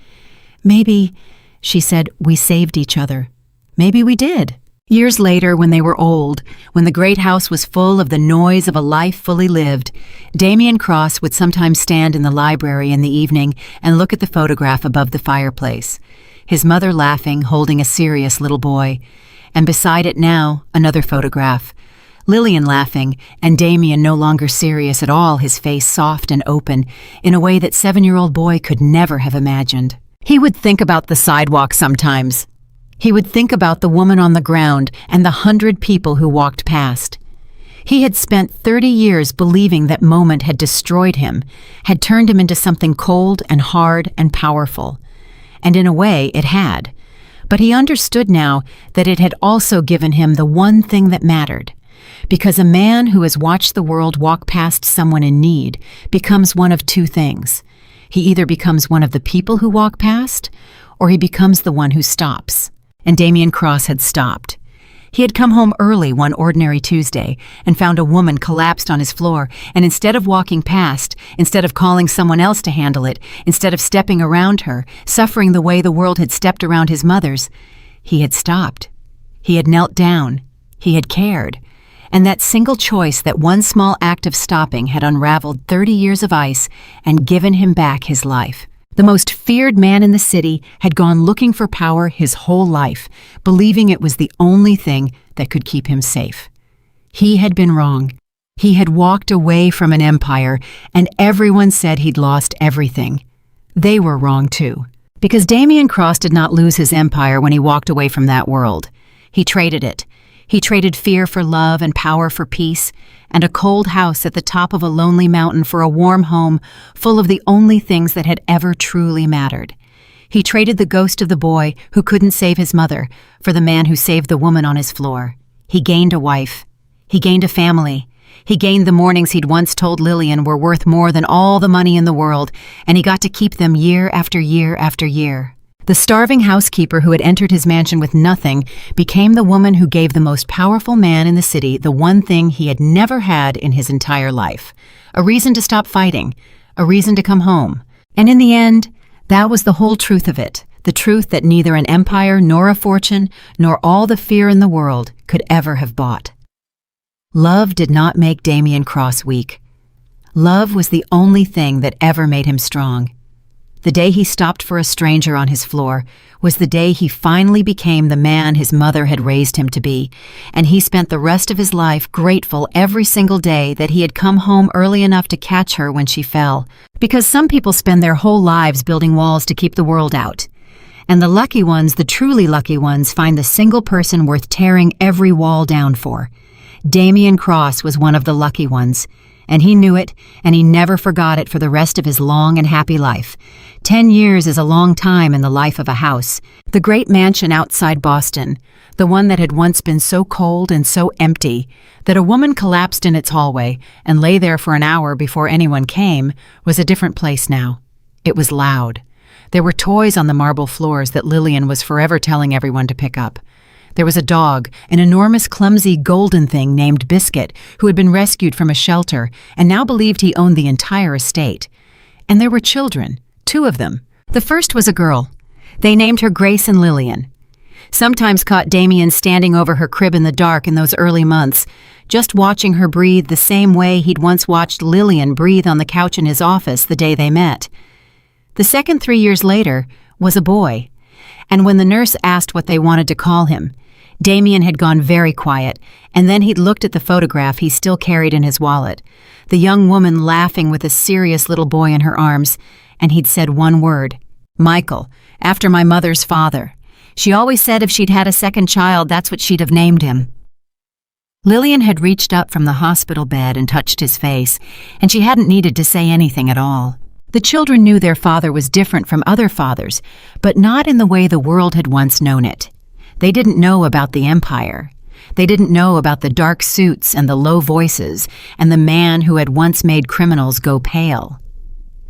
"Maybe," she said, "we saved each other. Maybe we did." Years later, when they were old, when the great house was full of the noise of a life fully lived, Damien Cross would sometimes stand in the library in the evening and look at the photograph above the fireplace, his mother laughing, holding a serious little boy, and beside it now, another photograph, Lillian laughing, and Damien no longer serious at all, his face soft and open, in a way that 7-year-old boy could never have imagined. He would think about the sidewalk sometimes. He would think about the woman on the ground and the 100 people who walked past. He had spent 30 years believing that moment had destroyed him, had turned him into something cold and hard and powerful. And in a way, it had. But he understood now that it had also given him the one thing that mattered. Because a man who has watched the world walk past someone in need becomes one of two things. He either becomes one of the people who walk past, or he becomes the one who stops. And Damien Cross had stopped. He had come home early one ordinary Tuesday and found a woman collapsed on his floor, and instead of walking past, instead of calling someone else to handle it, instead of stepping around her, suffering the way the world had stepped around his mother's, he had stopped. He had knelt down. He had cared. And that single choice, that one small act of stopping, had unraveled 30 years of ice and given him back his life. The most feared man in the city had gone looking for power his whole life, believing it was the only thing that could keep him safe. He had been wrong. He had walked away from an empire, and everyone said he'd lost everything. They were wrong too. Because Damien Cross did not lose his empire when he walked away from that world. He traded it. He traded fear for love and power for peace, and a cold house at the top of a lonely mountain for a warm home full of the only things that had ever truly mattered. He traded the ghost of the boy who couldn't save his mother for the man who saved the woman on his floor. He gained a wife. He gained a family. He gained the mornings he'd once told Lillian were worth more than all the money in the world, and he got to keep them year after year after year. The starving housekeeper who had entered his mansion with nothing became the woman who gave the most powerful man in the city the one thing he had never had in his entire life: a reason to stop fighting, a reason to come home. And in the end, that was the whole truth of it, the truth that neither an empire nor a fortune nor all the fear in the world could ever have bought. Love did not make Damien Cross weak. Love was the only thing that ever made him strong. The day he stopped for a stranger on his floor was the day he finally became the man his mother had raised him to be, and he spent the rest of his life grateful every single day that he had come home early enough to catch her when she fell. Because some people spend their whole lives building walls to keep the world out. And the lucky ones, the truly lucky ones, find the single person worth tearing every wall down for. Damien Cross was one of the lucky ones. And he knew it, and he never forgot it for the rest of his long and happy life. 10 years is a long time in the life of a house. The great mansion outside Boston, the one that had once been so cold and so empty that a woman collapsed in its hallway and lay there for an hour before anyone came, was a different place now. It was loud. There were toys on the marble floors that Lillian was forever telling everyone to pick up. There was a dog, an enormous, clumsy, golden thing named Biscuit, who had been rescued from a shelter and now believed he owned the entire estate. And there were children, 2 of them. The first was a girl. They named her Grace and Lillian. Sometimes caught Damien standing over her crib in the dark in those early months, just watching her breathe the same way he'd once watched Lillian breathe on the couch in his office the day they met. The second, 3 years later, was a boy. And when the nurse asked what they wanted to call him, Damien had gone very quiet, and then he'd looked at the photograph he still carried in his wallet, the young woman laughing with a serious little boy in her arms, and he'd said one word: Michael, after my mother's father. She always said if she'd had a second child, that's what she'd have named him. Lillian had reached up from the hospital bed and touched his face, and she hadn't needed to say anything at all. The children knew their father was different from other fathers, but not in the way the world had once known it. They didn't know about the empire. They didn't know about the dark suits and the low voices and the man who had once made criminals go pale.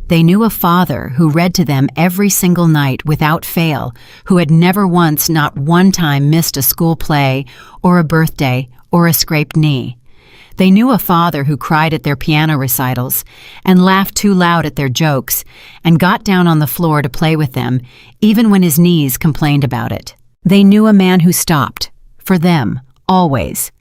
They knew a father who read to them every single night without fail, who had never once, not one time, missed a school play or a birthday or a scraped knee. They knew a father who cried at their piano recitals and laughed too loud at their jokes and got down on the floor to play with them, even when his knees complained about it. They knew a man who stopped, for them, always.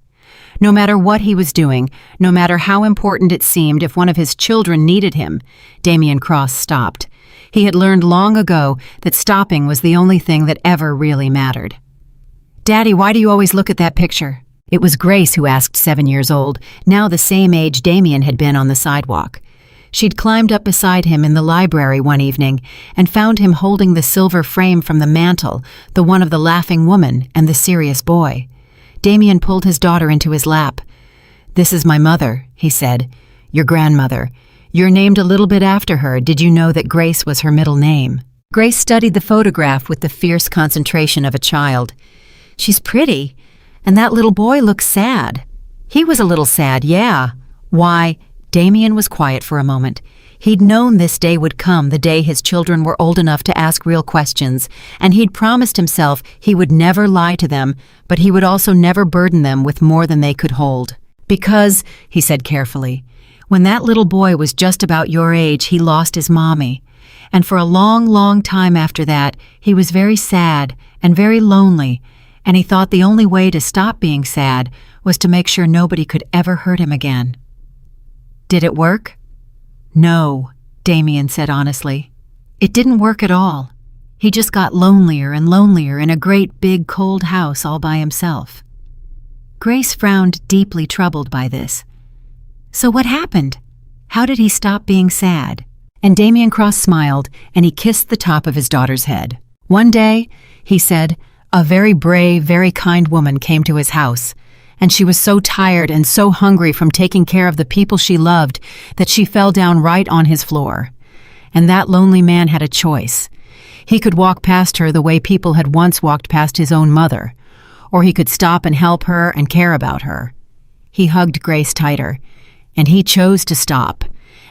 No matter what he was doing, no matter how important it seemed, if one of his children needed him, Damien Cross stopped. He had learned long ago that stopping was the only thing that ever really mattered. "Daddy, why do you always look at that picture?" It was Grace who asked, 7 years old, now the same age Damien had been on the sidewalk. She'd climbed up beside him in the library one evening and found him holding the silver frame from the mantel, the one of the laughing woman and the serious boy. Damien pulled his daughter into his lap. "This is my mother," he said. "Your grandmother. You're named a little bit after her. Did you know that Grace was her middle name?" Grace studied the photograph with the fierce concentration of a child. "She's pretty. And that little boy looks sad." "He was a little sad, yeah." "Why?" Damien was quiet for a moment. He'd known this day would come, the day his children were old enough to ask real questions, and he'd promised himself he would never lie to them, but he would also never burden them with more than they could hold. "Because," he said carefully, "when that little boy was just about your age, he lost his mommy. And for a long, long time after that, he was very sad and very lonely, and he thought the only way to stop being sad was to make sure nobody could ever hurt him again." "Did it work?" "No," Damien said honestly. "It didn't work at all. He just got lonelier and lonelier in a great big cold house all by himself." Grace frowned, deeply troubled by this. "So what happened? How did he stop being sad?" And Damien Cross smiled, and he kissed the top of his daughter's head. "One day," he said, "a very brave, very kind woman came to his house, and she was so tired and so hungry from taking care of the people she loved that she fell down right on his floor. And that lonely man had a choice. He could walk past her the way people had once walked past his own mother, or he could stop and help her and care about her. He hugged Grace tighter, and he chose to stop.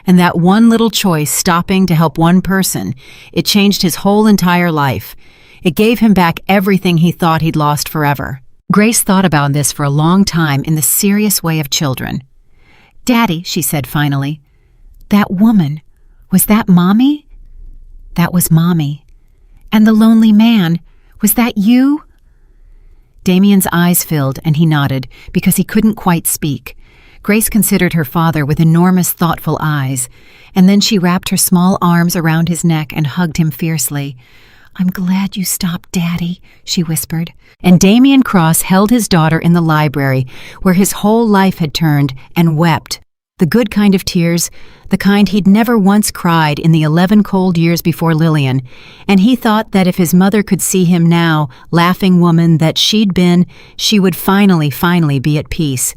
And that one little choice, stopping to help one person, it changed his whole entire life. It gave him back everything he thought he'd lost forever." Grace thought about this for a long time in the serious way of children. "Daddy," she said finally, "that woman, was that Mommy?" "That was Mommy." "And the lonely man, was that you?" Damien's eyes filled and he nodded because he couldn't quite speak. Grace considered her father with enormous, thoughtful eyes, and then she wrapped her small arms around his neck and hugged him fiercely. "I'm glad you stopped, Daddy," she whispered. And Damien Cross held his daughter in the library, where his whole life had turned, and wept. The good kind of tears, the kind he'd never once cried in the 11 cold years before Lillian, and he thought that if his mother could see him now, laughing woman that she'd been, she would finally be at peace.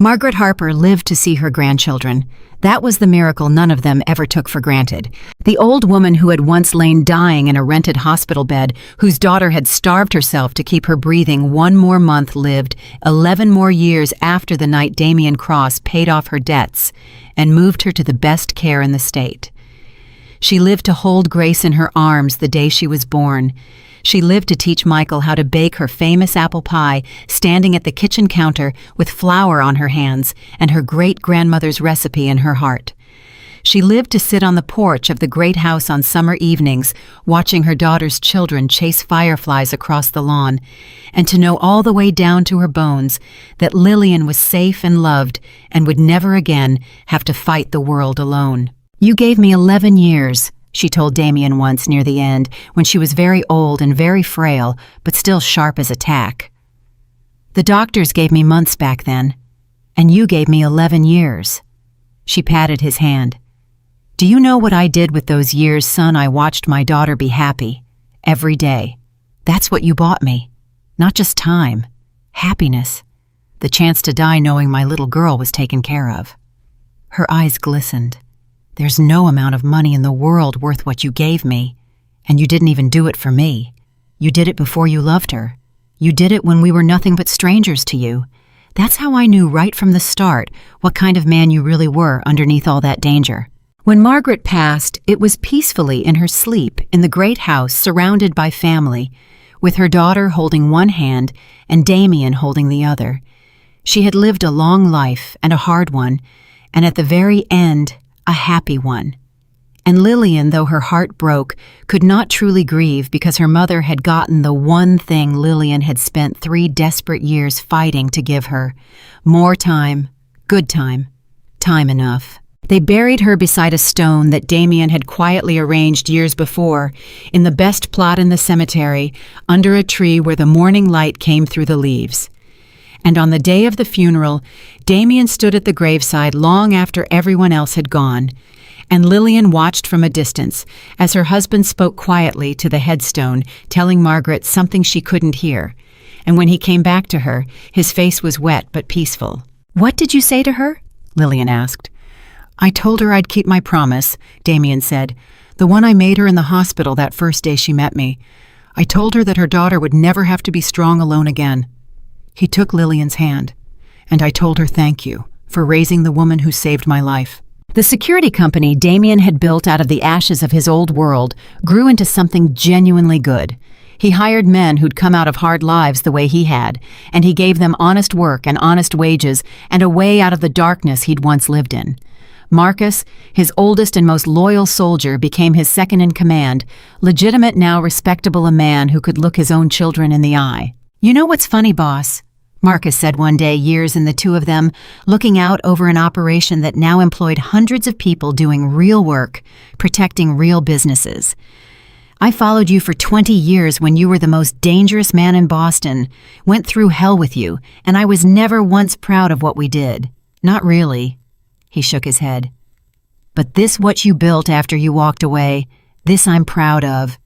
Margaret Harper lived to see her grandchildren. That was the miracle none of them ever took for granted. The old woman who had once lain dying in a rented hospital bed, whose daughter had starved herself to keep her breathing 1 more month, lived 11 more years after the night Damien Cross paid off her debts and moved her to the best care in the state. She lived to hold Grace in her arms the day she was born. She lived to teach Michael how to bake her famous apple pie, standing at the kitchen counter with flour on her hands and her great-grandmother's recipe in her heart. She lived to sit on the porch of the great house on summer evenings, watching her daughter's children chase fireflies across the lawn, and to know all the way down to her bones that Lillian was safe and loved and would never again have to fight the world alone. "You gave me 11 years, she told Damien once near the end, when she was very old and very frail, but still sharp as a tack. "The doctors gave me months back then, and you gave me 11 years. She patted his hand. "Do you know what I did with those years, son? I watched my daughter be happy, every day. That's what you bought me. Not just time, happiness. The chance to die knowing my little girl was taken care of." Her eyes glistened. "There's no amount of money in the world worth what you gave me, and you didn't even do it for me. You did it before you loved her. You did it when we were nothing but strangers to you. That's how I knew right from the start what kind of man you really were underneath all that danger." When Margaret passed, it was peacefully in her sleep in the great house surrounded by family, with her daughter holding one hand and Damien holding the other. She had lived a long life and a hard one, and at the very end, a happy one. And Lillian, though her heart broke, could not truly grieve because her mother had gotten the one thing Lillian had spent 3 desperate years fighting to give her. More time, good time, time enough. They buried her beside a stone that Damien had quietly arranged years before, in the best plot in the cemetery, under a tree where the morning light came through the leaves. And on the day of the funeral, Damien stood at the graveside long after everyone else had gone, and Lillian watched from a distance as her husband spoke quietly to the headstone, telling Margaret something she couldn't hear. And when he came back to her, his face was wet but peaceful. "What did you say to her?" Lillian asked. "I told her I'd keep my promise," Damien said, "the one I made her in the hospital that first day she met me. I told her that her daughter would never have to be strong alone again." He took Lillian's hand, "And I told her thank you for raising the woman who saved my life." The security company Damien had built out of the ashes of his old world grew into something genuinely good. He hired men who'd come out of hard lives the way he had, and he gave them honest work and honest wages and a way out of the darkness he'd once lived in. Marcus, his oldest and most loyal soldier, became his second in command, legitimate now respectable a man who could look his own children in the eye. "You know what's funny, boss?" Marcus said one day, years in the two of them, looking out over an operation that now employed hundreds of people doing real work, protecting real businesses. "I followed you for 20 years when you were the most dangerous man in Boston, went through hell with you, and I was never once proud of what we did. Not really." He shook his head. "But this what you built after you walked away, this I'm proud of.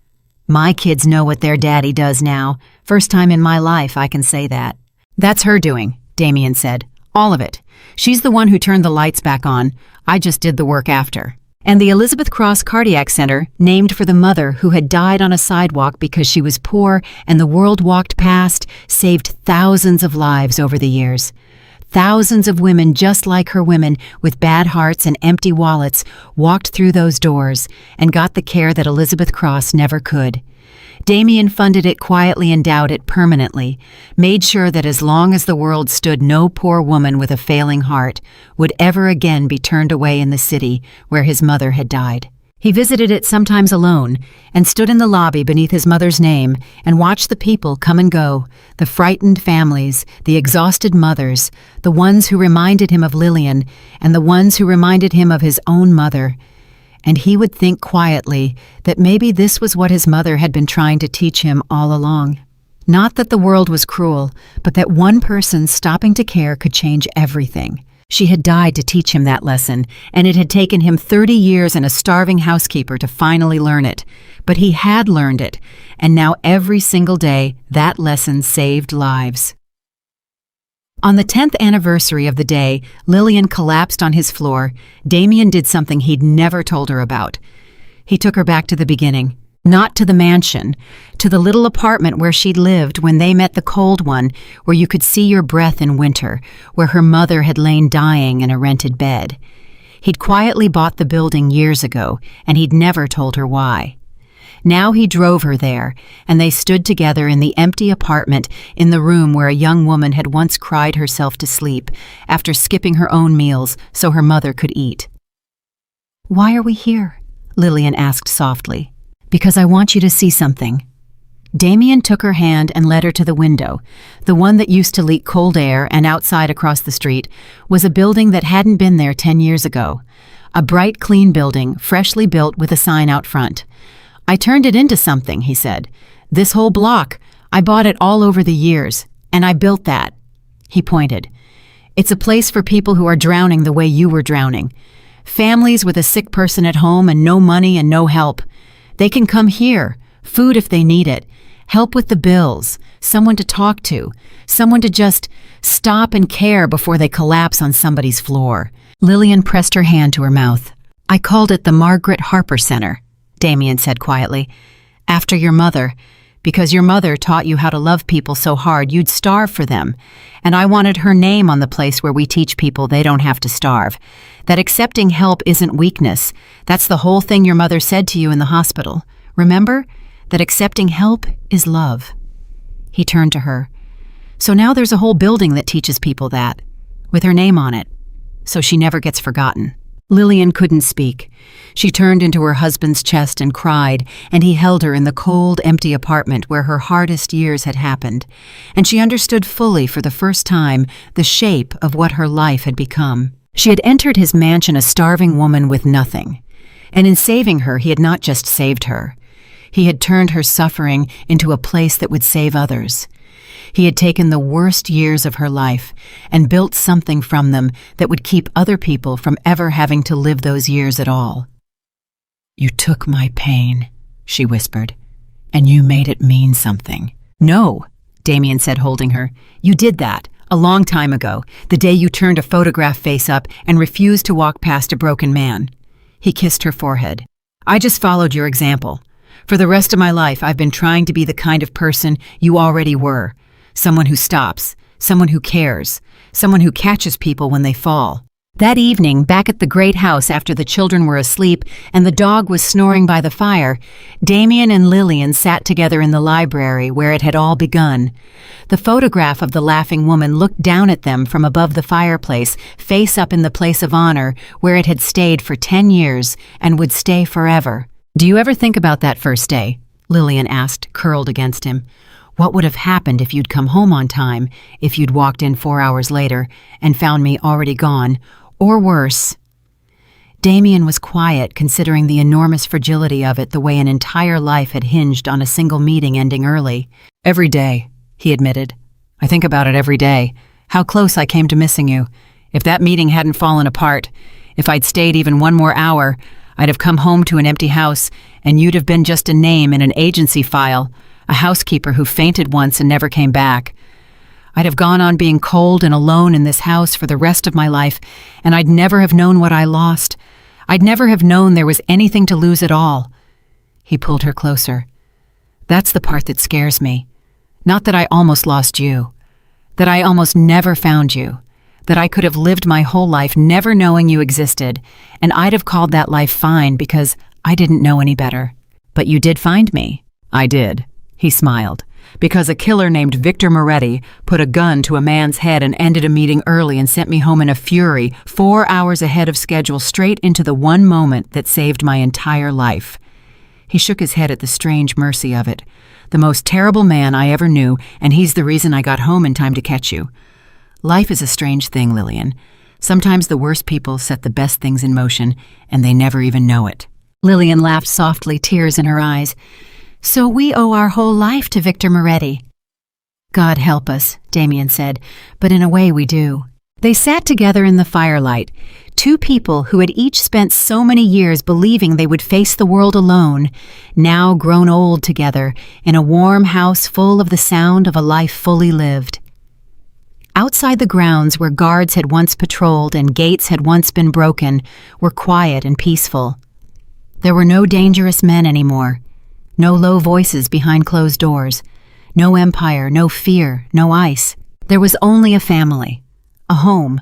My kids know what their daddy does now. First time in my life I can say that." "That's her doing," Damien said. "All of it. She's the one who turned the lights back on. I just did the work after." And the Elizabeth Cross Cardiac Center, named for the mother who had died on a sidewalk because she was poor and the world walked past, saved thousands of lives over the years. Thousands of women just like her women with bad hearts and empty wallets walked through those doors and got the care that Elizabeth Cross never could. Damien funded it quietly, endowed it permanently, made sure that as long as the world stood, no poor woman with a failing heart would ever again be turned away in the city where his mother had died. He visited it sometimes alone and stood in the lobby beneath his mother's name and watched the people come and go, the frightened families, the exhausted mothers, the ones who reminded him of Lillian and the ones who reminded him of his own mother. And he would think quietly that maybe this was what his mother had been trying to teach him all along. Not that the world was cruel, but that one person stopping to care could change everything. She had died to teach him that lesson, and it had taken him 30 years and a starving housekeeper to finally learn it. But he had learned it, and now every single day that lesson saved lives. On the 10th anniversary of the day Lillian collapsed on his floor, Damien did something he'd never told her about. He took her back to the beginning. Not to the mansion, to the little apartment where she'd lived when they met the cold one, where you could see your breath in winter, where her mother had lain dying in a rented bed. He'd quietly bought the building years ago, and he'd never told her why. Now he drove her there, and they stood together in the empty apartment in the room where a young woman had once cried herself to sleep after skipping her own meals so her mother could eat. "Why are we here?" Lillian asked softly. "Because I want you to see something." Damien took her hand and led her to the window. The one that used to leak cold air, and outside across the street was a building that hadn't been there 10 years ago. A bright, clean building, freshly built with a sign out front. "I turned it into something," he said. "This whole block. I bought it all over the years, and I built that." He pointed. "It's a place for people who are drowning the way you were drowning. Families with a sick person at home and no money and no help. They can come here, food if they need it, help with the bills, someone to talk to, someone to just stop and care before they collapse on somebody's floor." Lillian pressed her hand to her mouth. "I called it the Margaret Harper Center," Damien said quietly. "After your mother, Because your mother taught you how to love people so hard you'd starve for them. And I wanted her name on the place where we teach people they don't have to starve. That accepting help isn't weakness. That's the whole thing your mother said to you in the hospital. Remember? That accepting help is love." He turned to her. "So now there's a whole building that teaches people that, with her name on it, so she never gets forgotten." Lillian couldn't speak. She turned into her husband's chest and cried, and he held her in the cold, empty apartment where her hardest years had happened, and she understood fully for the first time the shape of what her life had become. She had entered his mansion a starving woman with nothing, and in saving her he had not just saved her. He had turned her suffering into a place that would save others. He had taken the worst years of her life and built something from them that would keep other people from ever having to live those years at all. "You took my pain," she whispered, "and you made it mean something." "No," Damien said, holding her. "You did that, a long time ago, the day you turned a photograph face up and refused to walk past a broken man." He kissed her forehead. "I just followed your example. For the rest of my life, I've been trying to be the kind of person you already were. Someone who stops, someone who cares, someone who catches people when they fall." That evening, back at the great house after the children were asleep and the dog was snoring by the fire, Damien and Lillian sat together in the library where it had all begun. The photograph of the laughing woman looked down at them from above the fireplace, face up in the place of honor where it had stayed for 10 years and would stay forever. "Do you ever think about that first day?" Lillian asked, curled against him. "What would have happened if you'd come home on time, if you'd walked in 4 hours later and found me already gone, or worse?" Damien was quiet, considering the enormous fragility of it, the way an entire life had hinged on a single meeting ending early. "Every day," he admitted. "I think about it every day. How close I came to missing you. If that meeting hadn't fallen apart, if I'd stayed even one more hour, I'd have come home to an empty house, and you'd have been just a name in an agency file, a housekeeper who fainted once and never came back. I'd have gone on being cold and alone in this house for the rest of my life, and I'd never have known what I lost. I'd never have known there was anything to lose at all." He pulled her closer. "That's the part that scares me. Not that I almost lost you. That I almost never found you. That I could have lived my whole life never knowing you existed, and I'd have called that life fine because I didn't know any better. But you did find me." "I did," he smiled, "because a killer named Victor Moretti put a gun to a man's head and ended a meeting early and sent me home in a fury 4 hours ahead of schedule, straight into the one moment that saved my entire life." He shook his head at the strange mercy of it. "The most terrible man I ever knew, and he's the reason I got home in time to catch you. Life is a strange thing, Lillian. Sometimes the worst people set the best things in motion, and they never even know it." Lillian laughed softly, tears in her eyes. "So we owe our whole life to Victor Moretti." "God help us," Damien said, "but in a way we do." They sat together in the firelight, two people who had each spent so many years believing they would face the world alone, now grown old together in a warm house full of the sound of a life fully lived. Outside the grounds where guards had once patrolled and gates had once been broken were quiet and peaceful. There were no dangerous men anymore, no low voices behind closed doors, no empire, no fear, no ice. There was only a family, a home,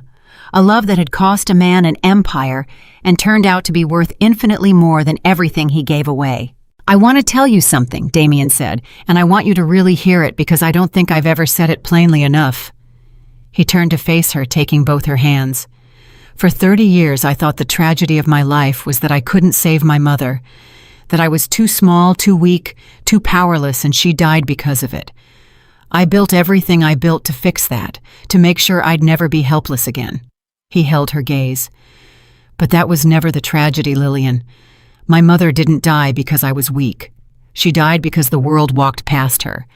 a love that had cost a man an empire and turned out to be worth infinitely more than everything he gave away. "I want to tell you something," Damien said, "and I want you to really hear it because I don't think I've ever said it plainly enough." He turned to face her, taking both her hands. "For 30 years I thought the tragedy of my life was that I couldn't save my mother, that I was too small, too weak, too powerless, and she died because of it. I built everything I built to fix that, to make sure I'd never be helpless again." He held her gaze. "But that was never the tragedy, Lillian. My mother didn't die because I was weak. She died because the world walked past her.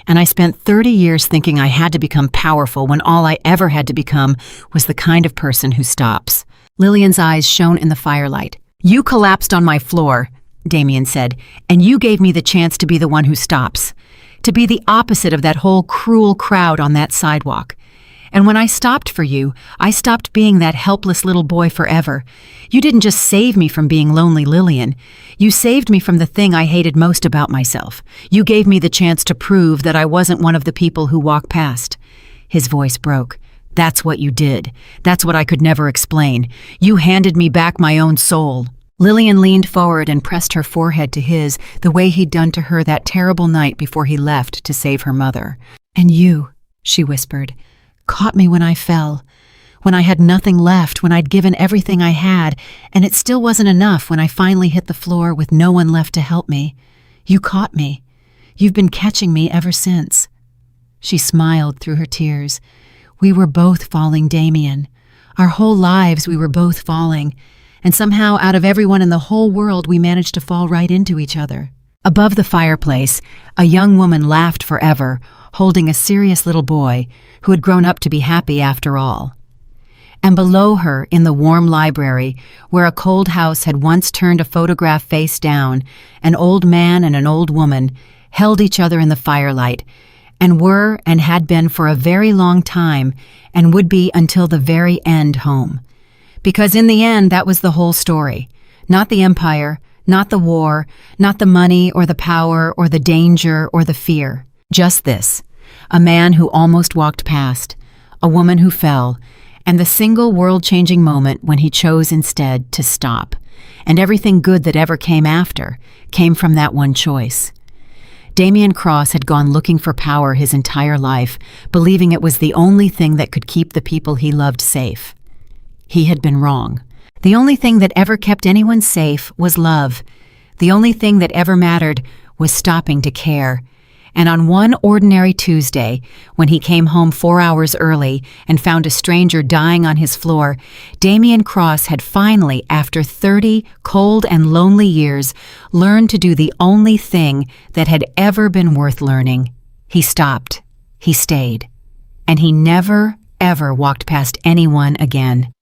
And I spent 30 years thinking I had to become powerful when all I ever had to become was the kind of person who stops." Lillian's eyes shone in the firelight. "You collapsed on my floor," Damien said, "and you gave me the chance to be the one who stops, to be the opposite of that whole cruel crowd on that sidewalk. And when I stopped for you, I stopped being that helpless little boy forever. You didn't just save me from being lonely Lillian. You saved me from the thing I hated most about myself. You gave me the chance to prove that I wasn't one of the people who walk past." His voice broke. "That's what you did. That's what I could never explain. You handed me back my own soul." Lillian leaned forward and pressed her forehead to his, the way he'd done to her that terrible night before he left to save her mother. "And you," she whispered, "caught me when I fell, when I had nothing left, when I'd given everything I had, and it still wasn't enough when I finally hit the floor with no one left to help me. You caught me. You've been catching me ever since." She smiled through her tears. "We were both falling, Damien. Our whole lives we were both falling, and somehow out of everyone in the whole world we managed to fall right into each other." Above the fireplace, a young woman laughed forever, holding a serious little boy who had grown up to be happy after all. And below her, in the warm library, where a cold house had once turned a photograph face down, an old man and an old woman held each other in the firelight, and were and had been for a very long time, and would be until the very end home. Because in the end, that was the whole story. Not the empire, not the war, not the money or the power or the danger or the fear. Just this: a man who almost walked past, a woman who fell, and the single world-changing moment when he chose instead to stop. And everything good that ever came after came from that one choice. Damien Cross had gone looking for power his entire life, believing it was the only thing that could keep the people he loved safe. He had been wrong. The only thing that ever kept anyone safe was love. The only thing that ever mattered was stopping to care. And on one ordinary Tuesday, when he came home 4 hours early and found a stranger dying on his floor, Damien Cross had finally, after 30 cold and lonely years, learned to do the only thing that had ever been worth learning. He stopped. He stayed. And he never, ever walked past anyone again.